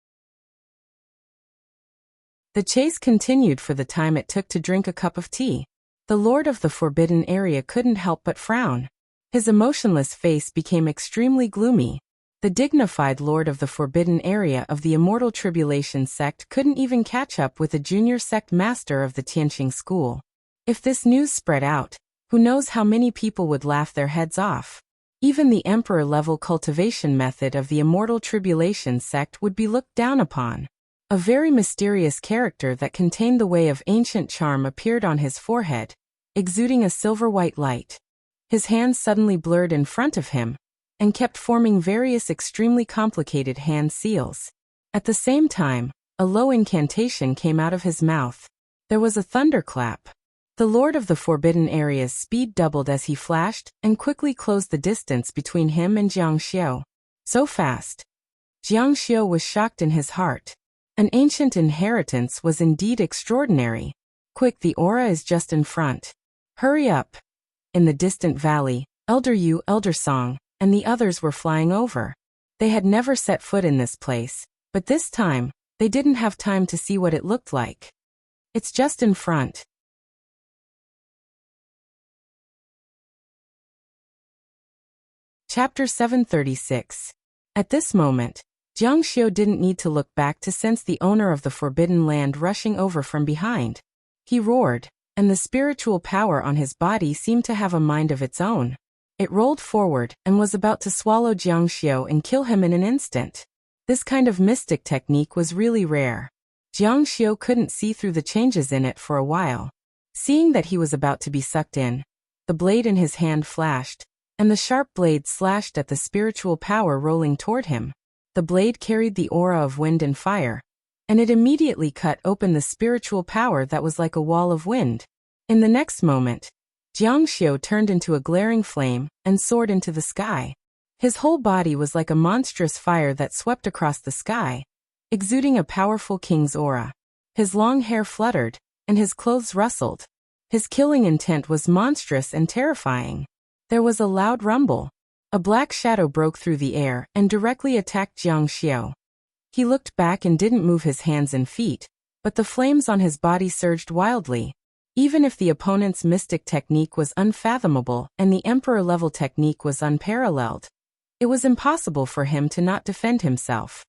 The chase continued for the time it took to drink a cup of tea. The Lord of the Forbidden Area couldn't help but frown. His emotionless face became extremely gloomy. The dignified Lord of the Forbidden Area of the Immortal Tribulation sect couldn't even catch up with the junior sect master of the Tianqing school. If this news spread out, who knows how many people would laugh their heads off. Even the emperor-level cultivation method of the Immortal Tribulation sect would be looked down upon. A very mysterious character that contained the way of ancient charm appeared on his forehead, exuding a silver-white light. His hands suddenly blurred in front of him, and kept forming various extremely complicated hand seals. At the same time, a low incantation came out of his mouth. There was a thunderclap. The Lord of the Forbidden Area's speed doubled as he flashed and quickly closed the distance between him and Jiang Xiu. So fast. Jiang Xiu was shocked in his heart. An ancient inheritance was indeed extraordinary. Quick, the aura is just in front. Hurry up. In the distant valley, Elder Yu, Elder Song, and the others were flying over. They had never set foot in this place, but this time, they didn't have time to see what it looked like. It's just in front. Chapter 736. At this moment, Jiang Xiu didn't need to look back to sense the owner of the Forbidden Land rushing over from behind. He roared, and the spiritual power on his body seemed to have a mind of its own. It rolled forward and was about to swallow Jiang Xiu and kill him in an instant. This kind of mystic technique was really rare. Jiang Xiu couldn't see through the changes in it for a while. Seeing that he was about to be sucked in, the blade in his hand flashed, and the sharp blade slashed at the spiritual power rolling toward him. The blade carried the aura of wind and fire, and it immediately cut open the spiritual power that was like a wall of wind. In the next moment, Jiang Xiu turned into a glaring flame and soared into the sky. His whole body was like a monstrous fire that swept across the sky, exuding a powerful king's aura. His long hair fluttered, and his clothes rustled. His killing intent was monstrous and terrifying. There was a loud rumble. A black shadow broke through the air and directly attacked Jiang Xiao. He looked back and didn't move his hands and feet, but the flames on his body surged wildly. Even if the opponent's mystic technique was unfathomable and the emperor-level technique was unparalleled, it was impossible for him to not defend himself.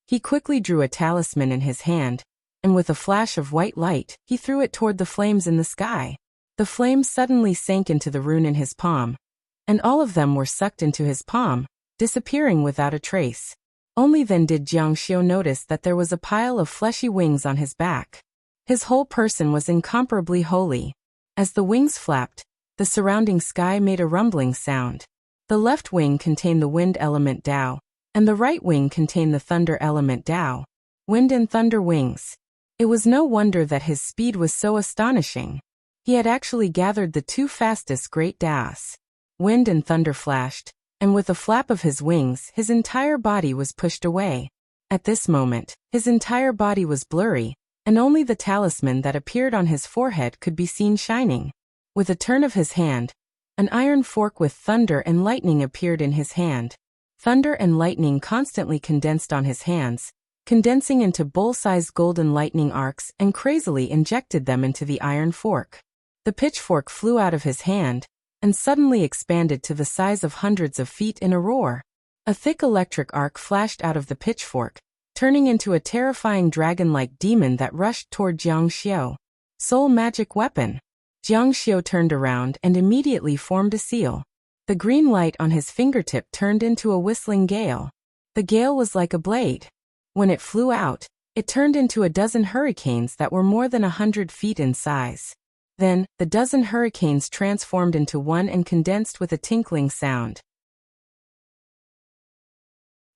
He quickly drew a talisman in his hand, and with a flash of white light, he threw it toward the flames in the sky. The flames suddenly sank into the rune in his palm, and all of them were sucked into his palm, disappearing without a trace. Only then did Jiang Xiao notice that there was a pile of fleshy wings on his back. His whole person was incomparably holy. As the wings flapped, the surrounding sky made a rumbling sound. The left wing contained the wind element Dao, and the right wing contained the thunder element Dao. Wind and thunder wings. It was no wonder that his speed was so astonishing. He had actually gathered the two fastest great Daos. Wind and thunder flashed, and with a flap of his wings, his entire body was pushed away. At this moment, his entire body was blurry, and only the talisman that appeared on his forehead could be seen shining. With a turn of his hand, an iron fork with thunder and lightning appeared in his hand. Thunder and lightning constantly condensed on his hands, condensing into bowl-sized golden lightning arcs and crazily injected them into the iron fork. The pitchfork flew out of his hand, and suddenly expanded to the size of hundreds of feet in a roar. A thick electric arc flashed out of the pitchfork, turning into a terrifying dragon-like demon that rushed toward Jiang Xiao. Soul magic weapon. Jiang Xiao turned around and immediately formed a seal. The green light on his fingertip turned into a whistling gale. The gale was like a blade. When it flew out, it turned into a dozen hurricanes that were more than 100 feet in size. Then, the dozen hurricanes transformed into one and condensed with a tinkling sound.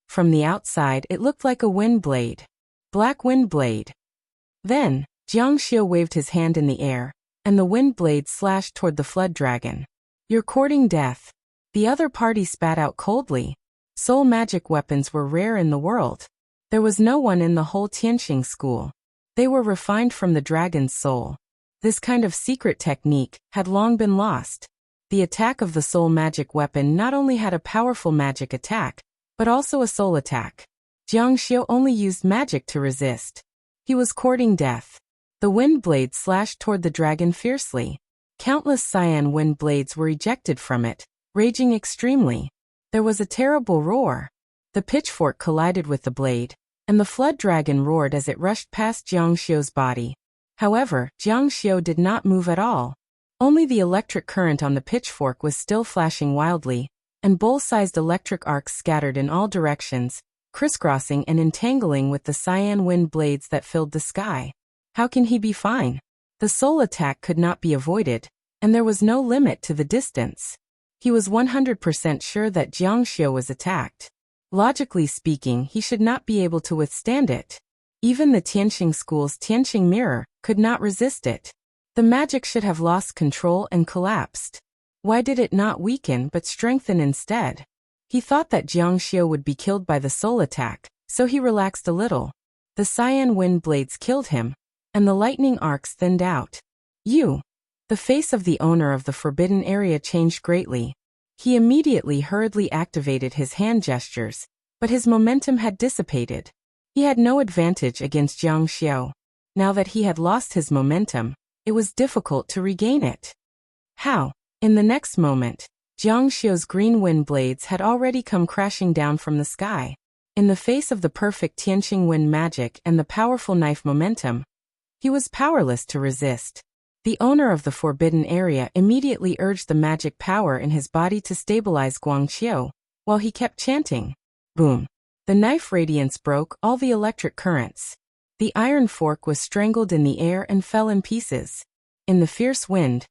From the outside, it looked like a wind blade. Black wind blade. Then, Jiang Xiao waved his hand in the air, and the wind blade slashed toward the flood dragon. "You're courting death." The other party spat out coldly. Soul magic weapons were rare in the world. There was no one in the whole Tianxing school. They were refined from the dragon's soul. This kind of secret technique had long been lost. The attack of the soul magic weapon not only had a powerful magic attack, but also a soul attack. Jiang Xiao only used magic to resist. He was courting death. The wind blade slashed toward the dragon fiercely. Countless cyan wind blades were ejected from it, raging extremely. There was a terrible roar. The pitchfork collided with the blade, and the flood dragon roared as it rushed past Jiang Xiao's body. However, Jiang Xiao did not move at all. Only the electric current on the pitchfork was still flashing wildly, and bowl-sized electric arcs scattered in all directions, crisscrossing and entangling with the cyan wind blades that filled the sky. How can he be fine? The soul attack could not be avoided, and there was no limit to the distance. He was 100% sure that Jiang Xiao was attacked. Logically speaking, he should not be able to withstand it. Even the Tianxing school's Tianxing mirror could not resist it. The magic should have lost control and collapsed. Why did it not weaken but strengthen instead? He thought that Jiang Xiao would be killed by the soul attack, so he relaxed a little. The cyan wind blades killed him, and the lightning arcs thinned out. The face of the owner of the forbidden area changed greatly. He immediately hurriedly activated his hand gestures, but his momentum had dissipated. He had no advantage against Jiang Xiao. Now that he had lost his momentum, it was difficult to regain it. How? In the next moment, Jiang Xiao's green wind blades had already come crashing down from the sky. In the face of the perfect Tianxing wind magic and the powerful knife momentum, he was powerless to resist. The owner of the forbidden area immediately urged the magic power in his body to stabilize Guangqiu, while he kept chanting. Boom! The knife radiance broke all the electric currents. The iron fork was strangled in the air and fell in pieces. In the fierce wind,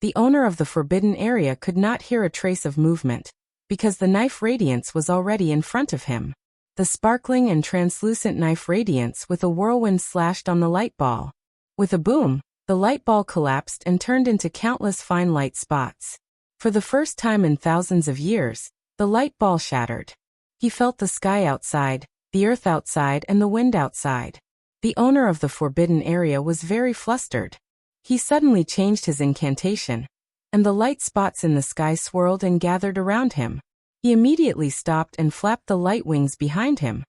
the owner of the forbidden area could not hear a trace of movement, because the knife radiance was already in front of him. The sparkling and translucent knife radiance with a whirlwind slashed on the light ball. With a boom, the light ball collapsed and turned into countless fine light spots. For the first time in thousands of years, The light ball shattered. He felt the sky outside, the earth outside, and the wind outside. The owner of the forbidden area was very flustered. He suddenly changed his incantation, and the light spots in the sky swirled and gathered around him. He immediately stopped and flapped the light wings behind him.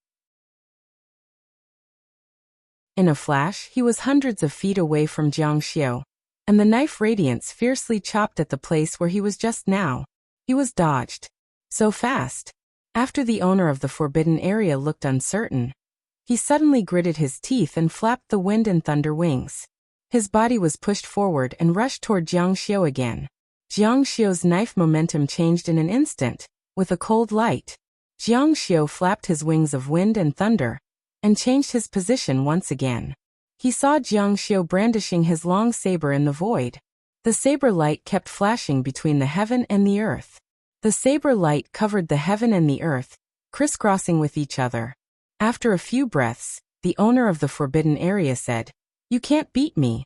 In a flash, he was hundreds of feet away from Jiang Xiu, and the knife radiance fiercely chopped at the place where he was just now. He was dodged. So fast. After the owner of the forbidden area looked uncertain, he suddenly gritted his teeth and flapped the wind and thunder wings. His body was pushed forward and rushed toward Jiang Xiu again. Jiang Xiu's knife momentum changed in an instant. With a cold light, Jiang Xiu flapped his wings of wind and thunder, and changed his position once again. He saw Jiang Xiu brandishing his long saber in the void. The saber light kept flashing between the heaven and the earth. The saber light covered the heaven and the earth, crisscrossing with each other. After a few breaths, the owner of the forbidden area said, "You can't beat me."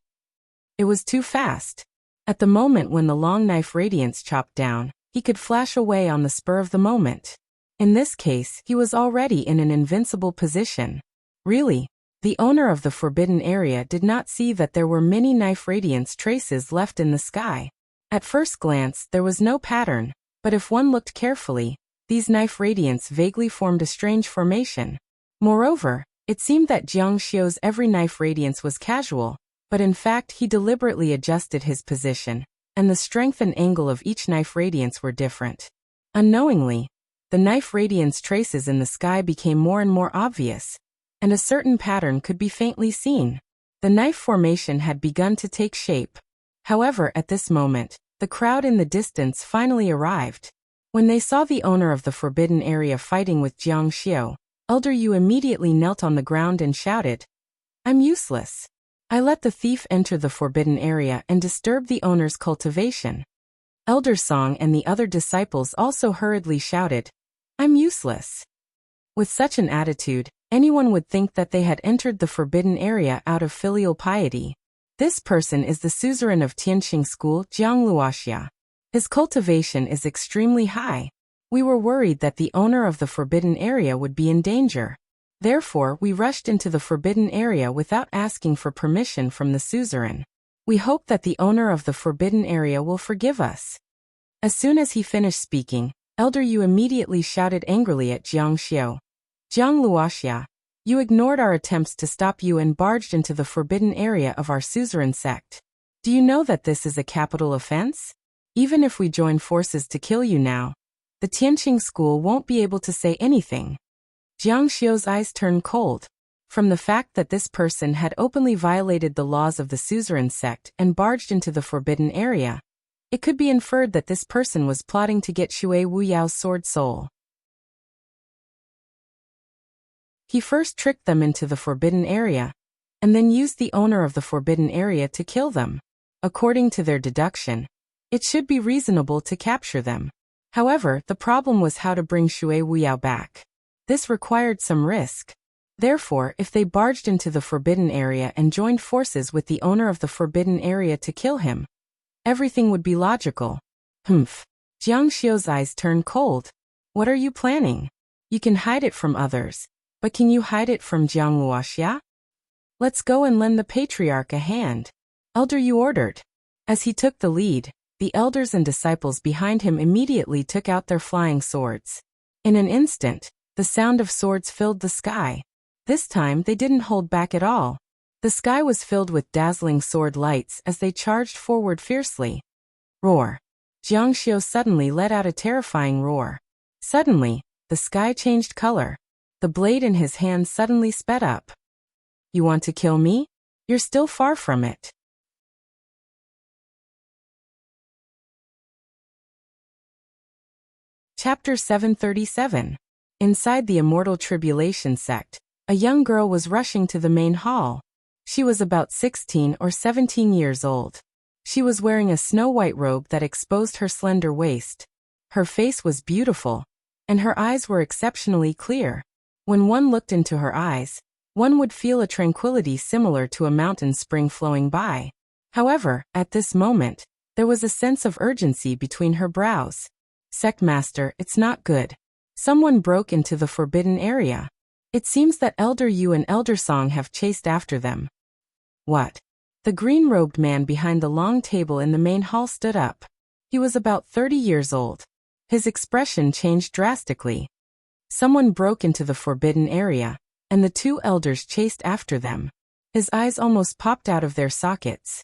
It was too fast. At the moment when the long knife radiance chopped down, he could flash away on the spur of the moment. In this case, he was already in an invincible position. Really, the owner of the forbidden area did not see that there were many knife radiance traces left in the sky. At first glance, there was no pattern, but if one looked carefully, these knife radiance vaguely formed a strange formation. Moreover, it seemed that Jiang Xiu's every knife radiance was casual, but in fact he deliberately adjusted his position, and the strength and angle of each knife radiance were different. Unknowingly, the knife radiance traces in the sky became more and more obvious, and a certain pattern could be faintly seen. The knife formation had begun to take shape. However, at this moment, the crowd in the distance finally arrived. When they saw the owner of the forbidden area fighting with Jiang Xiu, Elder Yu immediately knelt on the ground and shouted, "I'm useless. I let the thief enter the forbidden area and disturb the owner's cultivation." Elder Song and the other disciples also hurriedly shouted, "I'm useless." With such an attitude, anyone would think that they had entered the forbidden area out of filial piety. This person is the suzerain of Tianqing School, Jiang Luoxia. His cultivation is extremely high. We were worried that the owner of the forbidden area would be in danger. Therefore, we rushed into the forbidden area without asking for permission from the suzerain. We hope that the owner of the forbidden area will forgive us. As soon as he finished speaking, Elder Yu immediately shouted angrily at Jiang Xiu, "Jiang Luoxia, you ignored our attempts to stop you and barged into the forbidden area of our suzerain sect. Do you know that this is a capital offense? Even if we join forces to kill you now, the Tianqing school won't be able to say anything." Jiang Xiu's eyes turned cold. From the fact that this person had openly violated the laws of the suzerain sect and barged into the forbidden area, it could be inferred that this person was plotting to get Xue Wuyao's sword soul. He first tricked them into the forbidden area, and then used the owner of the forbidden area to kill them. According to their deduction, it should be reasonable to capture them. However, the problem was how to bring Xue Wuyao back. This required some risk. Therefore, if they barged into the forbidden area and joined forces with the owner of the forbidden area to kill him, everything would be logical. Humph. Jiang Xiu's eyes turned cold. What are you planning? You can hide it from others, but can you hide it from Jiang Luoxia? Let's go and lend the patriarch a hand. Elder Yu ordered. As he took the lead, the elders and disciples behind him immediately took out their flying swords. In an instant, the sound of swords filled the sky. This time they didn't hold back at all. The sky was filled with dazzling sword lights as they charged forward fiercely. Roar. Jiang Xiu suddenly let out a terrifying roar. Suddenly, the sky changed color. The blade in his hand suddenly sped up. You want to kill me? You're still far from it. Chapter 737. Inside the Immortal Tribulation sect, a young girl was rushing to the main hall. She was about 16 or 17 years old. She was wearing a snow-white robe that exposed her slender waist. Her face was beautiful, and her eyes were exceptionally clear. When one looked into her eyes, one would feel a tranquility similar to a mountain spring flowing by. However, at this moment, there was a sense of urgency between her brows. Sect Master, it's not good. Someone broke into the forbidden area. It seems that Elder Yu and Elder Song have chased after them. What? The green-robed man behind the long table in the main hall stood up. He was about 30 years old. His expression changed drastically. Someone broke into the forbidden area, and the two elders chased after them. His eyes almost popped out of their sockets.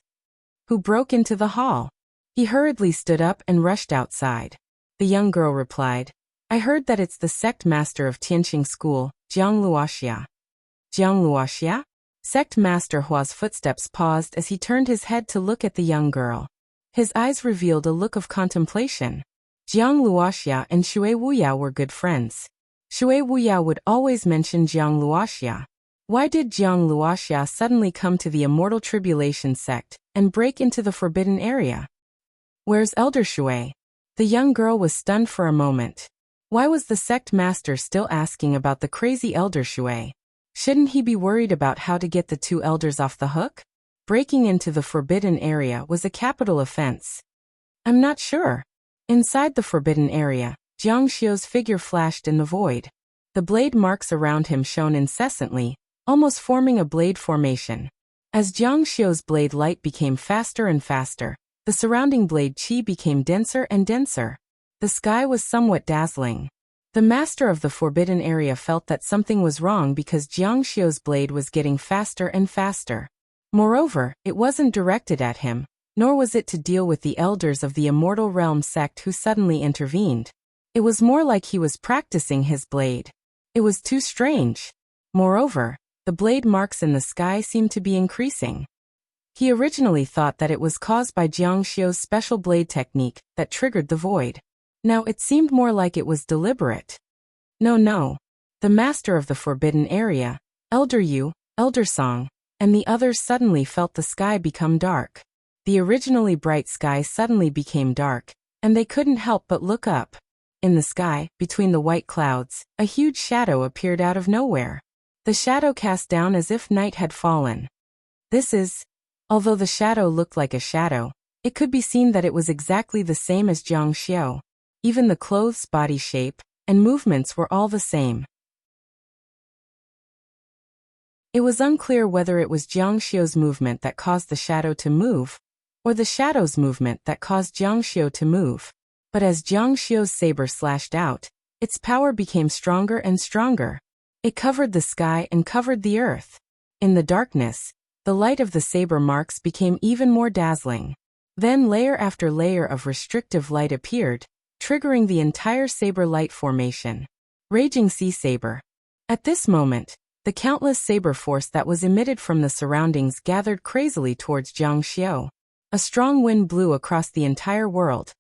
Who broke into the hall? He hurriedly stood up and rushed outside. The young girl replied, I heard that it's the sect master of Tianqing School, Jiang Luoxia. Jiang Luoxia? Sect Master Hua's footsteps paused as he turned his head to look at the young girl. His eyes revealed a look of contemplation. Jiang Luoxia and Shui Wuyao were good friends. Shui Wuyao would always mention Jiang Luoxia. Why did Jiang Luoxia suddenly come to the Immortal Tribulation sect and break into the forbidden area? Where's Elder Shui? The young girl was stunned for a moment. Why was the sect master still asking about the crazy Elder Shui? Shouldn't he be worried about how to get the two elders off the hook? Breaking into the forbidden area was a capital offense. I'm not sure. Inside the forbidden area, Jiang Xiu's figure flashed in the void. The blade marks around him shone incessantly, almost forming a blade formation. As Jiang Xiu's blade light became faster and faster, the surrounding blade qi became denser and denser. The sky was somewhat dazzling. The master of the forbidden area felt that something was wrong because Jiang Xiu's blade was getting faster and faster. Moreover, it wasn't directed at him, nor was it to deal with the elders of the Immortal Realm sect who suddenly intervened. It was more like he was practicing his blade. It was too strange. Moreover, the blade marks in the sky seemed to be increasing. He originally thought that it was caused by Jiang Xiu's special blade technique that triggered the void. Now it seemed more like it was deliberate. No. The master of the forbidden area, Elder Yu, Elder Song, and the others suddenly felt the sky become dark. The originally bright sky suddenly became dark, and they couldn't help but look up. In the sky, between the white clouds, a huge shadow appeared out of nowhere. The shadow cast down as if night had fallen. Although the shadow looked like a shadow, it could be seen that it was exactly the same as Jiang Xiu. Even the clothes, body shape, and movements were all the same. It was unclear whether it was Jiang Xiu's movement that caused the shadow to move, or the shadow's movement that caused Jiang Xiu to move. But as Jiang Xiu's saber slashed out, its power became stronger and stronger. It covered the sky and covered the earth. In the darkness, the light of the saber marks became even more dazzling. Then layer after layer of restrictive light appeared, triggering the entire saber light formation. Raging Sea Saber. At this moment, the countless saber force that was emitted from the surroundings gathered crazily towards Jiang Xiu. A strong wind blew across the entire world,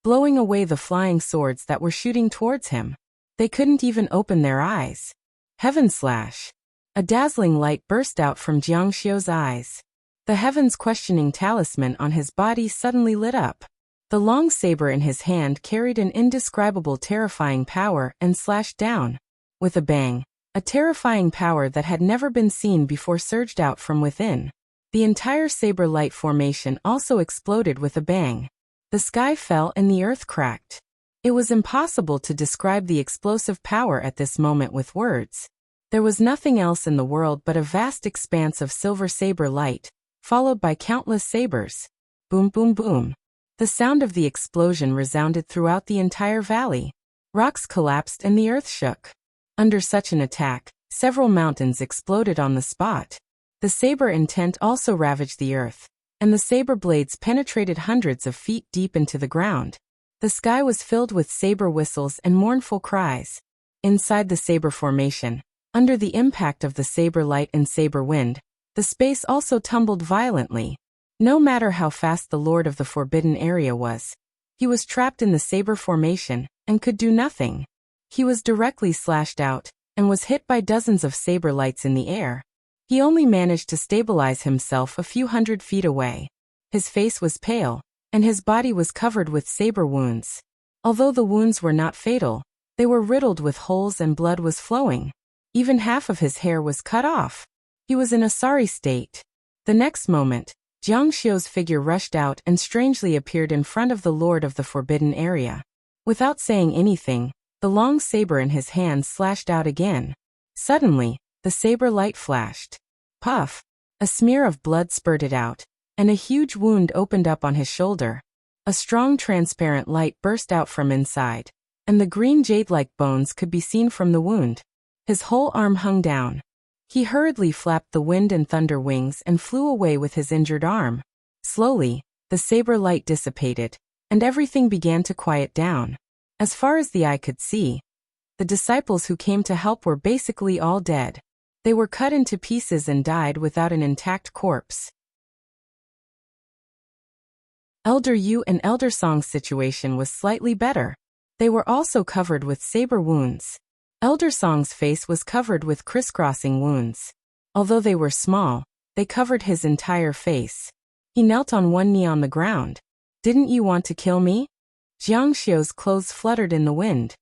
blowing away the flying swords that were shooting towards him. They couldn't even open their eyes. Heaven Slash. A dazzling light burst out from Jiang Xiu's eyes. The Heaven's questioning talisman on his body suddenly lit up. The long saber in his hand carried an indescribable terrifying power and slashed down. With a bang, a terrifying power that had never been seen before surged out from within. The entire saber light formation also exploded with a bang. The sky fell and the earth cracked. It was impossible to describe the explosive power at this moment with words. There was nothing else in the world but a vast expanse of silver saber light, followed by countless sabers. Boom, boom, boom. The sound of the explosion resounded throughout the entire valley. Rocks collapsed and the earth shook. Under such an attack, several mountains exploded on the spot. The saber intent also ravaged the earth, and the saber blades penetrated hundreds of feet deep into the ground. The sky was filled with saber whistles and mournful cries. Inside the saber formation, under the impact of the saber light and saber wind, the space also tumbled violently. No matter how fast the Lord of the Forbidden Area was, he was trapped in the saber formation and could do nothing. He was directly slashed out and was hit by dozens of saber lights in the air. He only managed to stabilize himself a few hundred feet away. His face was pale, and his body was covered with saber wounds. Although the wounds were not fatal, they were riddled with holes and blood was flowing. Even half of his hair was cut off. He was in a sorry state. The next moment, Jiang Xiu's figure rushed out and strangely appeared in front of the Lord of the Forbidden Area. Without saying anything, the long saber in his hand slashed out again. Suddenly, the saber light flashed. Puff! A smear of blood spurted out, and a huge wound opened up on his shoulder. A strong transparent light burst out from inside, and the green jade-like bones could be seen from the wound. His whole arm hung down. He hurriedly flapped the wind and thunder wings and flew away with his injured arm. Slowly, the saber light dissipated, and everything began to quiet down. As far as the eye could see, the disciples who came to help were basically all dead. They were cut into pieces and died without an intact corpse. Elder Yu and Elder Song's situation was slightly better. They were also covered with saber wounds. Elder Song's face was covered with crisscrossing wounds. Although they were small, they covered his entire face. He knelt on one knee on the ground. "Didn't you want to kill me?" Jiang Xiu's clothes fluttered in the wind.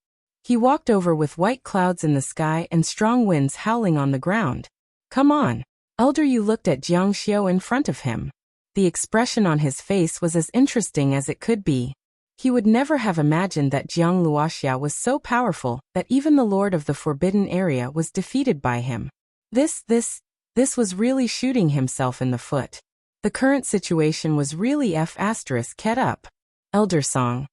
He walked over with white clouds in the sky and strong winds howling on the ground. "Come on." Elder Yu looked at Jiang Xiu in front of him. The expression on his face was as interesting as it could be. He would never have imagined that Jiang Luoxia was so powerful that even the Lord of the Forbidden Area was defeated by him. This was really shooting himself in the foot. The current situation was really f***ed up. Elder Song.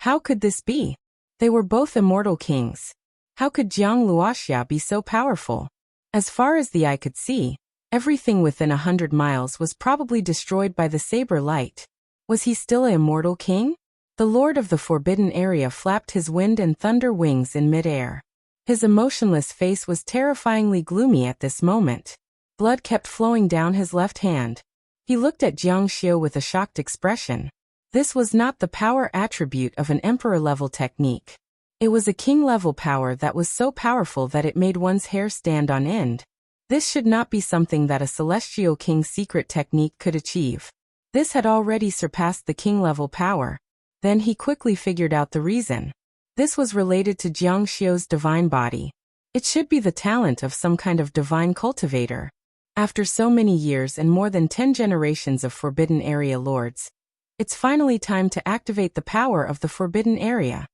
How could this be? They were both immortal kings. How could Jiang Luoxia be so powerful? As far as the eye could see, everything within 100 miles was probably destroyed by the saber light. Was he still an immortal king? The Lord of the Forbidden Area flapped his wind and thunder wings in midair. His emotionless face was terrifyingly gloomy at this moment. Blood kept flowing down his left hand. He looked at Jiang Xiu with a shocked expression. This was not the power attribute of an emperor-level technique. It was a king-level power that was so powerful that it made one's hair stand on end. This should not be something that a celestial king's secret technique could achieve. This had already surpassed the king-level power. Then he quickly figured out the reason. This was related to Jiang Xiu's divine body. It should be the talent of some kind of divine cultivator. After so many years and more than 10 generations of Forbidden Area lords, it's finally time to activate the power of the Forbidden Area.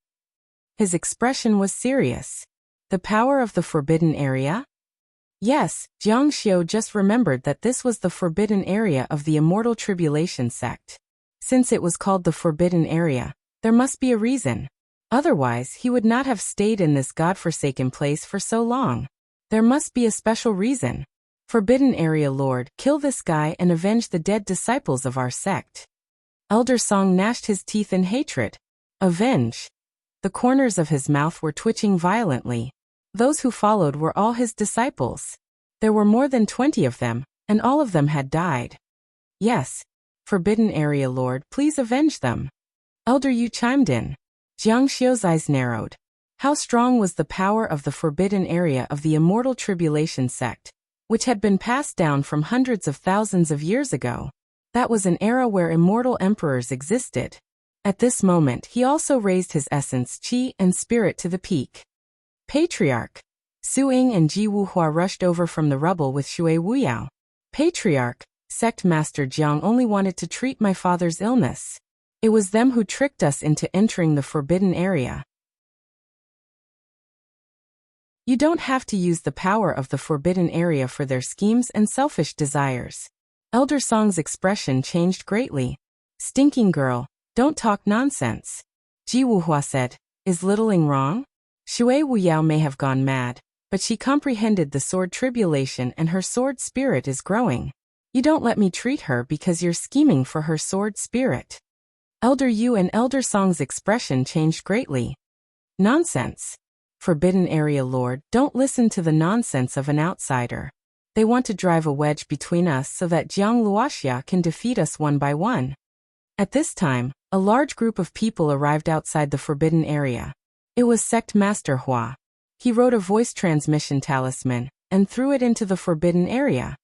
His expression was serious. The power of the Forbidden Area? Yes, Jiang Xiu just remembered that this was the Forbidden Area of the Immortal Tribulation sect. Since it was called the Forbidden Area, there must be a reason. Otherwise, he would not have stayed in this godforsaken place for so long. There must be a special reason. Forbidden Area Lord, kill this guy and avenge the dead disciples of our sect. Elder Song gnashed his teeth in hatred. Avenge. The corners of his mouth were twitching violently. Those who followed were all his disciples. There were more than 20 of them, and all of them had died. Yes. Forbidden Area Lord, please avenge them. Elder Yu chimed in. Jiang Xiu's eyes narrowed. How strong was the power of the Forbidden Area of the Immortal Tribulation sect, which had been passed down from hundreds of thousands of years ago? That was an era where immortal emperors existed. At this moment he also raised his essence, qi, and spirit to the peak. Patriarch. Su Ying and Ji Wuhua rushed over from the rubble with Shui Wuyao. Patriarch, Sect Master Jiang only wanted to treat my father's illness. It was them who tricked us into entering the Forbidden Area. You don't have to use the power of the Forbidden Area for their schemes and selfish desires. Elder Song's expression changed greatly. Stinking girl, don't talk nonsense. Ji Wuhua said, is littling wrong? Shui Wuyao may have gone mad, but she comprehended the sword tribulation and her sword spirit is growing. You don't let me treat her because you're scheming for her sword spirit. Elder Yu and Elder Song's expression changed greatly. Nonsense. Forbidden Area Lord, don't listen to the nonsense of an outsider. They want to drive a wedge between us so that Jiang Luoxia can defeat us one by one. At this time, a large group of people arrived outside the Forbidden Area. It was Sect Master Hua. He wrote a voice transmission talisman and threw it into the Forbidden Area.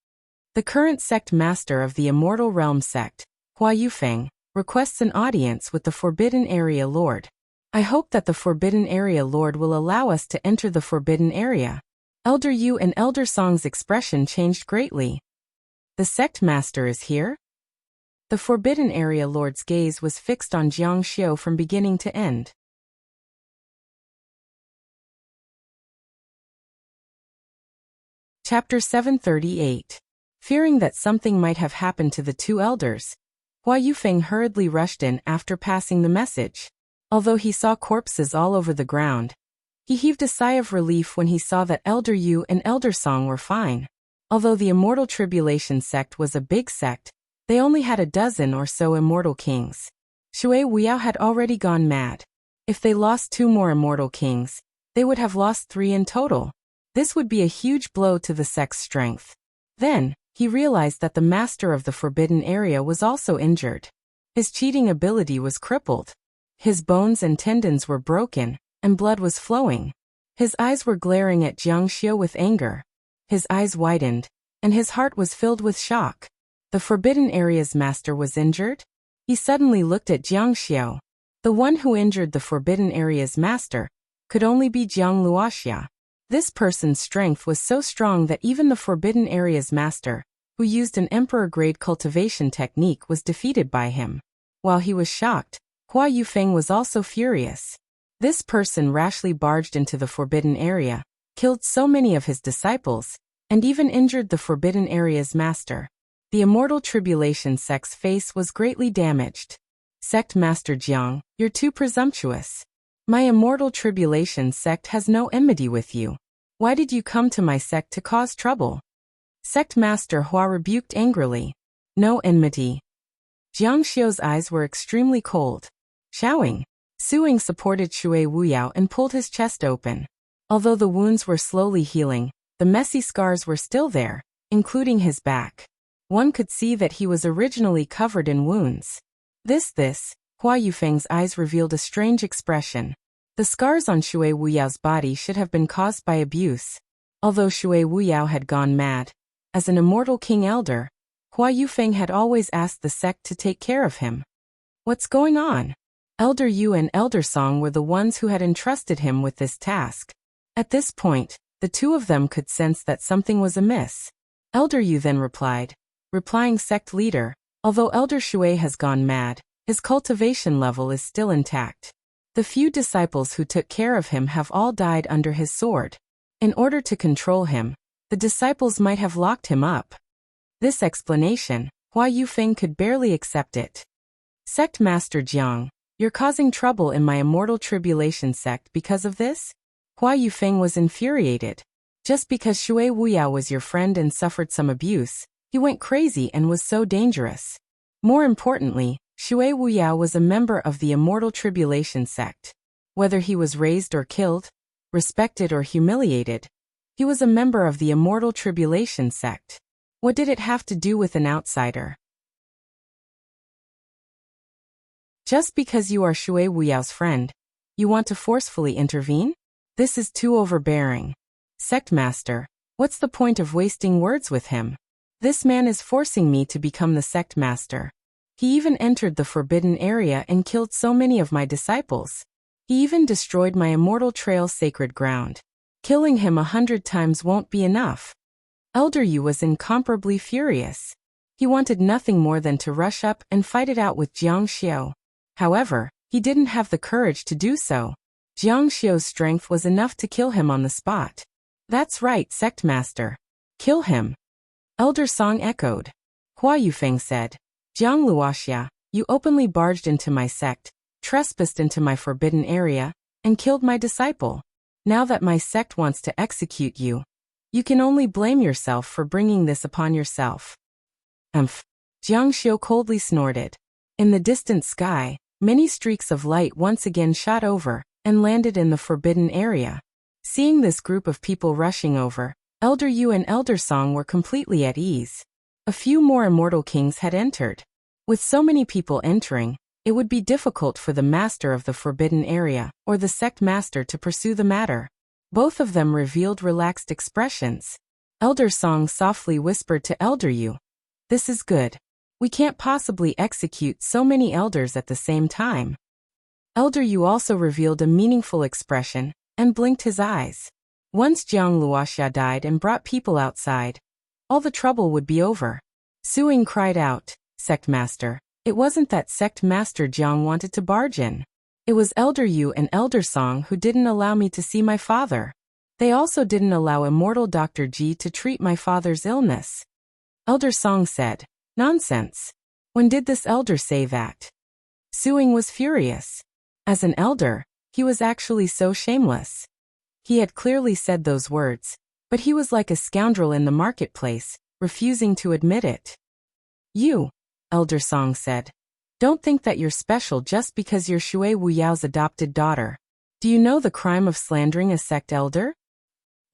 The current Sect Master of the Immortal Realm Sect, Hua Yufeng, requests an audience with the Forbidden Area Lord. I hope that the Forbidden Area Lord will allow us to enter the Forbidden Area. Elder Yu and Elder Song's expression changed greatly. The Sect Master is here? The Forbidden Area Lord's gaze was fixed on Jiang Xiu from beginning to end. Chapter 738. Fearing that something might have happened to the two elders, Hua Yufeng hurriedly rushed in after passing the message. Although he saw corpses all over the ground, he heaved a sigh of relief when he saw that Elder Yu and Elder Song were fine. Although the Immortal Tribulation sect was a big sect, they only had a dozen or so immortal kings. Shui Wuya had already gone mad. If they lost 2 more immortal kings, they would have lost 3 in total. This would be a huge blow to the sect's strength. Then, he realized that the master of the Forbidden Area was also injured. His cheating ability was crippled. His bones and tendons were broken, and blood was flowing. His eyes were glaring at Jiang Xiu with anger. His eyes widened, and his heart was filled with shock. The Forbidden Area's master was injured? He suddenly looked at Jiang Xiu. The one who injured the Forbidden Area's master could only be Jiang Luoxia. This person's strength was so strong that even the Forbidden Area's master, who used an emperor-grade cultivation technique, was defeated by him. While he was shocked, Hua Yufeng was also furious. This person rashly barged into the Forbidden Area, killed so many of his disciples, and even injured the Forbidden Area's master. The Immortal Tribulation sect's face was greatly damaged. Sect Master Jiang, you're too presumptuous. My Immortal Tribulation sect has no enmity with you. Why did you come to my sect to cause trouble? Sect Master Hua rebuked angrily. No enmity. Jiang Xiu's eyes were extremely cold. Xiaoing. Suing supported Shui Wuyao and pulled his chest open. Although the wounds were slowly healing, the messy scars were still there, including his back. One could see that he was originally covered in wounds. Hua Yufeng's eyes revealed a strange expression. The scars on Shui Wuyao's body should have been caused by abuse. Although Shui Wuyao had gone mad, as an immortal king elder, Hua Yufeng had always asked the sect to take care of him. What's going on? Elder Yu and Elder Song were the ones who had entrusted him with this task. At this point, the two of them could sense that something was amiss. Elder Yu then replying sect leader, although Elder Shui has gone mad, his cultivation level is still intact. The few disciples who took care of him have all died under his sword. In order to control him, the disciples might have locked him up. This explanation, Hua Yufeng could barely accept it. Sect Master Jiang, you're causing trouble in my Immortal Tribulation sect because of this? Hua Yufeng was infuriated. Just because Shui Wuyao was your friend and suffered some abuse, he went crazy and was so dangerous. More importantly, Shui Wuyao was a member of the Immortal Tribulation sect. Whether he was raised or killed, respected or humiliated, he was a member of the Immortal Tribulation sect. What did it have to do with an outsider? Just because you are Shui Wuyao's friend, you want to forcefully intervene? This is too overbearing. Sect Master, what's the point of wasting words with him? This man is forcing me to become the Sect Master. He even entered the Forbidden Area and killed so many of my disciples. He even destroyed my Immortal Trail's sacred ground. Killing him 100 times won't be enough. Elder Yu was incomparably furious. He wanted nothing more than to rush up and fight it out with Jiang Xiu. However, he didn't have the courage to do so. Jiang Xiu's strength was enough to kill him on the spot. That's right, Sect Master. Kill him. Elder Song echoed. Hua Yufeng said, Jiang Luoxia, you openly barged into my sect, trespassed into my forbidden area, and killed my disciple. Now that my sect wants to execute you, you can only blame yourself for bringing this upon yourself. Jiang Xiu coldly snorted. In the distant sky, many streaks of light once again shot over and landed in the forbidden area. Seeing this group of people rushing over, Elder Yu and Elder Song were completely at ease. A few more immortal kings had entered. With so many people entering, it would be difficult for the master of the forbidden area or the sect master to pursue the matter. Both of them revealed relaxed expressions. Elder Song softly whispered to Elder Yu, "This is good. We can't possibly execute so many elders at the same time." Elder Yu also revealed a meaningful expression and blinked his eyes. Once Jiang Luoxia died and brought people outside, all the trouble would be over. Suing cried out, "Sect Master, it wasn't that Sect Master Jiang wanted to barge in. It was Elder Yu and Elder Song who didn't allow me to see my father. They also didn't allow immortal Dr. Ji to treat my father's illness. Elder Song said, "Nonsense. When did this elder say that?" Suing was furious. As an elder, he was actually so shameless. He had clearly said those words, but he was like a scoundrel in the marketplace, refusing to admit it. "You," Elder Song said, "don't think that you're special just because you're Shui Wuyao's adopted daughter. Do you know the crime of slandering a sect elder?"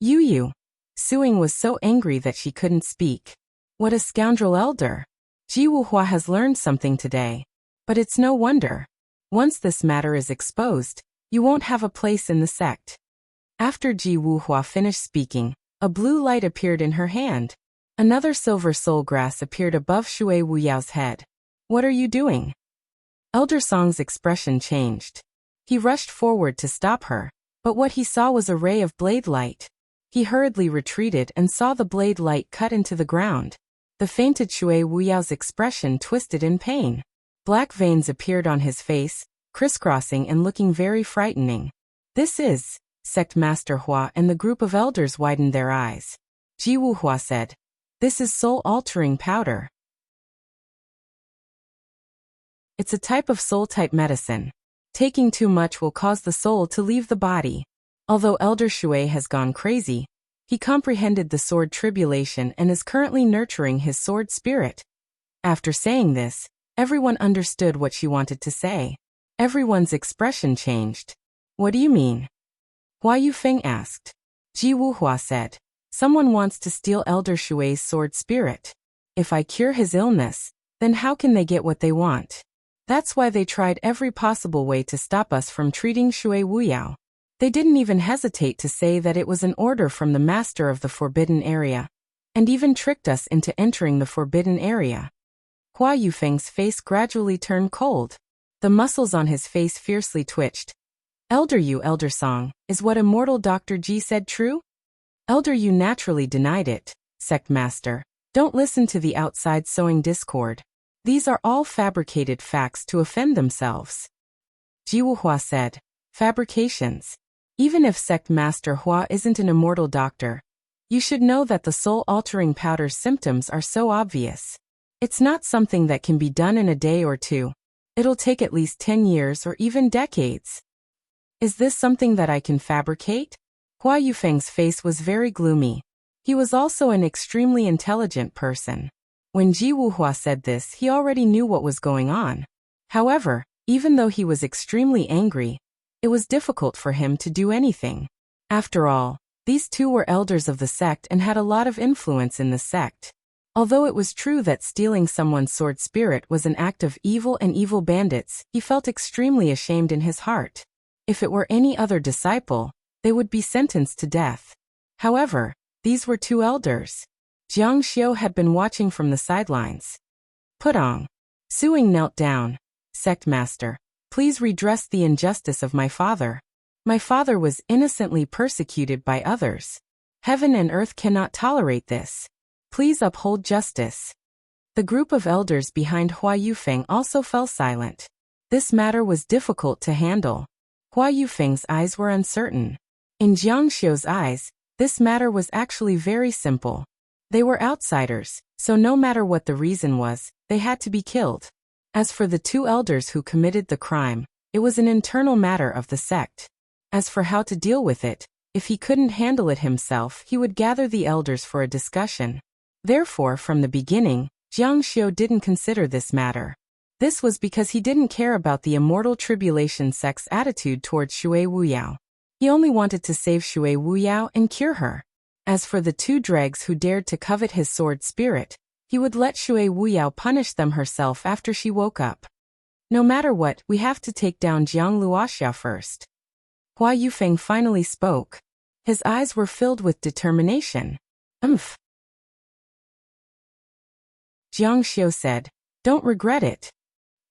You. Suing was so angry that she couldn't speak. What a scoundrel elder. Ji Wuhua has learned something today. But it's no wonder. Once this matter is exposed, you won't have a place in the sect. After Ji Wuhua finished speaking, a blue light appeared in her hand. Another silver soul grass appeared above Shui Wuyao's head. "What are you doing?" Elder Song's expression changed. He rushed forward to stop her, but what he saw was a ray of blade light. He hurriedly retreated and saw the blade light cut into the ground. The fainted Shui Wuyao's expression twisted in pain. Black veins appeared on his face, crisscrossing and looking very frightening. "This is," Sect Master Hua and the group of elders widened their eyes. Ji Wuhua said, "This is soul-altering powder. It's a type of soul-type medicine. Taking too much will cause the soul to leave the body." Although Elder Shui has gone crazy, he comprehended the sword tribulation and is currently nurturing his sword spirit. After saying this, everyone understood what she wanted to say. Everyone's expression changed. "What do you mean?" Hua Yufeng asked. Ji Wuhua said, "Someone wants to steal Elder Shui's sword spirit. If I cure his illness, then how can they get what they want? That's why they tried every possible way to stop us from treating Shui Wuyao. They didn't even hesitate to say that it was an order from the master of the forbidden area, and even tricked us into entering the forbidden area." Hua Yufeng's face gradually turned cold. The muscles on his face fiercely twitched. Elder Song, is what immortal Dr. Ji said true?" Elder Yu naturally denied it. "Sect Master, don't listen to the outside sowing discord. These are all fabricated facts to offend themselves." Ji Wuhua said, "Fabrications. Even if Sect Master Hua isn't an immortal doctor, you should know that the soul-altering powder's symptoms are so obvious. It's not something that can be done in a day or two. It'll take at least 10 years or even decades. Is this something that I can fabricate?" Hua Yufeng's face was very gloomy. He was also an extremely intelligent person. When Ji Wuhua said this, he already knew what was going on. However, even though he was extremely angry, it was difficult for him to do anything. After all, these two were elders of the sect and had a lot of influence in the sect. Although it was true that stealing someone's sword spirit was an act of evil and evil bandits, he felt extremely ashamed in his heart. If it were any other disciple, they would be sentenced to death. However, these were two elders. Jiang Xiu had been watching from the sidelines. Putong. Suing knelt down. "Sect Master, please redress the injustice of my father. My father was innocently persecuted by others. Heaven and earth cannot tolerate this. Please uphold justice." The group of elders behind Hua Yufeng also fell silent. This matter was difficult to handle. Hua Yufeng's eyes were uncertain. In Jiang Xiu's eyes, this matter was actually very simple. They were outsiders, so no matter what the reason was, they had to be killed. As for the two elders who committed the crime, it was an internal matter of the sect. As for how to deal with it, if he couldn't handle it himself, he would gather the elders for a discussion. Therefore, from the beginning, Jiang Xiu didn't consider this matter. This was because he didn't care about the immortal tribulation sect's attitude towards Shui Wuyao. He only wanted to save Shui Wuyao and cure her. As for the two dregs who dared to covet his sword spirit, he would let Shui Wuyao punish them herself after she woke up. "No matter what, we have to take down Jiang Luoxia first." Hua Yufeng finally spoke. His eyes were filled with determination. "Umph." Jiang Xiu said, "Don't regret it."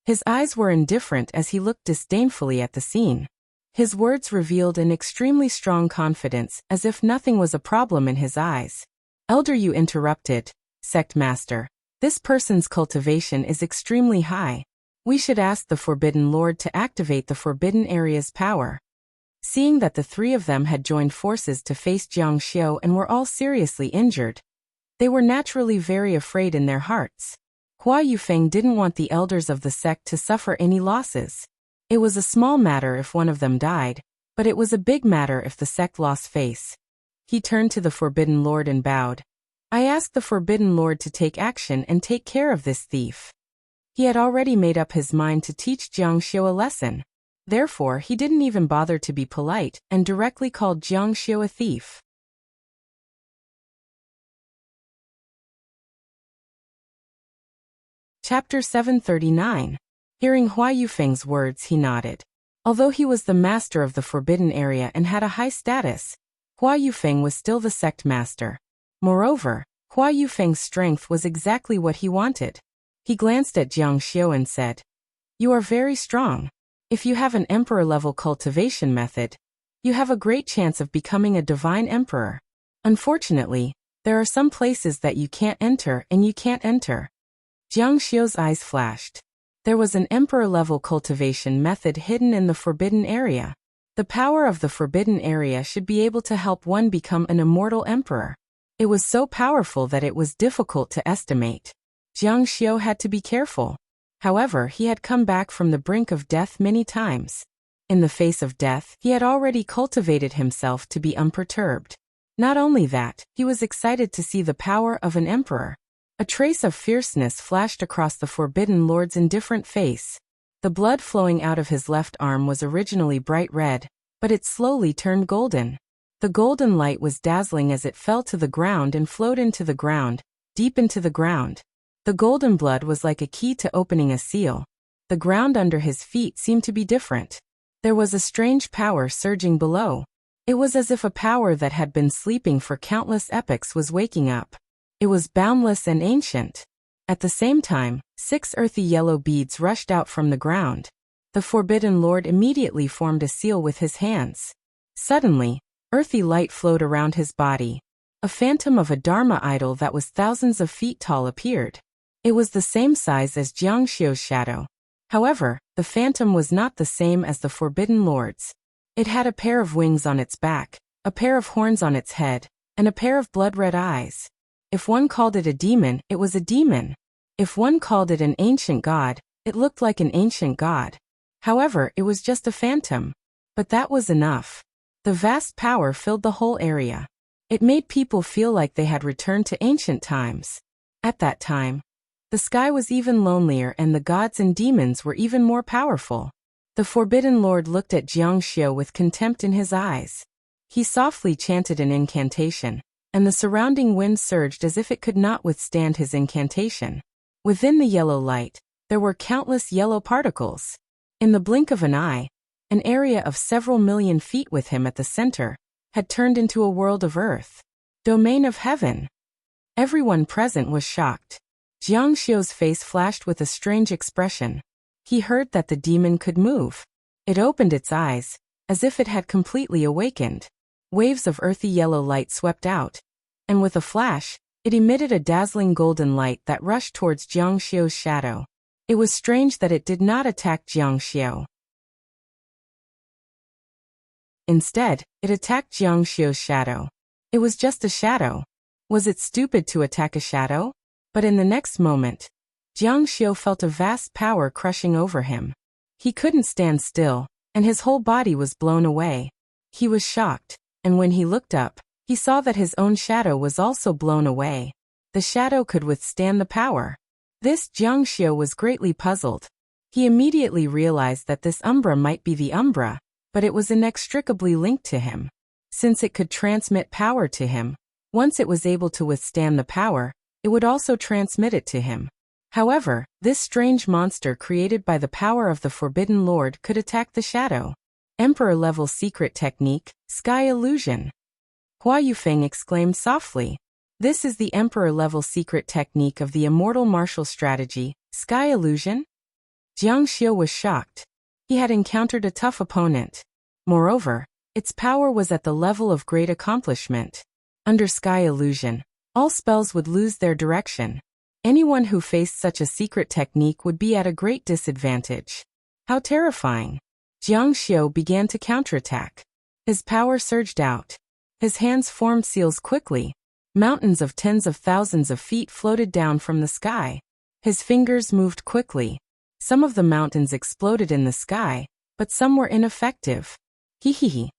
His eyes were indifferent as he looked disdainfully at the scene. His words revealed an extremely strong confidence, as if nothing was a problem in his eyes. Elder Yu interrupted, "Sect Master, this person's cultivation is extremely high. We should ask the Forbidden Lord to activate the Forbidden Area's power." Seeing that the three of them had joined forces to face Jiang Xiu and were all seriously injured, they were naturally very afraid in their hearts. Hua Yufeng didn't want the elders of the sect to suffer any losses. It was a small matter if one of them died, but it was a big matter if the sect lost face. He turned to the Forbidden Lord and bowed. I ask the Forbidden Lord to take action and take care of this thief. He had already made up his mind to teach Jiang Xiu a lesson. Therefore, he didn't even bother to be polite and directly called Jiang Xiu a thief. Chapter 739. Hearing Hua Yufeng's words, he nodded. Although he was the master of the forbidden area and had a high status, Hua Yufeng was still the sect master. Moreover, Hua Yufeng's strength was exactly what he wanted. He glanced at Jiang Xiu and said, "You are very strong. If you have an emperor-level cultivation method, you have a great chance of becoming a divine emperor. Unfortunately, there are some places that you can't enter and you can't enter." Jiang Xiu's eyes flashed. There was an emperor-level cultivation method hidden in the forbidden area. The power of the forbidden area should be able to help one become an immortal emperor. It was so powerful that it was difficult to estimate. Jiang Xiu had to be careful. However, he had come back from the brink of death many times. In the face of death, he had already cultivated himself to be unperturbed. Not only that, he was excited to see the power of an emperor. A trace of fierceness flashed across the Forbidden Lord's indifferent face. The blood flowing out of his left arm was originally bright red, but it slowly turned golden. The golden light was dazzling as it fell to the ground and flowed into the ground, deep into the ground. The golden blood was like a key to opening a seal. The ground under his feet seemed to be different. There was a strange power surging below. It was as if a power that had been sleeping for countless epochs was waking up. It was boundless and ancient. At the same time, 6 earthy yellow beads rushed out from the ground. The Forbidden Lord immediately formed a seal with his hands. Suddenly, earthy light flowed around his body. A phantom of a Dharma idol that was thousands of feet tall appeared. It was the same size as Jiang Xiu's shadow. However, the phantom was not the same as the Forbidden Lord's. It had a pair of wings on its back, a pair of horns on its head, and a pair of blood-red eyes. If one called it a demon, it was a demon. If one called it an ancient god, it looked like an ancient god. However, it was just a phantom. But that was enough. The vast power filled the whole area. It made people feel like they had returned to ancient times. At that time, the sky was even lonelier and the gods and demons were even more powerful. The Forbidden Lord looked at Jiang Xiu with contempt in his eyes. He softly chanted an incantation, and the surrounding wind surged as if it could not withstand his incantation. Within the yellow light, there were countless yellow particles. In the blink of an eye, an area of several million feet with him at the center had turned into a world of earth. Domain of heaven. Everyone present was shocked. Jiang Xiu's face flashed with a strange expression. He heard that the demon could move. It opened its eyes, as if it had completely awakened. Waves of earthy yellow light swept out, and with a flash, it emitted a dazzling golden light that rushed towards Jiang Xiu's shadow. It was strange that it did not attack Jiang Xiu. Instead, it attacked Jiang Xiu's shadow. It was just a shadow. Was it stupid to attack a shadow? But in the next moment, Jiang Xiu felt a vast power crushing over him. He couldn't stand still, and his whole body was blown away. He was shocked, and when he looked up, he saw that his own shadow was also blown away. The shadow could withstand the power. This Jiang Xiu was greatly puzzled. He immediately realized that this umbra might be the umbra, but it was inextricably linked to him. Since it could transmit power to him, once it was able to withstand the power, it would also transmit it to him. However, this strange monster created by the power of the Forbidden Lord could attack the shadow. Emperor-level secret technique, Sky Illusion. Hua Yufeng exclaimed softly. This is the Emperor-level secret technique of the immortal martial strategy, Sky Illusion? Jiang Xiu was shocked. He had encountered a tough opponent. Moreover, its power was at the level of great accomplishment. Under Sky Illusion, all spells would lose their direction. Anyone who faced such a secret technique would be at a great disadvantage. How terrifying! Jiang Xiu began to counterattack. His power surged out. His hands formed seals quickly. Mountains of tens of thousands of feet floated down from the sky. His fingers moved quickly. Some of the mountains exploded in the sky, but some were ineffective. Hee.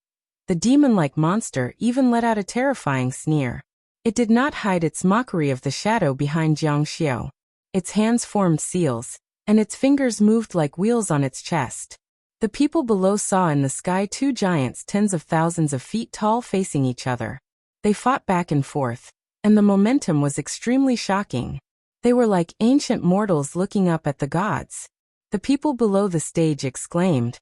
The demon-like monster even let out a terrifying sneer. It did not hide its mockery of the shadow behind Jiang Xiao. Its hands formed seals, and its fingers moved like wheels on its chest. The people below saw in the sky two giants tens of thousands of feet tall facing each other. They fought back and forth, and the momentum was extremely shocking. They were like ancient mortals looking up at the gods. The people below the stage exclaimed,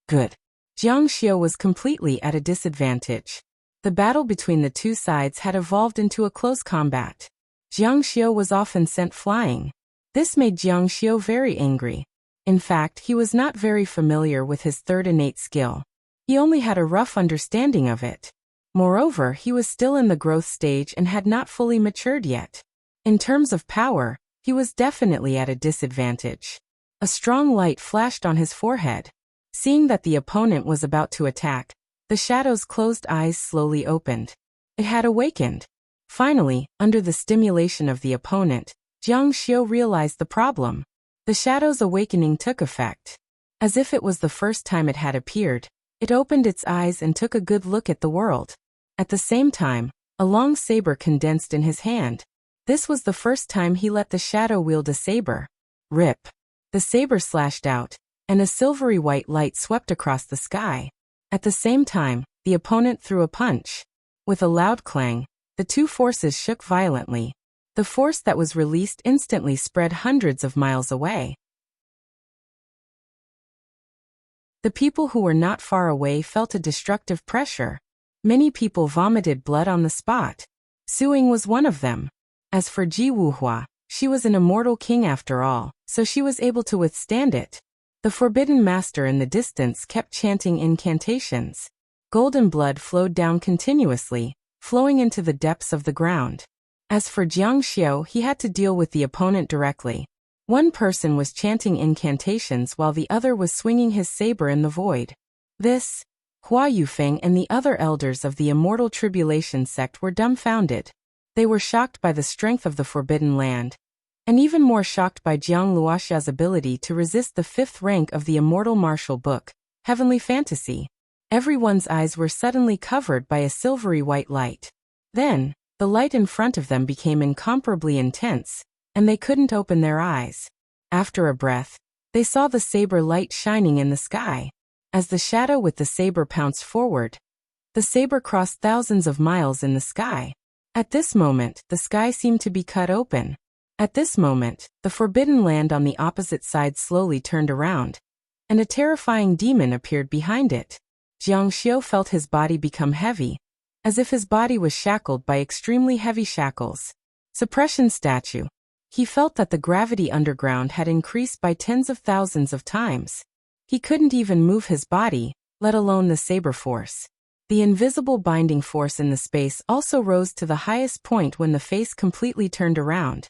"Good." Jiang Xiao was completely at a disadvantage. The battle between the two sides had evolved into a close combat. Jiang Xiao was often sent flying. This made Jiang Xiao very angry. In fact, he was not very familiar with his third innate skill. He only had a rough understanding of it. Moreover, he was still in the growth stage and had not fully matured yet. In terms of power, he was definitely at a disadvantage. A strong light flashed on his forehead. Seeing that the opponent was about to attack, the shadow's closed eyes slowly opened. It had awakened. Finally, under the stimulation of the opponent, Jiang Xiao realized the problem. The shadow's awakening took effect. As if it was the first time it had appeared, it opened its eyes and took a good look at the world. At the same time, a long saber condensed in his hand. This was the first time he let the shadow wield a saber. Rip. The saber slashed out, and a silvery white light swept across the sky. At the same time, the opponent threw a punch. With a loud clang, the two forces shook violently. The force that was released instantly spread hundreds of miles away. The people who were not far away felt a destructive pressure. Many people vomited blood on the spot. Suing was one of them. As for Ji Wuhua, she was an immortal king after all, so she was able to withstand it. The forbidden master in the distance kept chanting incantations. Golden blood flowed down continuously, flowing into the depths of the ground. As for Jiang Xiao, he had to deal with the opponent directly. One person was chanting incantations while the other was swinging his saber in the void. This, Hua Yufeng and the other elders of the Immortal Tribulation sect were dumbfounded. They were shocked by the strength of the Forbidden Land, and even more shocked by Jiang Luoxia's ability to resist the 5th rank of the Immortal Martial Book, Heavenly Fantasy. Everyone's eyes were suddenly covered by a silvery white light. Then, the light in front of them became incomparably intense, and they couldn't open their eyes. After a breath, they saw the saber light shining in the sky. As the shadow with the saber pounced forward, the saber crossed thousands of miles in the sky. At this moment, the sky seemed to be cut open. At this moment, the Forbidden Land on the opposite side slowly turned around, and a terrifying demon appeared behind it. Jiang Xiao felt his body become heavy, as if his body was shackled by extremely heavy shackles. Suppression statue. He felt that the gravity underground had increased by tens of thousands of times. He couldn't even move his body, let alone the saber force. The invisible binding force in the space also rose to the highest point when the face completely turned around.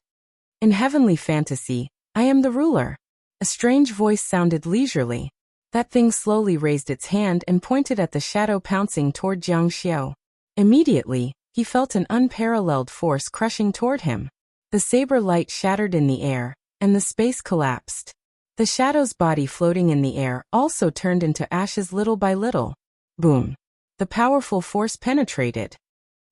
In Heavenly Fantasy, I am the ruler. A strange voice sounded leisurely. That thing slowly raised its hand and pointed at the shadow pouncing toward Jiang Xiao. Immediately, he felt an unparalleled force crushing toward him. The saber light shattered in the air, and the space collapsed. The shadow's body floating in the air also turned into ashes little by little. Boom. The powerful force penetrated.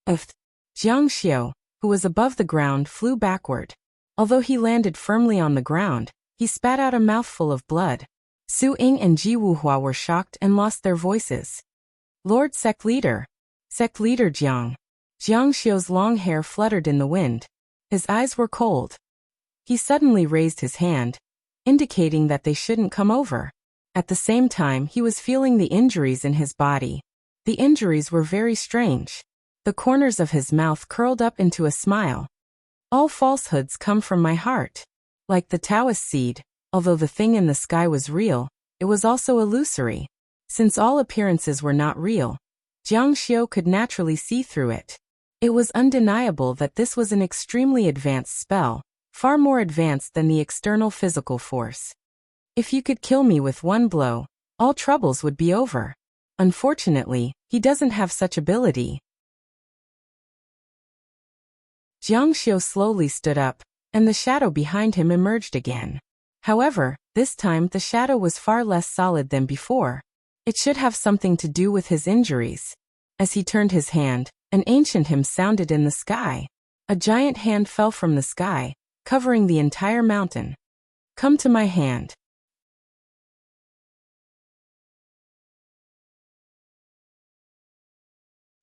Jiang Xiao, who was above the ground, flew backward. Although he landed firmly on the ground, he spat out a mouthful of blood. Su Ying and Ji Wuhua were shocked and lost their voices. Lord Sect Leader. Sect Leader Jiang. Jiang Xiao's long hair fluttered in the wind. His eyes were cold. He suddenly raised his hand, indicating that they shouldn't come over. At the same time, he was feeling the injuries in his body. The injuries were very strange. The corners of his mouth curled up into a smile. All falsehoods come from my heart. Like the Taoist seed, although the thing in the sky was real, it was also illusory. Since all appearances were not real, Jiang Xiao could naturally see through it. It was undeniable that this was an extremely advanced spell, far more advanced than the external physical force. If you could kill me with one blow, all troubles would be over. Unfortunately, he doesn't have such ability. Jiang Xiu slowly stood up, and the shadow behind him emerged again. However, this time the shadow was far less solid than before. It should have something to do with his injuries. As he turned his hand, an ancient hymn sounded in the sky. A giant hand fell from the sky, covering the entire mountain. Come to my hand.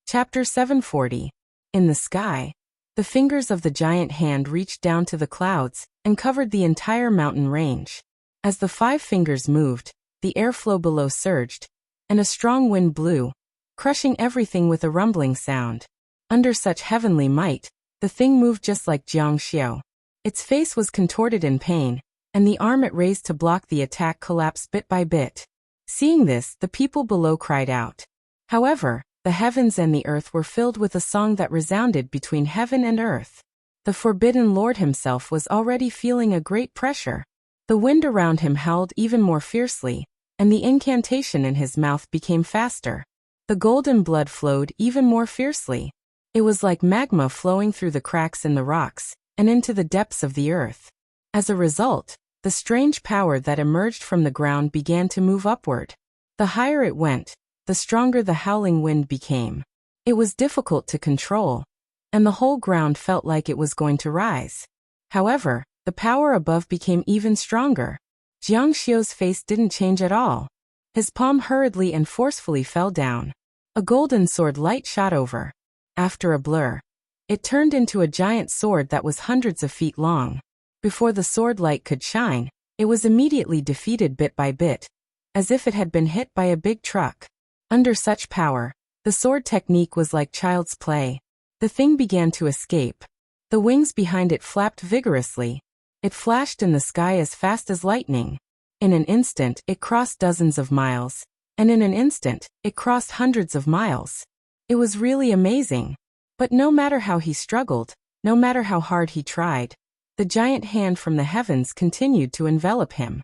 Chapter 740. In the sky. The fingers of the giant hand reached down to the clouds and covered the entire mountain range. As the 5 fingers moved, the airflow below surged, and a strong wind blew, crushing everything with a rumbling sound. Under such heavenly might, the thing moved just like Jiang Xiu. Its face was contorted in pain, and the arm it raised to block the attack collapsed bit by bit. Seeing this, the people below cried out. However, the heavens and the earth were filled with a song that resounded between heaven and earth. The Forbidden Lord himself was already feeling a great pressure. The wind around him howled even more fiercely, and the incantation in his mouth became faster. The golden blood flowed even more fiercely. It was like magma flowing through the cracks in the rocks and into the depths of the earth. As a result, the strange power that emerged from the ground began to move upward. The higher it went, the stronger the howling wind became. It was difficult to control, and the whole ground felt like it was going to rise. However, the power above became even stronger. Jiang Xiu's face didn't change at all. His palm hurriedly and forcefully fell down. A golden sword light shot over. After a blur, it turned into a giant sword that was hundreds of feet long. Before the sword light could shine, it was immediately defeated bit by bit, as if it had been hit by a big truck. Under such power, the sword technique was like child's play. The thing began to escape. The wings behind it flapped vigorously. It flashed in the sky as fast as lightning. In an instant, it crossed dozens of miles, and in an instant, it crossed hundreds of miles. It was really amazing. But no matter how he struggled, no matter how hard he tried, the giant hand from the heavens continued to envelop him.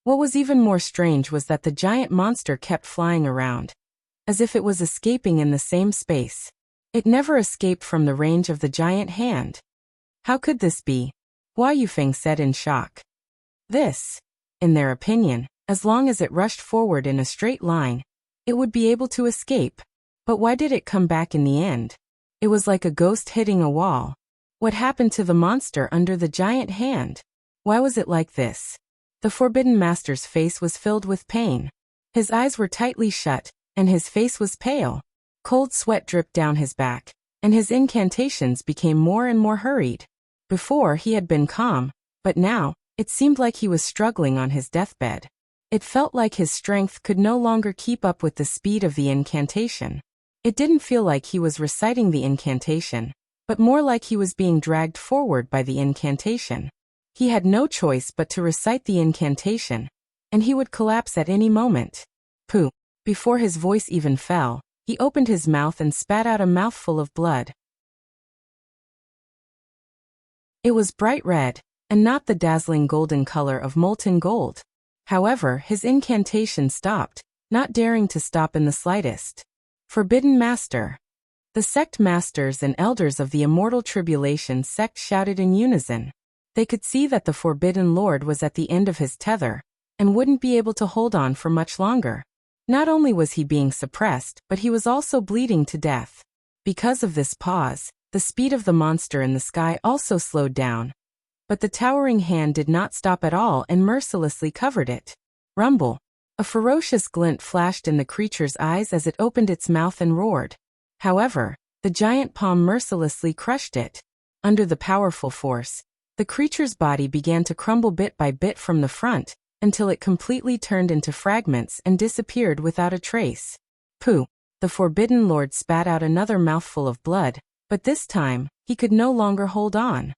What was even more strange was that the giant monster kept flying around, as if it was escaping in the same space. It never escaped from the range of the giant hand. How could this be? Hua Yufeng said in shock. In their opinion, as long as it rushed forward in a straight line, it would be able to escape. But why did it come back in the end? It was like a ghost hitting a wall. What happened to the monster under the giant hand? Why was it like this? The Forbidden Master's face was filled with pain. His eyes were tightly shut, and his face was pale. Cold sweat dripped down his back, and his incantations became more and more hurried. Before he had been calm, but now, it seemed like he was struggling on his deathbed. It felt like his strength could no longer keep up with the speed of the incantation. It didn't feel like he was reciting the incantation, but more like he was being dragged forward by the incantation. He had no choice but to recite the incantation, and he would collapse at any moment. Pooh! Before his voice even fell, he opened his mouth and spat out a mouthful of blood. It was bright red, and not the dazzling golden color of molten gold. However, his incantation stopped, not daring to stop in the slightest. Forbidden Master. The sect masters and elders of the Immortal Tribulation sect shouted in unison. They could see that the Forbidden Lord was at the end of his tether, and wouldn't be able to hold on for much longer. Not only was he being suppressed, but he was also bleeding to death. Because of this pause, the speed of the monster in the sky also slowed down. But the towering hand did not stop at all and mercilessly covered it. Rumble. A ferocious glint flashed in the creature's eyes as it opened its mouth and roared. However, the giant palm mercilessly crushed it. Under the powerful force, the creature's body began to crumble bit by bit from the front, until it completely turned into fragments and disappeared without a trace. Pooh! The Forbidden Lord spat out another mouthful of blood, but this time, he could no longer hold on.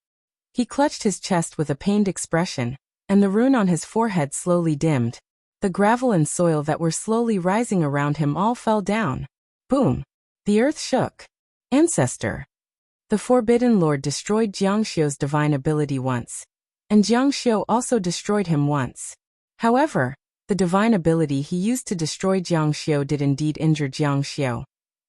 He clutched his chest with a pained expression, and the rune on his forehead slowly dimmed. The gravel and soil that were slowly rising around him all fell down. Boom! The earth shook. Ancestor! The Forbidden Lord destroyed Jiang Xiu's divine ability once, and Jiang Xiu also destroyed him once. However, The divine ability he used to destroy Jiang Xiu did indeed injure Jiang Xiu.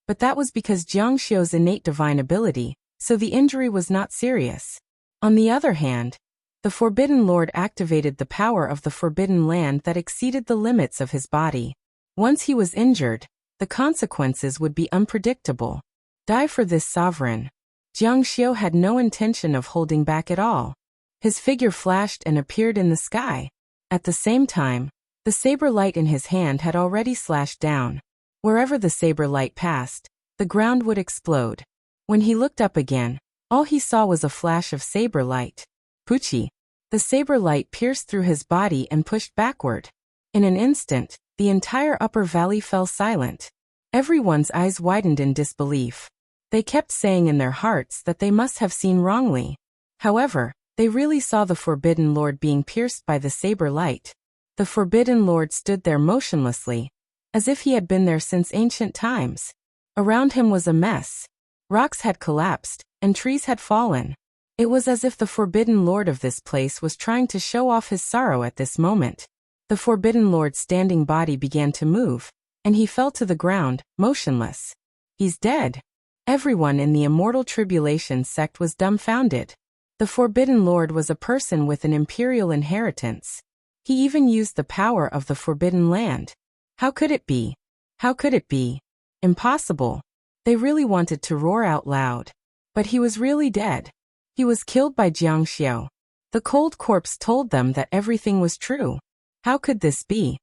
But that was because Jiang Xiu's innate divine ability, so the injury was not serious. On the other hand, the Forbidden Lord activated the power of the Forbidden Land that exceeded the limits of his body. Once he was injured, the consequences would be unpredictable. Die for this sovereign. Jiang Xiu had no intention of holding back at all. His figure flashed and appeared in the sky. At the same time, the saber light in his hand had already slashed down. Wherever the saber light passed, the ground would explode. When he looked up again, all he saw was a flash of saber light. Pucci. The saber light pierced through his body and pushed backward. In an instant, the entire upper valley fell silent. Everyone's eyes widened in disbelief. They kept saying in their hearts that they must have seen wrongly. However, they really saw the Forbidden Lord being pierced by the saber light. The Forbidden Lord stood there motionlessly, as if he had been there since ancient times. Around him was a mess. Rocks had collapsed, and trees had fallen. It was as if the Forbidden Lord of this place was trying to show off his sorrow at this moment. The Forbidden Lord's standing body began to move, and he fell to the ground, motionless. He's dead. Everyone in the Immortal Tribulation sect was dumbfounded. The Forbidden Lord was a person with an imperial inheritance. He even used the power of the Forbidden Land. How could it be? How could it be? Impossible. They really wanted to roar out loud. But he was really dead. He was killed by Jiang Xiu. The cold corpse told them that everything was true. How could this be?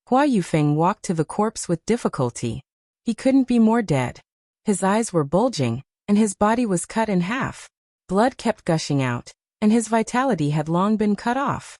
Hua Yufeng walked to the corpse with difficulty. He couldn't be more dead. His eyes were bulging, and his body was cut in half. Blood kept gushing out, and his vitality had long been cut off.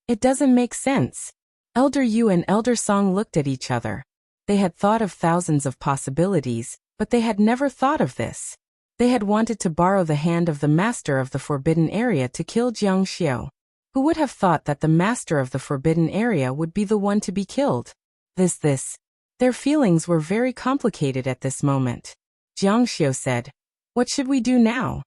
It doesn't make sense. Elder Yu and Elder Song looked at each other. They had thought of thousands of possibilities, but they had never thought of this. They had wanted to borrow the hand of the master of the Forbidden Area to kill Jiang Xiu. Who would have thought that the master of the Forbidden Area would be the one to be killed? Their feelings were very complicated at this moment. Jiang Xiu said, "What should we do now?"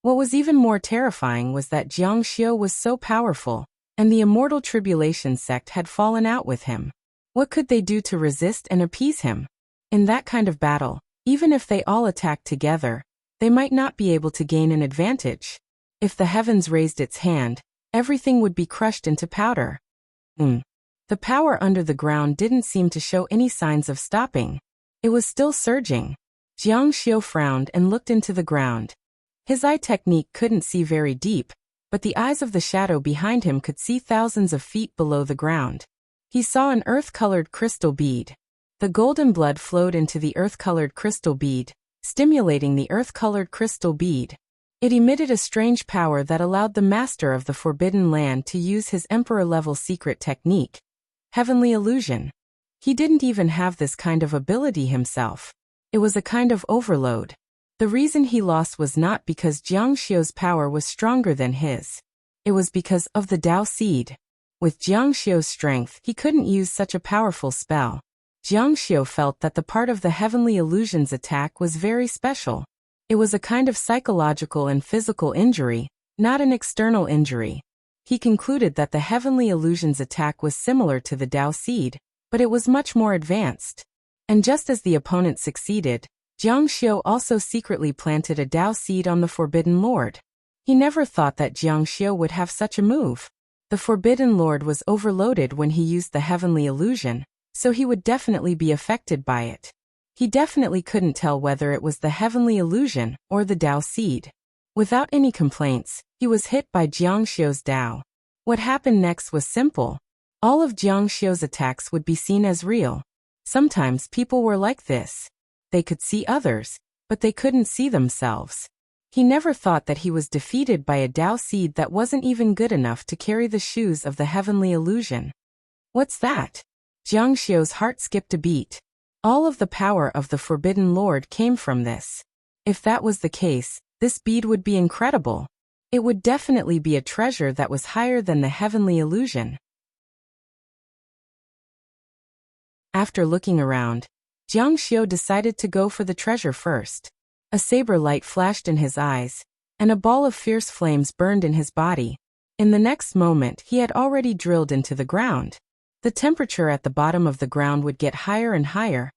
What was even more terrifying was that Jiang Xiu was so powerful, and the Immortal Tribulation sect had fallen out with him. What could they do to resist and appease him? In that kind of battle, even if they all attacked together, they might not be able to gain an advantage. If the heavens raised its hand, everything would be crushed into powder. The power under the ground didn't seem to show any signs of stopping. It was still surging. Jiang Xiu frowned and looked into the ground. His eye technique couldn't see very deep, but the eyes of the shadow behind him could see thousands of feet below the ground. He saw an earth-colored crystal bead. The golden blood flowed into the earth-colored crystal bead, stimulating the earth-colored crystal bead. It emitted a strange power that allowed the master of the Forbidden Land to use his emperor-level secret technique, Heavenly Illusion. He didn't even have this kind of ability himself. It was a kind of overload. The reason he lost was not because Jiang Xiu's power was stronger than his. It was because of the Tao Seed. With Jiang Xiu's strength, he couldn't use such a powerful spell. Jiang Xiu felt that the part of the Heavenly Illusion's attack was very special. It was a kind of psychological and physical injury, not an external injury. He concluded that the Heavenly Illusion's attack was similar to the Tao Seed, but it was much more advanced. And just as the opponent succeeded, Jiang Xiu also secretly planted a Tao Seed on the Forbidden Lord. He never thought that Jiang Xiu would have such a move. The Forbidden Lord was overloaded when he used the Heavenly Illusion, so he would definitely be affected by it. He definitely couldn't tell whether it was the Heavenly Illusion or the Tao Seed. Without any complaints, he was hit by Jiang Xiu's Tao. What happened next was simple. All of Jiang Xiu's attacks would be seen as real. Sometimes people were like this. They could see others, but they couldn't see themselves. He never thought that he was defeated by a Tao Seed that wasn't even good enough to carry the shoes of the Heavenly Illusion. What's that? Jiang Xiu's heart skipped a beat. All of the power of the Forbidden Lord came from this. If that was the case, this bead would be incredible. It would definitely be a treasure that was higher than the Heavenly Illusion. After looking around, Jiang Xiu decided to go for the treasure first. A saber light flashed in his eyes, and a ball of fierce flames burned in his body. In the next moment, he had already drilled into the ground. The temperature at the bottom of the ground would get higher and higher,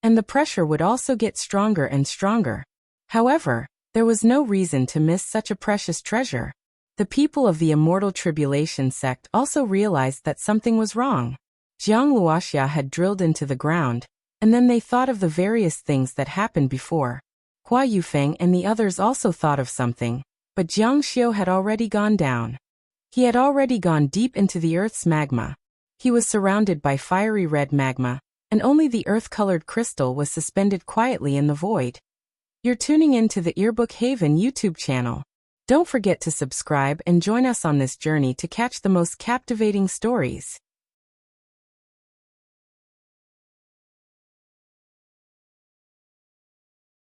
and the pressure would also get stronger and stronger. However, there was no reason to miss such a precious treasure. The people of the Immortal Tribulation sect also realized that something was wrong. Jiang Luoxia had drilled into the ground, and then they thought of the various things that happened before. Hua Yufeng and the others also thought of something, but Jiang Xiu had already gone down. He had already gone deep into the Earth's magma. He was surrounded by fiery red magma, and only the earth-colored crystal was suspended quietly in the void. You're tuning in to the Earbook Haven YouTube channel. Don't forget to subscribe and join us on this journey to catch the most captivating stories.